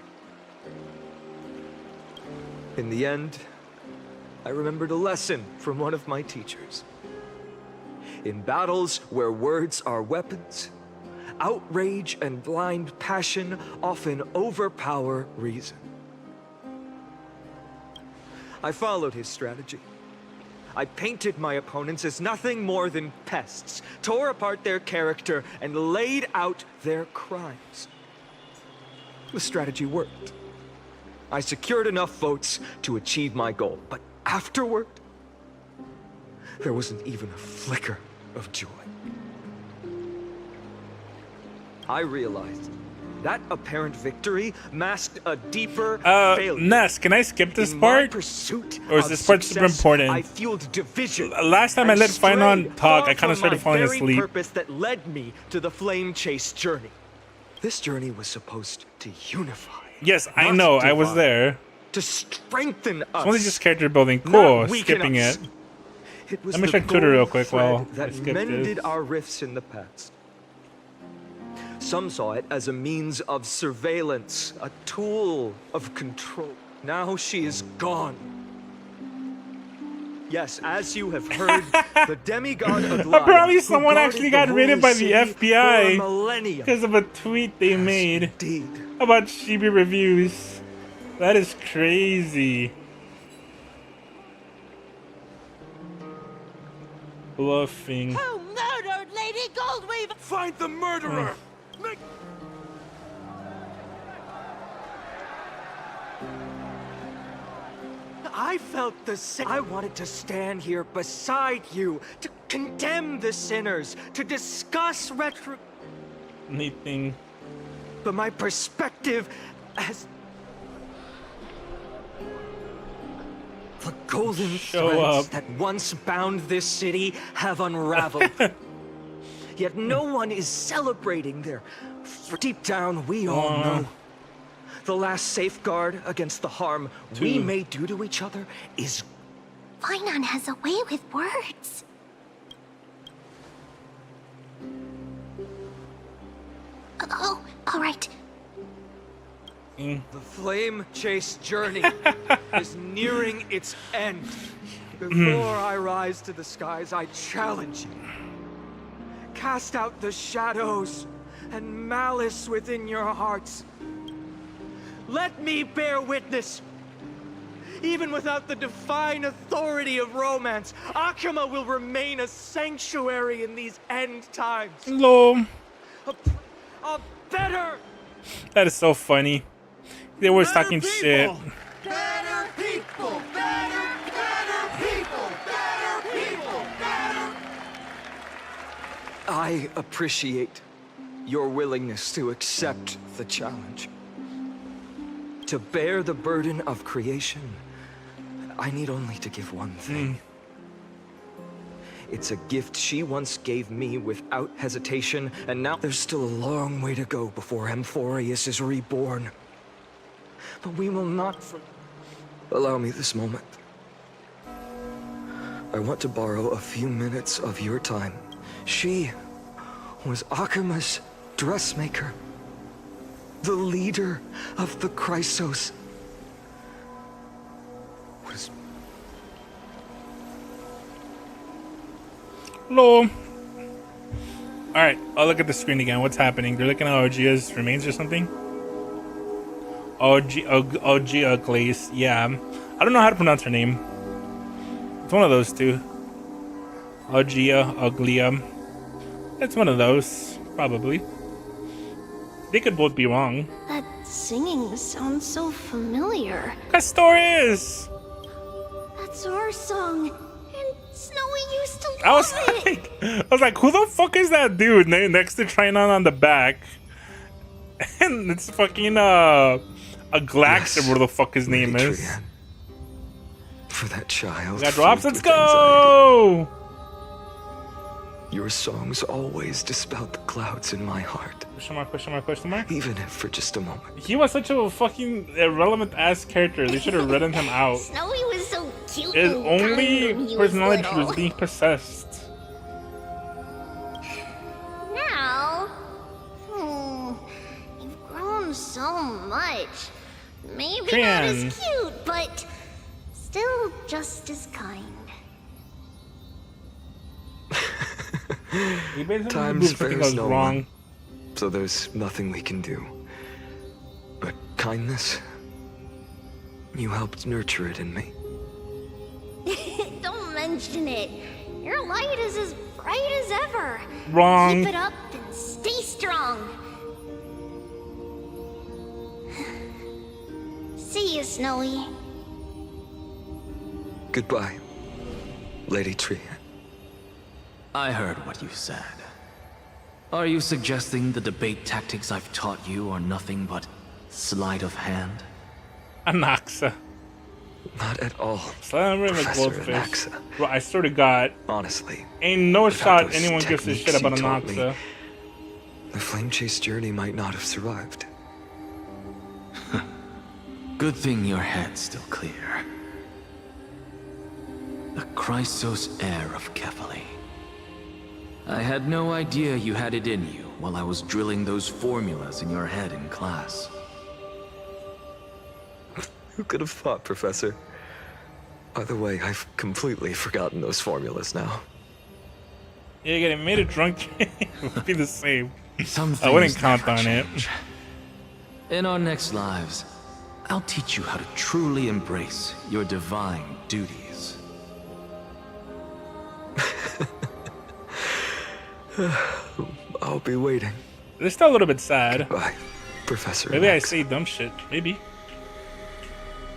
In the end, I remembered a lesson from one of my teachers. In battles where words are weapons, outrage and blind passion often overpower reason. I followed his strategy. I painted my opponents as nothing more than pests, tore apart their character, and laid out their crimes. The strategy worked. I secured enough votes to achieve my goal, but afterward, there wasn't even a flicker of joy. I realized that apparent victory masked a deeper failure. Ness, can I skip this In my part? pursuit Or is of this part super success, important? I fueled division. Last time I and let Finan strayed talk, far I kind of from started my falling very asleep. purpose that led me to the flame chase journey. This journey was supposed to unify. Yes, I not know. I was divide. there. To strengthen us. It's only just character building. not Cool. weaken Skipping us. it. It was Let me the check Twitter real gold quick thread while I that skip mended this. our rifts in the past. Some saw it as a means of surveillance, a tool of control. Now she is gone. Yes, as you have heard, the demigod Aglaya, Apparently who someone guarded actually the got raided holy by the city for a FBI millennium, because of a tweet they made indeed about Chibi reviews. That is crazy. Bluffing. Who murdered Lady Goldweaver? cold wave. Find the murderer. Make... I felt the same. I wanted to stand here beside you, to condemn the sinners, to discuss Anything. But my perspective as... The golden threads that once bound this city have unraveled. Yet no one is celebrating their... For deep down, we all know the last safeguard against the harm we may do to each other is... Fainan has a way with words. Oh, all right. The flame-chased journey is nearing its end. Before I rise to the skies, I challenge you. Cast out the shadows and malice within your hearts. Let me bear witness. Even without the divine authority of romance, Akama will remain a sanctuary in these end times. Hello. A better... That is so funny. They were talking shit. Better people! Better people! Better people! Better... I appreciate your willingness to accept the challenge. To bear the burden of creation, I need only to give one thing. It's a gift she once gave me without hesitation, and now there's still a long way to go before Amphorius is reborn. But we will not allow me this moment. I want to borrow a few minutes of your time. She was Akama's dressmaker. The leader of the Chrysos was... Hello. Alright, I'll look at the screen again. What's happening? They're looking at Orgia's remains or something? Orgia Glaze. Yeah. I don't know how to pronounce her name. It's one of those two. Orgia, Uglia. It's one of those, probably. They could both be wrong. That singing sounds so familiar. Castores! That's our song. And Snowy used to I love it. I was like, who the fuck is that dude next to Trinon on the back? And it's fucking a Glax, or whatever the fuck his name is. Trian. For that child. We got drops. Let's go! Your songs always dispelled the clouds in my heart. Question mark, question mark, question mark? Even if for just a moment. He was such a fucking irrelevant ass character. They should have written him out. Snowy was so cute. His and kind only when he personality was was little. being possessed. Now, you've grown so much. Maybe not as Trian. cute, but still just as kind. He basically Time moved something spares goes no wrong. one, so there's nothing we can do. But kindness, you helped nurture it in me. Don't mention it. Your light is as bright as ever. Wrong. Keep it up and stay strong. See you, Snowy. Goodbye, Lady Trian. I heard what you said. Are you suggesting the debate tactics I've taught you are nothing but sleight of hand? Anaxa. Not at all. Professor Anaxa. Bro, I swear to God. Honestly. Ain't no without shot those anyone gives a shit techniques about you taught me, Anaxa. the flame chase journey might not have survived. Good thing your head's still clear. The Chrysos heir of Kefali. I had no idea you had it in you while I was drilling those formulas in your head in class. Who could have thought, Professor? By the way, I've completely forgotten those formulas now. Yeah, getting made a drunk it would be the same. Some I wouldn't things count never on it. change. In our next lives, I'll teach you how to truly embrace your divine duties. I'll be waiting. They're still a little bit sad. Bye, Professor. Maybe Max. I say dumb shit. Maybe.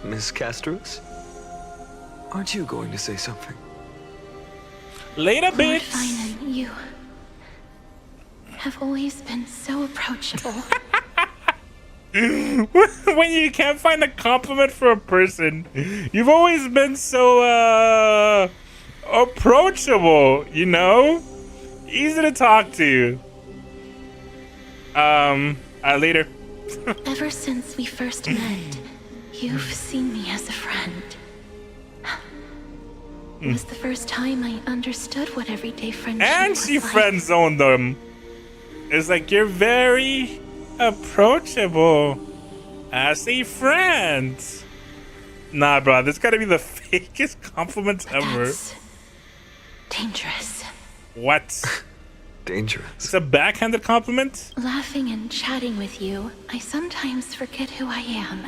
Miss Castros? Aren't you going to say something? Later, Lord bitch. Finan, you have always been so approachable. When you can't find a compliment for a person, you've always been so approachable, you know? Easy to talk to. Later. Ever since we first met, you've seen me as a friend. It was the first time I understood what everyday friendship And was she like. friend zoned them. It's like you're very approachable as a friend. Nah, bro, this gotta be the fakest compliments ever. That's dangerous. What? Dangerous. It's a backhanded compliment? Laughing and chatting with you, I sometimes forget who I am.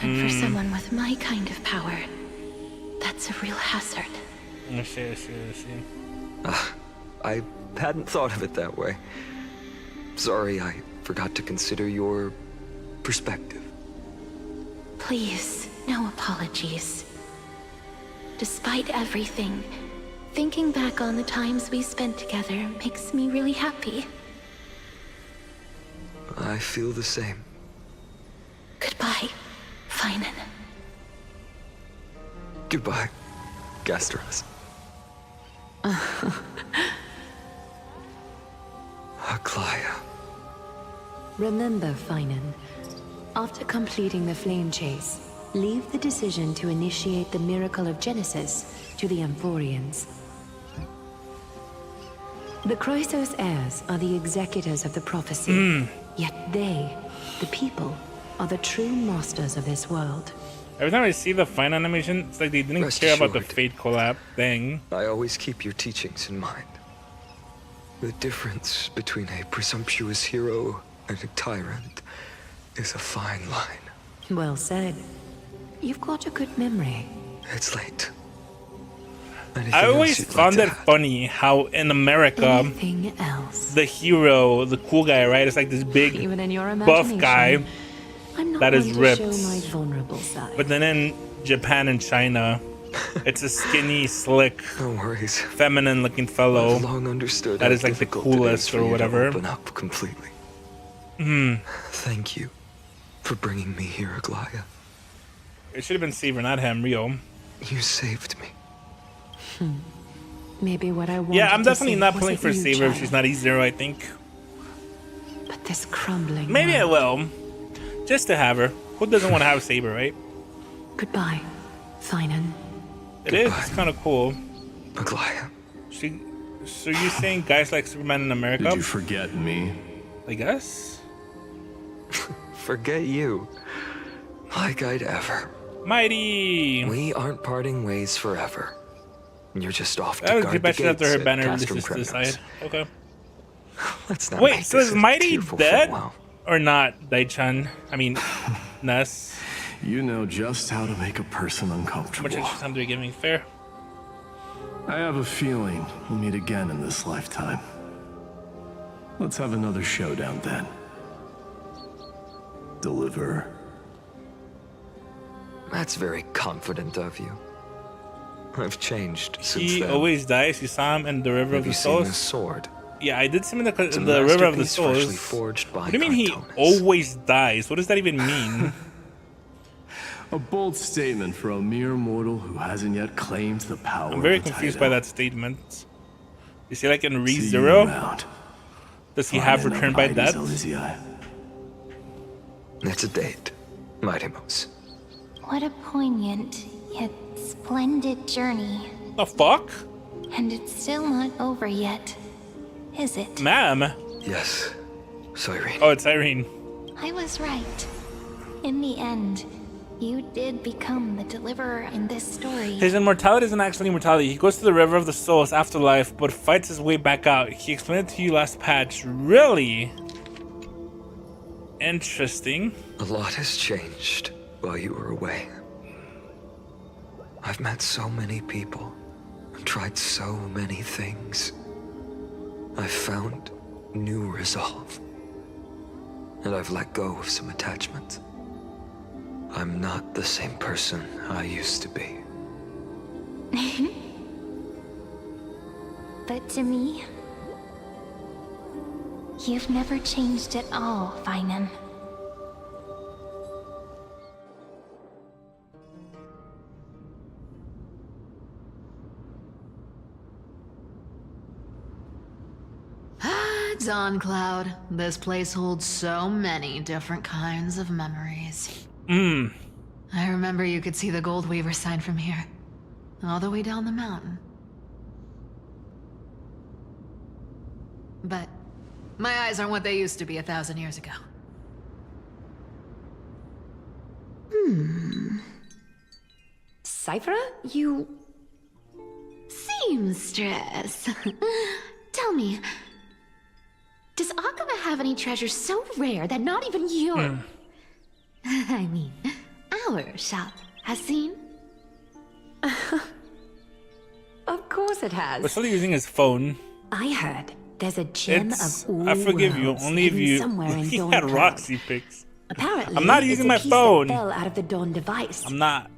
And for someone with my kind of power, that's a real hazard. I see. I hadn't thought of it that way. Sorry, I forgot to consider your perspective. Please, no apologies. Despite everything, thinking back on the times we spent together makes me really happy. I feel the same. Goodbye, Finan. Goodbye, Gastros. Aglaya. Remember, Finan, after completing the flame chase, leave the decision to initiate the miracle of Genesis to the Amphorians. The Chrysos heirs are the executors of the prophecy, yet they, the people, are the true masters of this world. Every time I see the fine animation, it's like they didn't Rest care about the assured. Fate collab thing. I always keep your teachings in mind. The difference between a presumptuous hero and a tyrant is a fine line. Well said. You've got a good memory. It's late. Anything I else always you'd like found to it add? funny how in America, Anything else? the hero, the cool guy, right? It's like this big Even in your buff imagination, guy, I'm not that is one to ripped. show my vulnerable side. but then in Japan and China, it's a skinny, slick, No worries. feminine-looking fellow. I've long understood that how is like the difficult it is coolest for or you to whatever. Open up completely. Thank you for bringing me here, Aglaya. It should have been Seaver, not him, Rio. You saved me. Maybe what I want. Yeah, I'm definitely not pulling for Saber if she's not E0, I think. But this crumbling. Maybe I world. will. Just to have her. Who doesn't want to have Saber, right? Goodbye, Finan. It is. It's kind of cool. Aglaya. So you're saying guys like Superman in America? Did you forget me? I guess. Forget you. Like I'd ever. Mighty! We aren't parting ways forever. You're just off to That was guard the the best gates after her at banner Castrum releases to the Kremnos. side. Okay. Let's not Wait, make so this is a Mighty tearful dead? farewell. Or not, Dai-chan? I mean, Ness. You know just how to make a person How much uncomfortable. extra time do we give me? Fair. I have a feeling we'll meet again in this lifetime. Let's have another showdown then. Deliver. That's very confident of you. I've changed since He then. always dies. You saw him in the River Have of the you seen Souls. this sword? Yeah, I did see him in It's a the River of the masterpiece freshly Souls. forged by What do you mean he Artonis. always dies? What does that even mean? A bold statement for a mere mortal who hasn't yet claimed the power. I'm very of the confused by title. that statement. Is he like in See you ReZero? around. Does he have Finan of Return by Ides Death? Elysiae. It's a date, Mightimos. What a poignant, yet splendid journey. The fuck? And it's still not over yet, is it? Ma'am? Yes, Cyrene. Oh, it's Irene. I was right. In the end, you did become the deliverer in this story. His immortality isn't actually immortality. He goes to the River of the Souls afterlife, but fights his way back out. He explained it to you last patch. Really? Interesting. A lot has changed while you were away. I've met so many people and tried so many things. I've found new resolve. And I've let go of some attachments. I'm not the same person I used to be. But to me, you've never changed at all, Finan. Dawn Cloud. This place holds so many different kinds of memories. I remember you could see the Goldweaver sign from here, all the way down the mountain. But my eyes aren't what they used to be 1,000 years ago. Cyphera, you... Seamstress. Tell me, does Akama have any treasures so rare that not even your... I mean, our shop has seen? Of course it has. We're still using his phone. I heard there's a gem of all I forgive you, worlds only if hidden you... somewhere in He Dawn had Cloud. Roxy pics. Apparently, I'm not it's using a my piece phone. that fell out of the Dawn device. I'm not.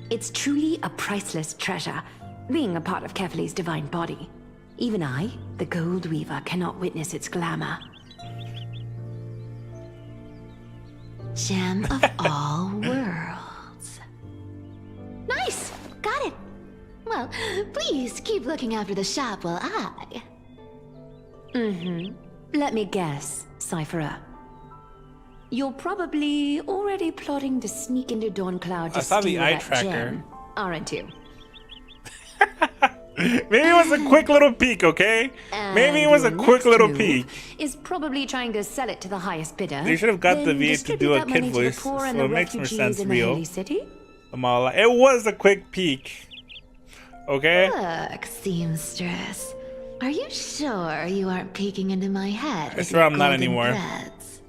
It's truly a priceless treasure, being a part of Kefali's divine body. Even I, the Gold Weaver, cannot witness its glamour. Gem of all worlds. Nice! Got it! Well, please keep looking after the shop while I... Let me guess, Cyphera. You're probably already plotting to sneak into Dawn Cloud to I saw the steal eye that tracker. gem, aren't you? Maybe it was a quick little peek, okay? Maybe it was a your quick next little move peek. Is probably trying to sell it to the highest bidder. They should have got the then VA to distribute do a that money kid to the voice, poor and so the it makes more refugees sense, in the Rio. Holy City. I'm all like, it was a quick peek. Okay? Look, seamstress. Are you sure you aren't peeking into my head? I with swear your I'm not golden anymore. threads?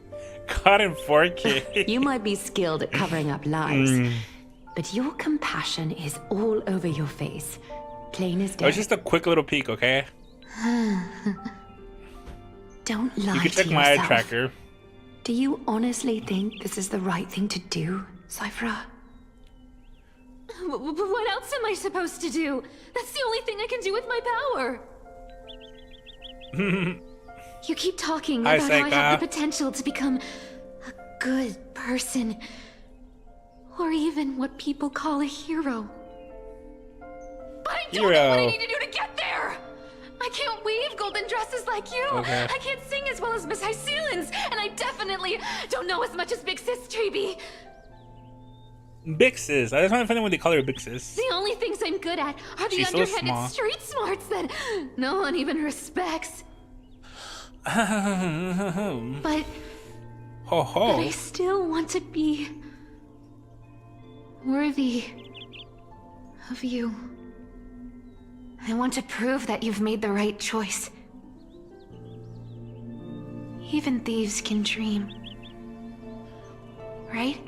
Caught in 4K. You might be skilled at covering up lies, but your compassion is all over your face. Plain as It day. was just a quick little peek, okay? Don't lie You can to check my eye yourself. tracker. Do you honestly think this is the right thing to do, Cyphera? What else am I supposed to do? That's the only thing I can do with my power. You keep talking Hi, about how I have Seika. the potential to become a good person. Or even what people call a hero. But I don't know what I need to do to get there! I can't weave golden dresses like you! Okay. I can't sing as well as Miss Hyceelins! And I definitely don't know as much as Big Sis Treeby! Big sis. I just want to find out what they call her Big sis. The only things I'm good at are the She's so underhanded small. street smarts that no one even respects. But Ho ho. I still want to be worthy of you. I want to prove that you've made the right choice. Even thieves can dream. Right?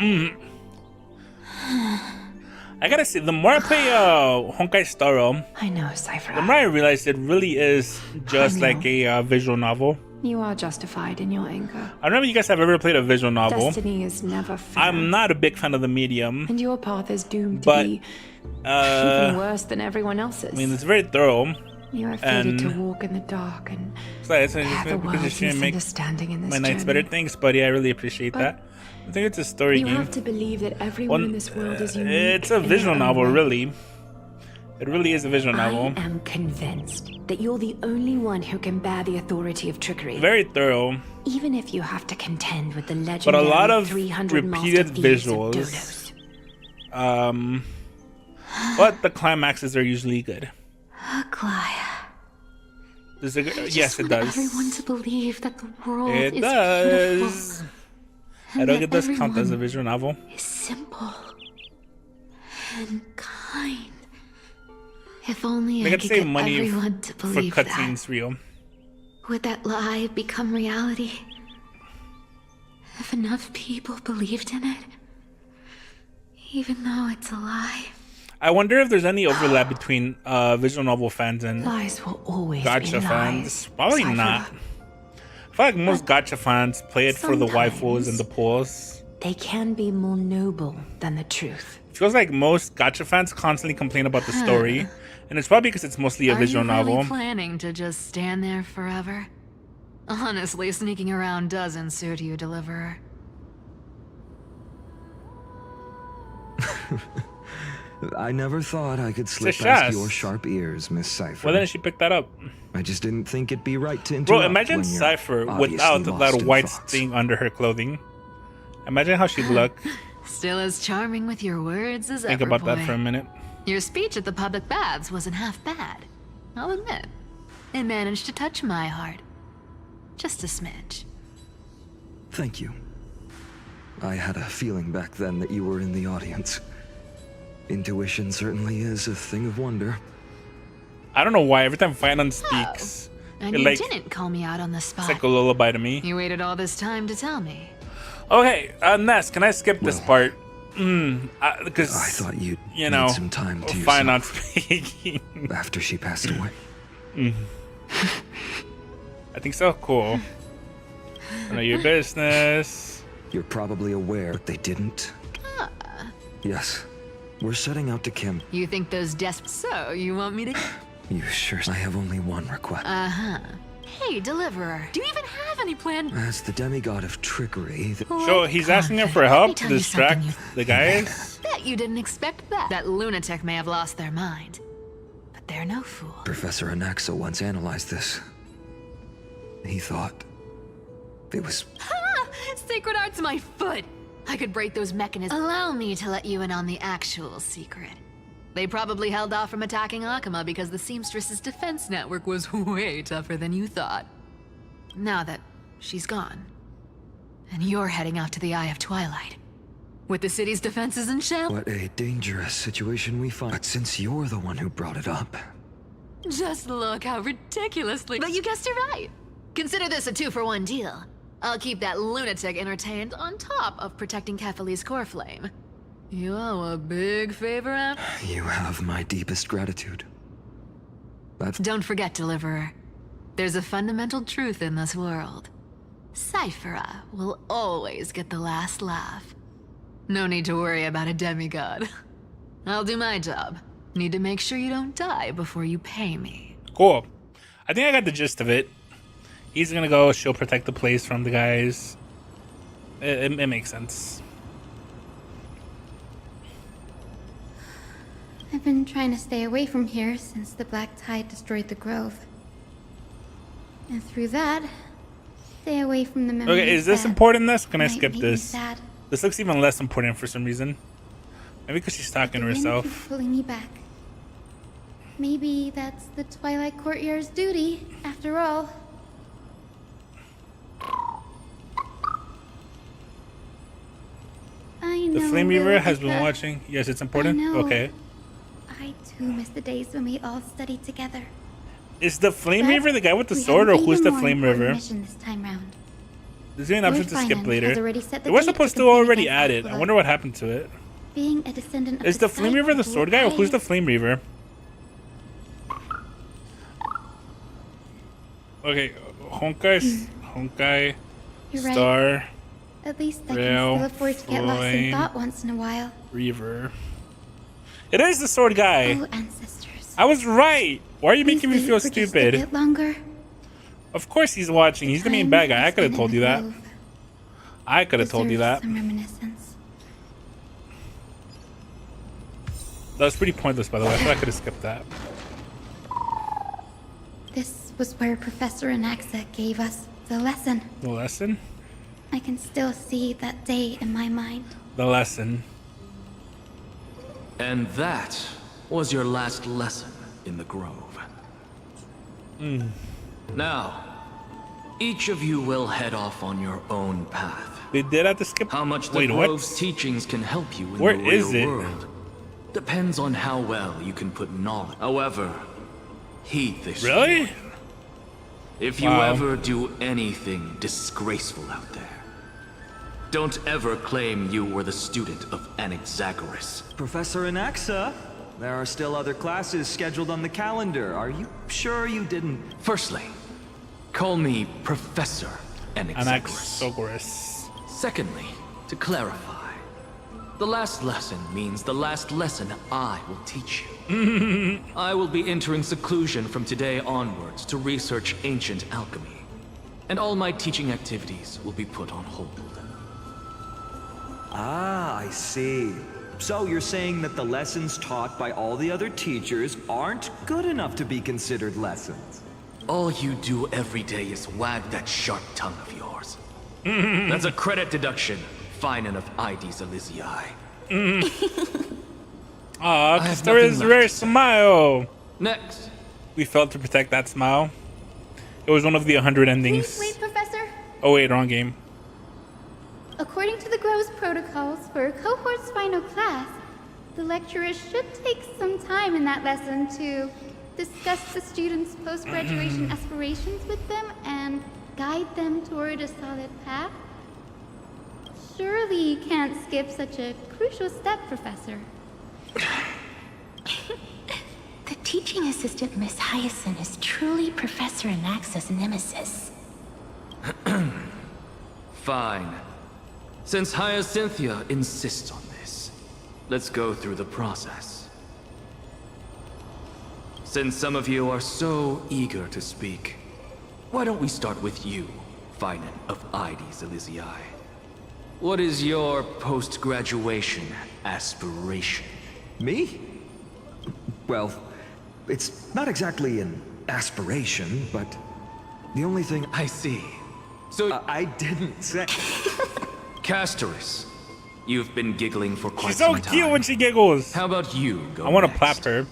I gotta say, the more I play Honkai Star Rail, I know, Cyphera. the more I realize it really is just like a visual novel. You are justified in your anger. I don't know if you guys have ever played a visual novel. Destiny is never fair. I'm not a big fan of the medium, And your path is doomed to but be even I worse than everyone else's. mean, it's very thorough. You are fated to and- walk in the dark and So it's bear the because world's it's trying to make misunderstanding in this my nights journey. better. Thanks, buddy. I really appreciate But that. I think it's a story You game. have to believe that everyone in this world is unique. It's a in their visual own novel, way. really. It really is a visual novel. I am convinced that you're the only one who can bear the authority of trickery. Very thorough, Even if you have to contend with the but legendary a lot of 300 repeated master thieves of visuals. Dodos. But the climaxes are usually good. Aglaia. Does it, I yes, just it want does. everyone to believe that the world It is does. beautiful. I and don't that get this count as a everyone visual novel. is simple and kind. If only They I could could save get money everyone to for believe that. cutscenes, real. Would that lie become reality? If enough people believed in it, even though it's a lie. I wonder if there's any overlap between visual novel fans and Lies will always gacha be fans. lies. Probably Cypher. not. I feel like most gacha fans play it for the waifus and the pulls. They can be more noble than the truth. It feels like most gacha fans constantly complain about the story, and it's probably because it's mostly a visual Are you really novel. planning to just stand there forever? Honestly, sneaking around doesn't suit you, Deliverer. I never thought I could slip It's a past chest. your sharp ears, Miss Cypher. Why didn't she pick that up? I just didn't think it'd be right to Bro, interrupt imagine when you're Cypher obviously without lost that in white thoughts. thing under her clothing. Imagine how she'd look. Still as charming with your words as Think ever, about that boy. for a minute. Your speech at the public baths wasn't half bad. I'll admit. It managed to touch my heart. Just a smidge. Thank you. I had a feeling back then that you were in the audience. Intuition certainly is a thing of wonder. I don't know why every time Finon speaks, And it you like didn't call me out on the it's spot. like a lullaby to me. You waited all this time to tell me. Okay, Ness, can I skip this part? Because I thought you'd you know, need some time to Finon yourself speaking. after she passed away. I think so. Cool. I know your business. You're probably aware, but they didn't. Yes. We're setting out to Kim. You think those desks... So, you want me to... You sure? I have only one request. Uh-huh. Hey, Deliverer, do you even have any plan? As the demigod of trickery, So he's asking him for help to tell you distract something the guys. Bet you didn't expect that. That lunatic may have lost their mind. But they're no fool. Professor Anaxa once analyzed this. He thought it was... Ha! Sacred Art's my foot! I could break those mechanisms. Allow me to let you in on the actual secret. They probably held off from attacking Akama because the Seamstress's defense network was way tougher than you thought. Now that she's gone, and you're heading out to the Eye of Twilight, with the city's defenses in shell. What a dangerous situation we find. But since you're the one who brought it up... Just look how ridiculously... But you guessed it right. Consider this a 2-for-1 deal. I'll keep that lunatic entertained on top of protecting Kefali's core flame. You owe a big favor out. You have my deepest gratitude. Don't forget, Deliverer. There's a fundamental truth in this world. Cyphera will always get the last laugh. No need to worry about a demigod. I'll do my job. Need to make sure you don't die before you pay me. Cool. I think I got the gist of it. He's gonna go. She'll protect the place from the guys. It makes sense. I've been trying to stay away from here since the Black Tide destroyed the Grove. And through that, stay away from the memories. Okay, is this that important? This? Can I might skip make me this? sad. This looks even less important for some reason. Maybe because she's talking to The wind keeps herself. pulling me back. Maybe that's the Twilight Courtyard's duty, after all. I know. The Flame Reaver has been Lilith, watching. Yes, it's important. I know. Okay. I too miss the days when we all studied together. Is the Flame But Reaver the guy with the we sword, have or an who's even the more Flame important Reaver? mission this time round. There's an option Lord to skip Finan later. has already set the It was date supposed to to compete already against add it. I Alpha. wonder what happened to it. Being a descendant Is of the Flame Reaver the Cycle, sword guy, or who's I- the Flame Reaver? Okay, Honkai, You're right. Star, At least I Rail, can still afford to get lost in Flame. thought once in a while. Reaver. It is the sword guy. Oh, ancestors. I was right. Why are you making me Please feel wait for just a stupid? bit longer. Of course he's watching. He's the main bad guy. I could have told you that. I could have told you that. Some reminiscence. That was pretty pointless, by the way. I thought I could have skipped that. This was where Professor Anaxa gave us the lesson. The lesson? I can still see that day in my mind. The lesson. And that was your last lesson in the Grove. Now, each of you will head off on your own path. They did have to skip. How much the Wait, what? Grove's teachings can help you in Where the real is it? world depends on how well you can put knowledge. However, heed this. Really? warning. If you Wow. ever do anything disgraceful out there, don't ever claim you were the student of Anaxagoras. Professor Anaxa, There are still other classes scheduled on the calendar. Are you sure you didn't? Firstly, call me Professor Anaxagoras. Anaxagoras. Secondly, to clarify, the last lesson means the last lesson I will teach you. I will be entering seclusion from today onwards to research ancient alchemy, and all my teaching activities will be put on hold. Ah, I see. So you're saying that the lessons taught by all the other teachers aren't good enough to be considered lessons? All you do every day is wag that sharp tongue of yours. That's a credit deduction, Finan of Ides Elysiae. Aw, because there is rare smile. Next. We failed to protect that smile. It was one of the 100 endings. Please wait, Professor. Oh wait, wrong game. According to the Grove's protocols for a cohort's final class, the lecturer should take some time in that lesson to discuss the students' post-graduation aspirations with them and guide them toward a solid path. Surely you can't skip such a crucial step, Professor. The teaching assistant, Miss Hyacinth, is truly Professor Anax's nemesis. Fine. Since Hyacinthia insists on this, let's go through the process. Since some of you are so eager to speak, why don't we start with you, Finan of Ides Elysiae? What is your post-graduation aspiration? Me? Well, it's not exactly an aspiration, but the only thing... I see. So... I didn't say... Castoris, you've been giggling for quite She's so some time. cute when she giggles. How about you go I want to next? clap her.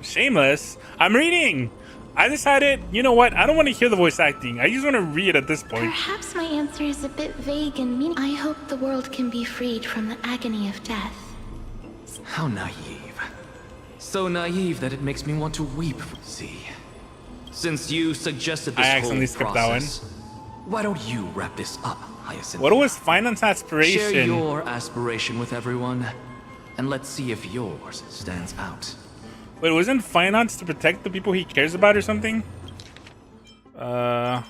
Shameless. I'm reading. I decided, you know what? I don't want to hear the voice acting. I just want to read at this point. Perhaps my answer is a bit vague and meaningless. I hope the world can be freed from the agony of death. How naive. So naive that it makes me want to weep. See, since you suggested this I whole accidentally skipped that one. process, why don't you wrap this up, Hyacinth? What was Finan's aspiration? Share your aspiration with everyone, and let's see if yours stands out. Wait, wasn't finance to protect the people he cares about or something? Yeah,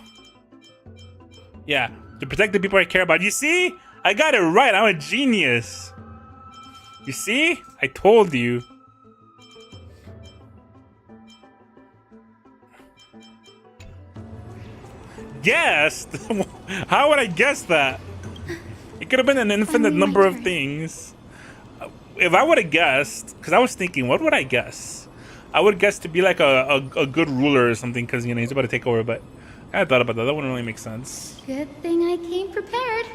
to protect the people I care about. You see? I got it right. I'm a genius. You see? I told you. Guessed? How would I guess that? It could have been an infinite number of things. If I would have guessed, because I was thinking, what would I guess? I would guess to be like a good ruler or something, because, you know, he's about to take over, but I thought about that. That wouldn't really make sense. Good thing I came prepared.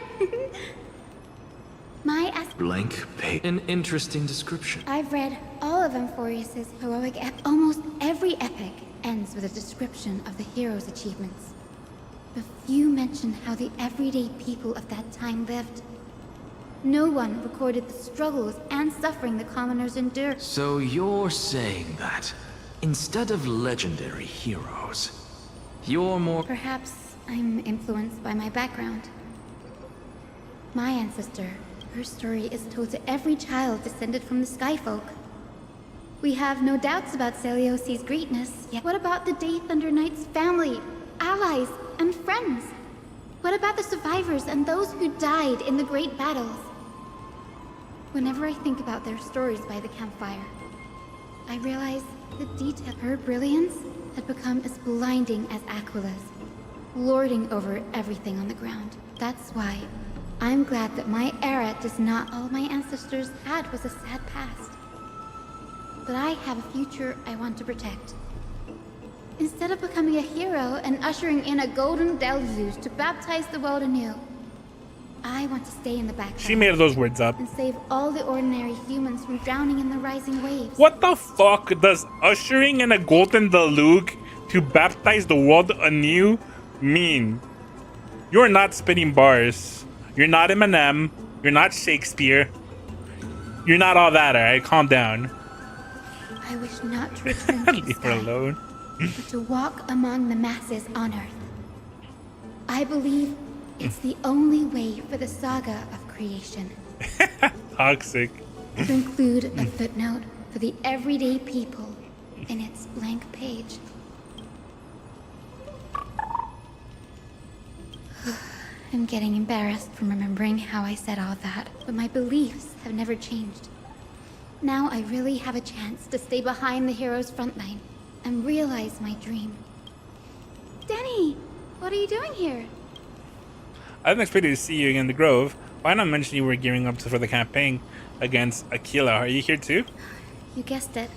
Blank page. An interesting description. I've read all of Amphorius's heroic almost every epic ends with a description of the hero's achievements. But few mention how the everyday people of that time lived. No one recorded the struggles and suffering the commoners endured. So you're saying that instead of legendary heroes, you're more... Perhaps I'm influenced by my background. My ancestor, her story is told to every child descended from the Skyfolk. We have no doubts about Celiosi's greatness, yet what about the Day Thunder Knight's family, allies, and friends? What about the survivors and those who died in the great battles? Whenever I think about their stories by the campfire, I realize the detail. Her brilliance had become as blinding as Aquila's, lording over everything on the ground. That's why I'm glad that my era does not all my ancestors had was a sad past. But I have a future I want to protect. Instead of becoming a hero and ushering in a golden deluge to baptize the world anew, I want to stay in the background. She made those words up. And save all the ordinary humans from drowning in the rising waves. What the fuck does ushering in a golden deluge to baptize the world anew mean? You're not spitting bars. You're not Eminem. You're not Shakespeare. You're not all that, alright? Calm down. I wish not to return to the Leave her sky, alone. but to walk among the masses on Earth. I believe it's the only way for the saga of creation. Toxic. to include a footnote for the everyday people in its blank page. I'm getting embarrassed from remembering how I said all that, but my beliefs have never changed. Now I really have a chance to stay behind the hero's front line and realize my dream. Danny, what are you doing here? I didn't expect to see you in the Grove. Why not mention you were gearing up for the campaign against Aquila? Are you here too? You guessed it.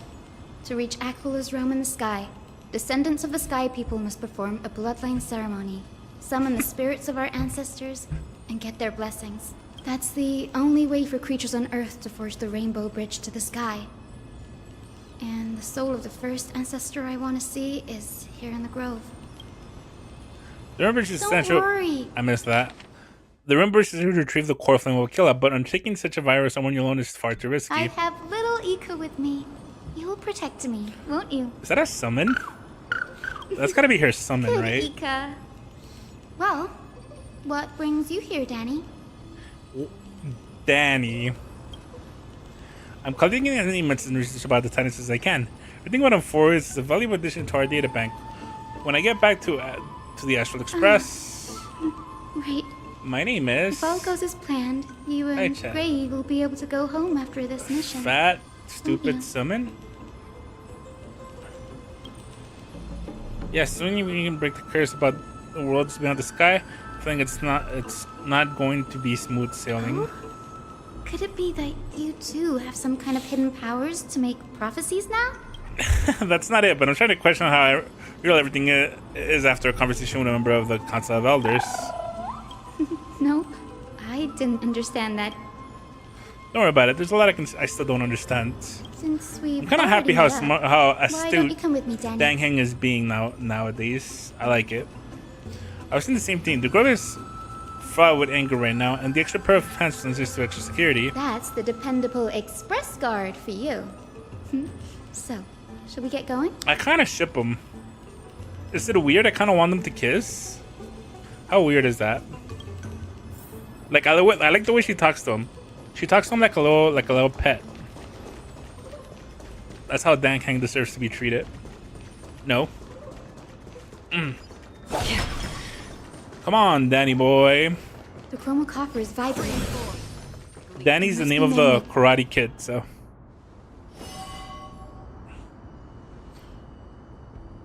To reach Aquila's realm in the sky, descendants of the Sky People must perform a bloodline ceremony, summon the spirits of our ancestors, and get their blessings. That's the only way for creatures on Earth to forge the Rainbow Bridge to the sky. And the soul of the first ancestor I want to see is here in the Grove. The Rainbow Bridge is Don't essential. worry. I missed that. The Rainbow Bridge is to retrieve the core flame of Aquila, but undertaking such a virus on one alone is far too risky. I have little Ika with me. You will protect me, won't you? Is that a summon? That's gotta be her summon, Good right? Ika. Well, what brings you here, Danny? Danny. I'm collecting as many mentions and research about the Titans as I can. I think what I'm for is a valuable addition to our data bank. When I get back to the Astral Express, Right. my name is If all goes as planned, you Hi, and Chad. Gray will be able to go home after this mission. Fat Stupid Summon. Yes, soon you can break the curse about the worlds beyond the sky. I think it's not going to be smooth sailing. Could it be that you too have some kind of hidden powers to make prophecies now? That's not it, but I'm trying to question how real everything is after a conversation with a member of the Council of Elders. Nope. I didn't understand that. Don't worry about it. There's a lot I still don't understand. Since we've I'm kind of happy how already met up, how why don't you astute come with me, Danny? Dang Heng is being nowadays. I like it. I was saying the same thing. The Grove is fraught with anger right now, and the extra pair of pants transfers to extra security. That's the dependable express guard for you. So, shall we get going? I kind of ship them. Is it weird? I kind of want them to kiss. How weird is that? Like I like the way she talks to him. She talks to him like a little pet. That's how Dang Heng deserves to be treated. No. Come on, Danny boy. The chroma copper is vibrating. Danny's the name of the Karate Kid, so.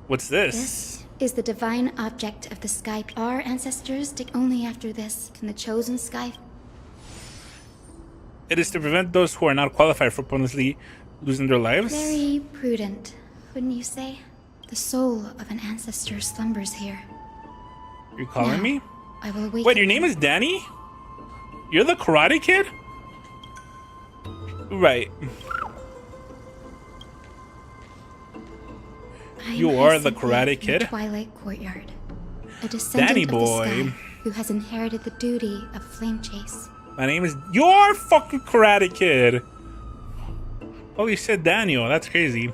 What's this? This is the divine object of the sky. Our ancestors dig only after this can the chosen sky. It is to prevent those who are not qualified for pointlessly losing their lives. Very prudent, wouldn't you say? The soul of an ancestor slumbers here. You're calling Now, me? I will awaken. Wait, your name is Danny? You're the Karate Kid? Right. I am You are the Hyacinthe Karate from Kid? Twilight Courtyard, a descendant Danny of boy. the sky who has inherited the duty of flame chase. My name is Your fucking Karate Kid. Holy shit, Daniel, that's crazy.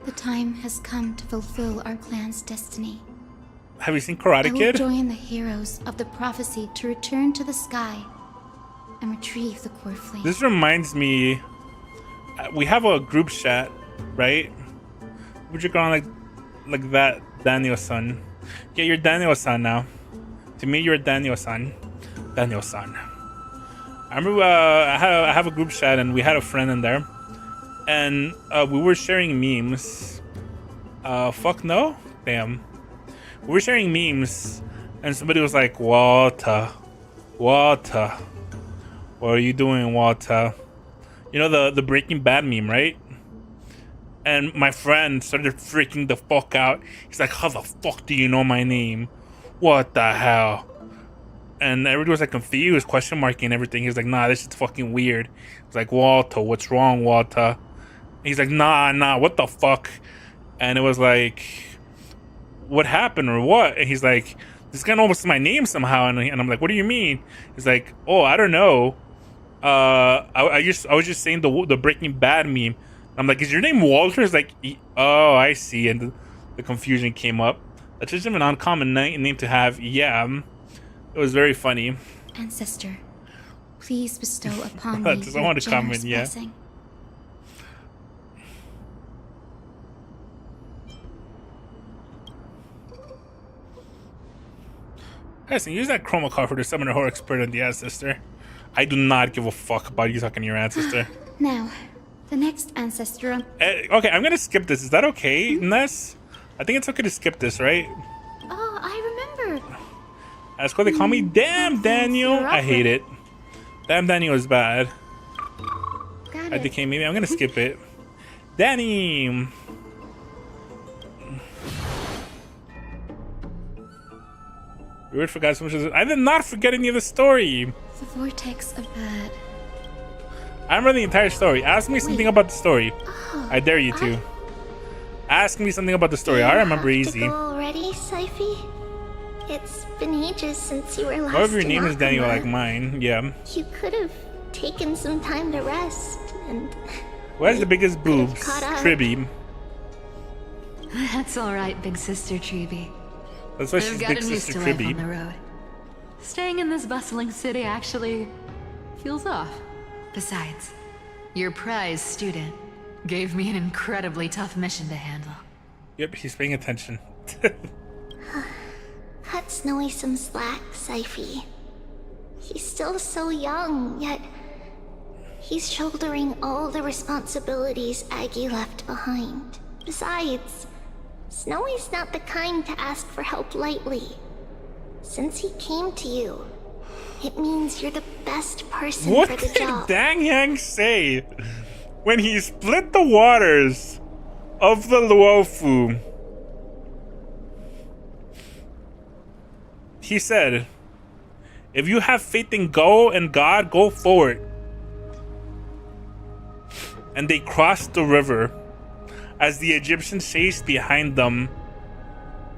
The time has come to fulfill our clan's destiny. Have you seen I Karate will Kid? join the heroes of the prophecy to return to the sky and retrieve the core flame. This reminds me, we have a group chat, right? Would you go on like that, Daniel-san? Yeah, you're Daniel-san now. To me, you're Daniel-san. Daniel-san. I remember I have a group chat and we had a friend in there, and we were sharing memes. Fuck no, damn. We were sharing memes, and somebody was like, "Walter, Walter, what are you doing, Walter?" You know the Breaking Bad meme, right? And my friend started freaking the fuck out. He's like, "How the fuck do you know my name? What the hell?" And everybody was like confused, question marking everything. He was like, "Nah, this is fucking weird." I was like, "Walter, what's wrong, Walter?" He's like, nah, what the fuck?" And it was like, "What happened or what?" And he's like, "This guy knows my name somehow." And I'm like, "What do you mean?" He's like, "Oh, I don't know. I was just saying the Breaking Bad meme." I'm like, "Is your name Walter?" He's like, "Oh, I see." And the confusion came up. That's just an uncommon name to have. Yeah. It was very funny. Ancestor, please bestow upon I me just your want to comment, generous yeah. blessing. Listen, use that chroma coffer to summon a horror expert on the ancestor. I do not give a fuck about you talking to your ancestor. Now, the next ancestor on... Okay, I'm gonna skip this. Is that okay, Ness? I think it's okay to skip this, right? Oh, I remember. That's what they call me. Damn, Daniel. I hate it. Damn, Daniel is bad. Got I it. decay, maybe I'm gonna skip it. Danny. We would forgot so much of this. I did not forget any of the story. The vortex of bad. I remember the entire story. Ask me something about the story. Oh, I dare you to. Ask me something about the story. I remember easy. Go already, Syphi? It's been ages since you were last However, your in name is Daniel, Akama. like mine. Yeah. You could have taken some time to rest and... Who has the biggest boobs? caught up. Tribby. That's all right, big sister Treby. That's why I've she's big gotten used sister to life on Tribby. the road. Staying in this bustling city actually feels off. Besides, your prize student gave me an incredibly tough mission to handle. Yep, he's paying attention. Cut Snowy some slack, Syphi. He's still so young, yet he's shouldering all the responsibilities Aggie left behind. Besides, Snowy's not the kind to ask for help lightly. Since he came to you, it means you're the best person What for the did job. Dang Yang say when he split the waters of the Luofu? He said, if you have faith in Go and God, go forward. And they crossed the river as the Egyptians chased behind them.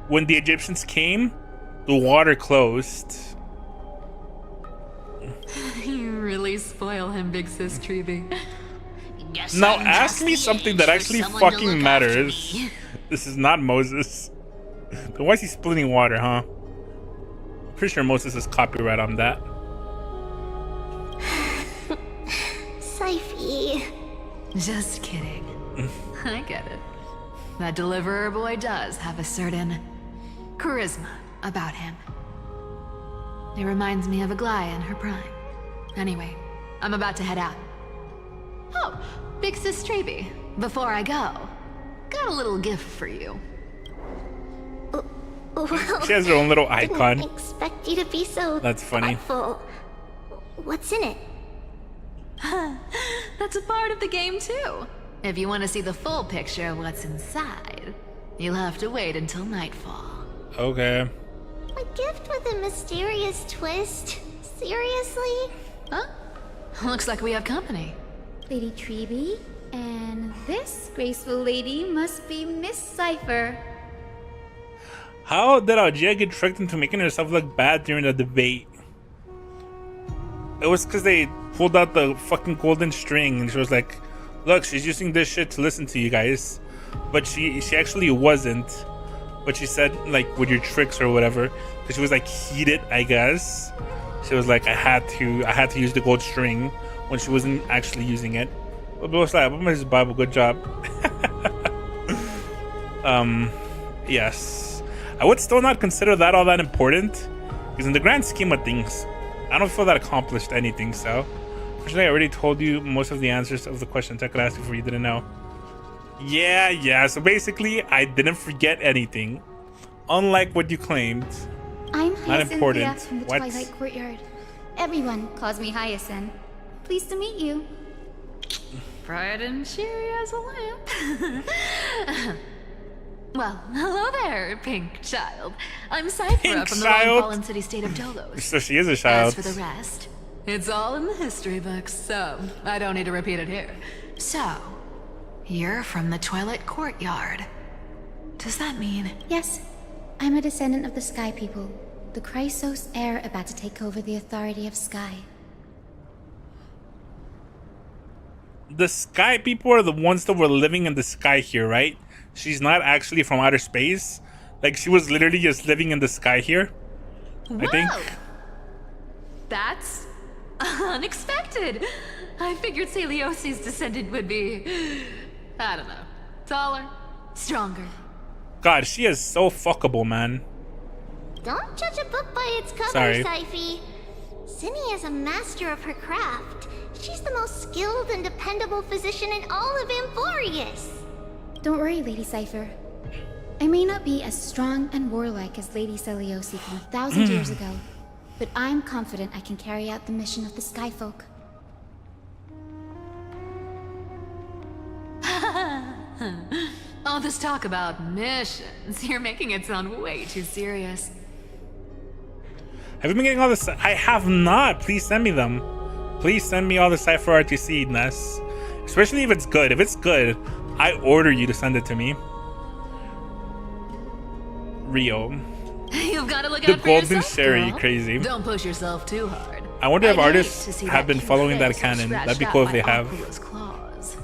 When the Egyptians came, the water closed. You really spoil him, big sis Treby. Now ask me something that actually fucking matters. This is not Moses. Then why is he splitting water, huh? Pretty sure Moses has copyright on that. Syphi. Just kidding. I get it. That deliverer boy does have a certain charisma about him. It reminds me of Aglaia in her prime. Anyway, I'm about to head out. Oh, big sis Treby, before I go, got a little gift for you. Well, She has her own little didn't icon. expect you to be so That's funny. thoughtful. What's in it? That's a part of the game too. If you want to see the full picture of what's inside, you'll have to wait until nightfall. Okay. A gift with a mysterious twist? Seriously? Huh? Looks like we have company. Lady Treby, and this graceful lady must be Miss Cypher. How did Algia get tricked into making herself look bad during the debate? It was because they pulled out the fucking golden string and she was like, look, she's using this shit to listen to you guys. But she actually wasn't. But she said, like, with your tricks or whatever. Because she was like heated, I guess. She was like, I had to use the gold string when she wasn't actually using it. But what's that? Mrs. Bible, good job. Yes. I would still not consider that all that important. Because in the grand scheme of things, I don't feel that accomplished anything, so. Fortunately, I already told you most of the answers of the questions I could ask before you didn't know. Yeah, so basically, I didn't forget anything. Unlike what you claimed. I'm Not Hyacinthia important. from the What? Twilight Courtyard. Everyone calls me Hyacinth. Pleased to meet you. Bright and cheery as a lamp. Well, hello there, pink child. I'm Cypher Pink from the child? long-fallen city-state of Dolos. So she is a child. As for the rest, it's all in the history books, so I don't need to repeat it here. So, you're from the Twilight Courtyard. Does that mean... Yes, I'm a descendant of the Sky People. The Chrysos heir about to take over the authority of Sky. The sky people are the ones that were living in the sky here, right? She's not actually from outer space. Like, she was literally just living in the sky here. I think. That's unexpected. I figured Celiosi's descendant would be, I don't know, taller, stronger. God, she is so fuckable, man. Don't judge a book by its cover, Sorry. Syphe. Cinny is a master of her craft. She's the most skilled and dependable physician in all of Amphorius. Don't worry, Lady Cypher. I may not be as strong and warlike as Lady Celiosi from 1,000 years ago, but I'm confident I can carry out the mission of the Skyfolk. All this talk about missions, you're making it sound way too serious. Have you been getting all this? I have not. Please send me them. Please send me all the Cypher art you see, Ness. Especially if it's good. If it's good, I order you to send it to me. Rio. You've got to look The out for Golden yourself, Sherry, girl. crazy. Don't push yourself too hard. I wonder if I'd hate artists to see have been cute following that face canon. scratched That'd be out cool if by they have. Aqua's claws.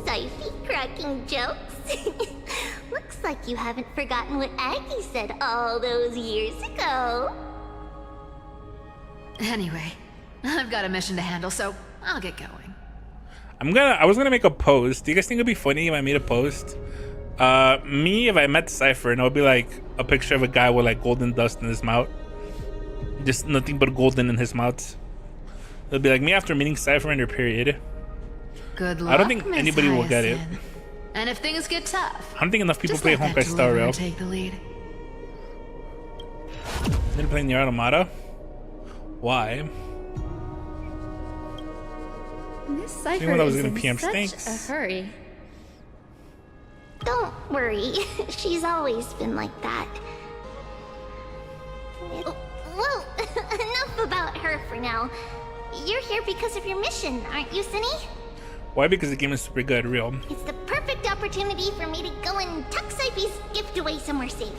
Syphe cracking jokes? Looks like you haven't forgotten what Aggie said all those years ago. Anyway, I've got a mission to handle, so I'll get going. I was gonna make a post. Do you guys think it'd be funny if I made a post? Me, if I met Cypher, and it would be like a picture of a guy with like golden dust in his mouth. Just nothing but golden in his mouth. It'll be like me after meeting Cypher in their period. Good luck, I don't think Miss anybody will get it. Hyacinth. And if things get tough, I don't think enough people just play let Honkai that Star deliverer Rail. take the lead. They're playing Nier Automata? Why? This Cypher Anyone that was is gonna in PM such stinks. a hurry. Don't worry, she's always been like that. Well, enough about her for now. You're here because of your mission, aren't you, Cinny? Why? Because the game is super good, real. It's the perfect opportunity for me to go and tuck Syphe's gift away somewhere safe.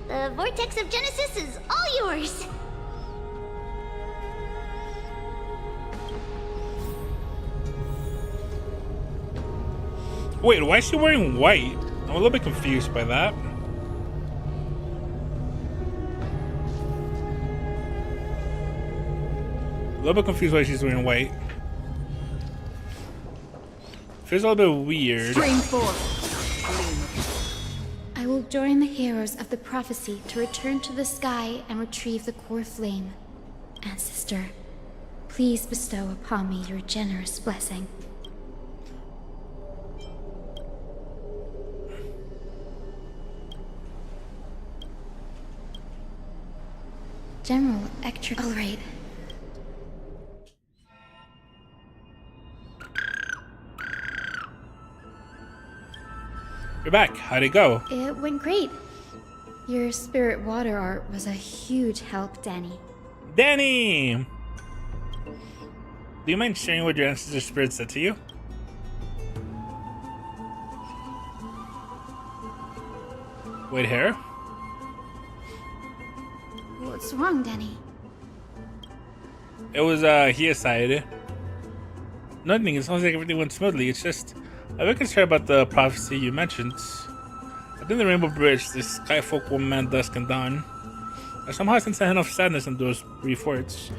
The Vortex of Genesis is all yours. Wait, why is she wearing white? I'm a little bit confused by that. A little bit confused why she's wearing white. Feels a little bit weird. Spring forth. I will join the heroes of the prophecy to return to the sky and retrieve the core flame. Ancestor, please bestow upon me your generous blessing. General Ectric. All right. You're back. How'd it go? It went great. Your spirit water art was a huge help, Danny. Danny! Do you mind sharing what your ancestor spirit said to you? White hair? What's wrong, Danny? It was he aside. Nothing. It sounds like everything went smoothly. It's just I'm a bit concerned about the prophecy you mentioned. Within the Rainbow Bridge, the Skyfolk will man dusk and dawn. I somehow sense a hint of sadness in those brief words.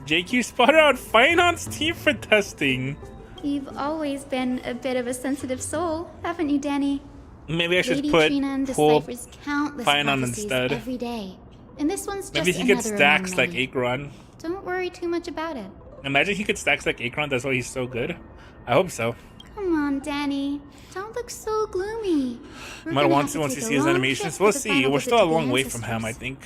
JQ spotted out Finance team for testing. You've always been a bit of a sensitive soul, haven't you, Danny? Maybe I should Lady put Trina pull deciphers countless Finance prophecies instead. every day, and this one's just Maybe he another could among stacks like many. Akron. Don't worry too much about it. Imagine he could stacks like Akron. That's why he's so good. I hope so. Come on, Danny. Don't look so gloomy. We're Might gonna want have to once take you a see his long animations. trip We'll for the see. final We're visit still a to the long way from him, I ancestors. think.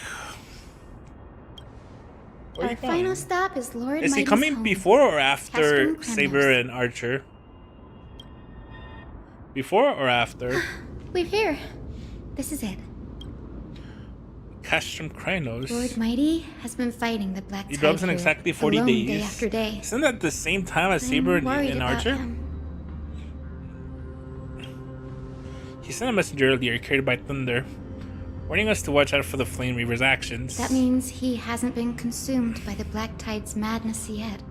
Our final stop is Lord Is he Mighty's coming home. before or after Castrum Saber Krenos. and Archer? Before or after? We're here. This is it. Castrum Krenos. Lord Mighty has been fighting the Black He Tide drops in here exactly 40 alone days. day after day. Isn't that the same time as Saber I'm worried and about Archer? him. He sent a messenger earlier carried by thunder, warning us to watch out for the Flame Reaver's actions. That means he hasn't been consumed by the Black Tide's madness yet.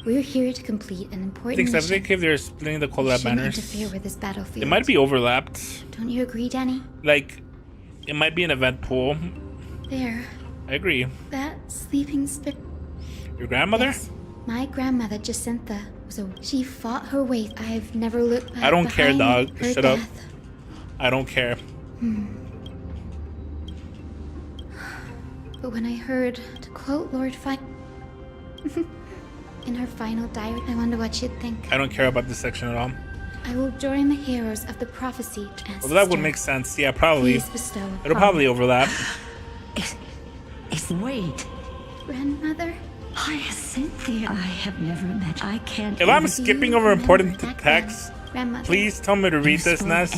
We're here to complete an I important think so. I mission. think if they're splitting the We collab shouldn't banners, interfere with this battlefield. it might be overlapped. Don't you agree, Danny? Like, it might be an event pool. There. I agree. That sleeping spirit. Your grandmother? Yes. My grandmother, Jacintha, she fought her way. I've never looked back I don't care, behind dog. her Shut up. death. I don't care. But when I heard, to quote Lord in her final diary, I wonder what she'd think. I don't care about this section at all. I will join the heroes of the prophecy and Well, that would make sense. Yeah, probably. Please bestow It'll probably overlap. Wait. Grandmother? Hyacinthia, I have never met. I can't. If I'm skipping over important text, Grandmother. please tell me to read this, Ness.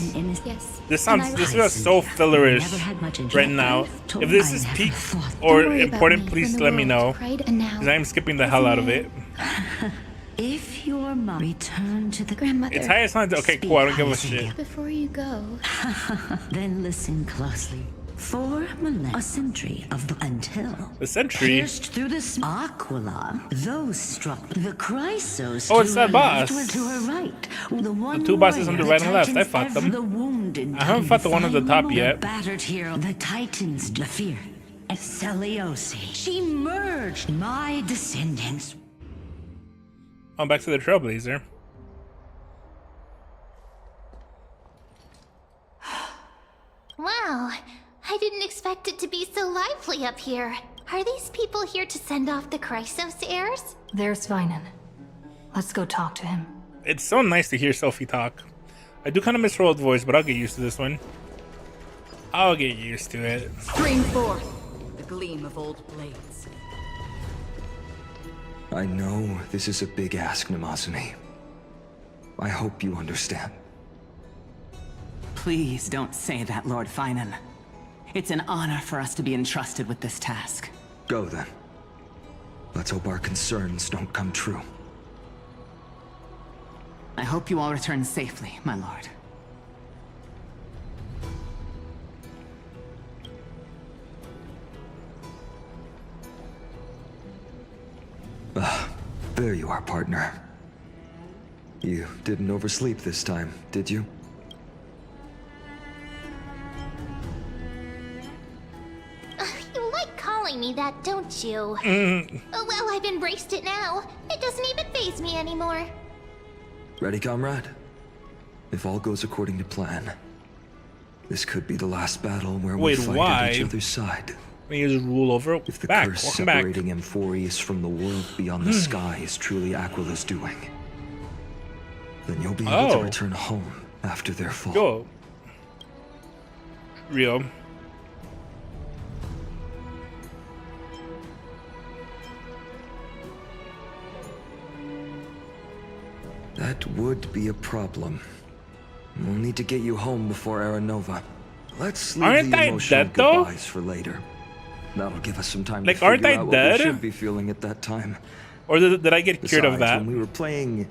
Yes. This feels so fillerish right now. If this is peak or important, please let me know. Because I'm skipping the hell out of it. If your mom returned to the Grandmother. It's Hyacinth. Okay, cool. I don't give a shit. Before you go. Then listen closely. 4 millennia, a century of the until the century pierced through the Aquila. Those struck the Chrysos. Oh, it's that boss. To her right, the 2 bosses on the right and left. I fought them. I haven't fought the one on the top yet. Battered hero, the Titans, the fear, Seliosi. She merged my descendants. Oh, back to the Trailblazer. Wow, I didn't expect it to be so lively up here. Are these people here to send off the Chrysos heirs? There's Svinen. Let's go talk to him. It's so nice to hear Sophie talk. I do kind of miss her old voice, but I'll get used to this one. I'll get used to it. Stream forth the gleam of old blades. I know this is a big ask, Mnemosyne. I hope you understand. Please don't say that, Lord Finan. It's an honor for us to be entrusted with this task. Go then. Let's hope our concerns don't come true. I hope you all return safely, my lord. There you are, partner. You didn't oversleep this time, did you? You like calling me that, don't you? Oh, well, I've embraced it now. It doesn't even faze me anymore. Ready, comrade? If all goes according to plan, this could be the last battle where we fight at each other's side. We just rule over. If the curse separating M4 from the world beyond the sky is truly Aquila's doing, then you'll be able to return home after their fall. Go. Real. That would be a problem. We'll need to get you home before Aranova. Let's leave the emotional goodbyes for later. That'll give us some time to figure out what we should be feeling at that time. Or did I get cured of Besides, that? when we were playing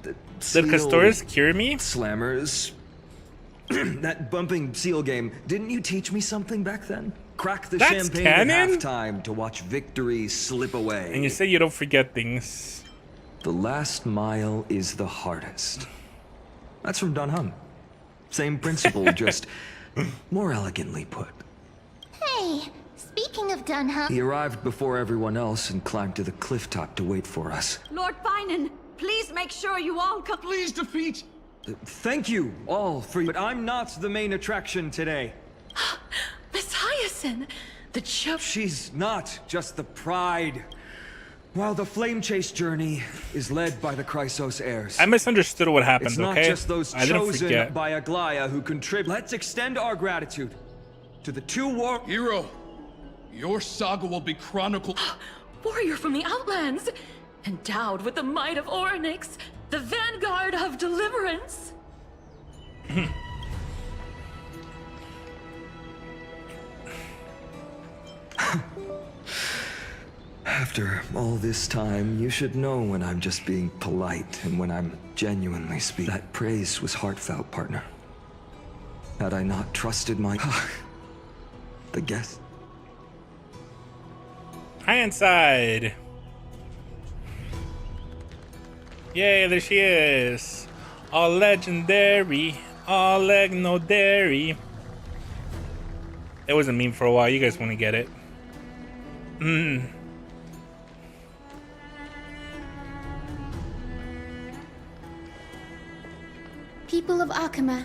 the Did Castorus cure me? Slammers. That bumping seal game. Didn't you teach me something back then? Crack the champagne at halftime to watch victory slip away. And you say you don't forget things. The last mile is the hardest. That's from Dunham. Same principle, just more elegantly put. Hey, speaking of Dunham... He arrived before everyone else and climbed to the cliff top to wait for us. Lord Finan, please make sure you all come. Please defeat. Thank you all for... But I'm not the main attraction today. Miss Hyacinth, the She's not just the pride. While the Flame Chase journey is led by the Chrysos heirs. I misunderstood what happened, it's not okay? just those I didn't chosen forget. by Aglaya who contribute. Let's extend our gratitude to the 2 war... Hero, your saga will be chronicled... warrior from the Outlands, endowed with the might of Orynyx, the vanguard of deliverance. After all this time, you should know when I'm just being polite and when I'm genuinely speaking. That praise was heartfelt, partner. Had I not trusted my... the guest... Hi inside. Yay, there she is. All legendary, all leg, no dairy. It was a meme for a while. You guys want to get it. People of Akama,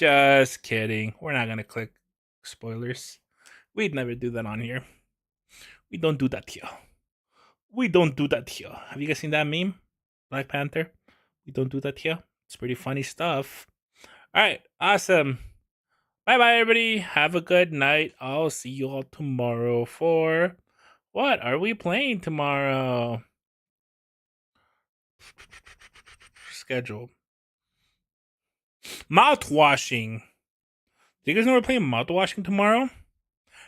Just kidding. We're not gonna click spoilers. We'd never do that on here. We don't do that here. We don't do that here. Have you guys seen that meme? Black Panther? We don't do that here. It's pretty funny stuff. All right, awesome. Bye-bye, everybody. Have a good night. I'll see you all tomorrow for... What are we playing tomorrow? Schedule. Mouthwashing. Do you guys know we're playing mouthwashing tomorrow?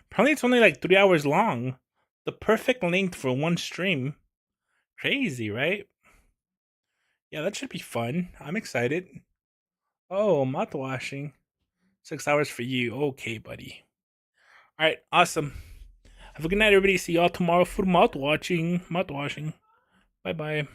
Apparently it's only like 3 hours long. The perfect length for one stream. Crazy, right? Yeah, that should be fun. I'm excited. Oh, mouthwashing. 6 hours for you. Okay, buddy. All right, awesome. Have a good night, everybody. See y'all tomorrow for mouthwashing. Bye-bye.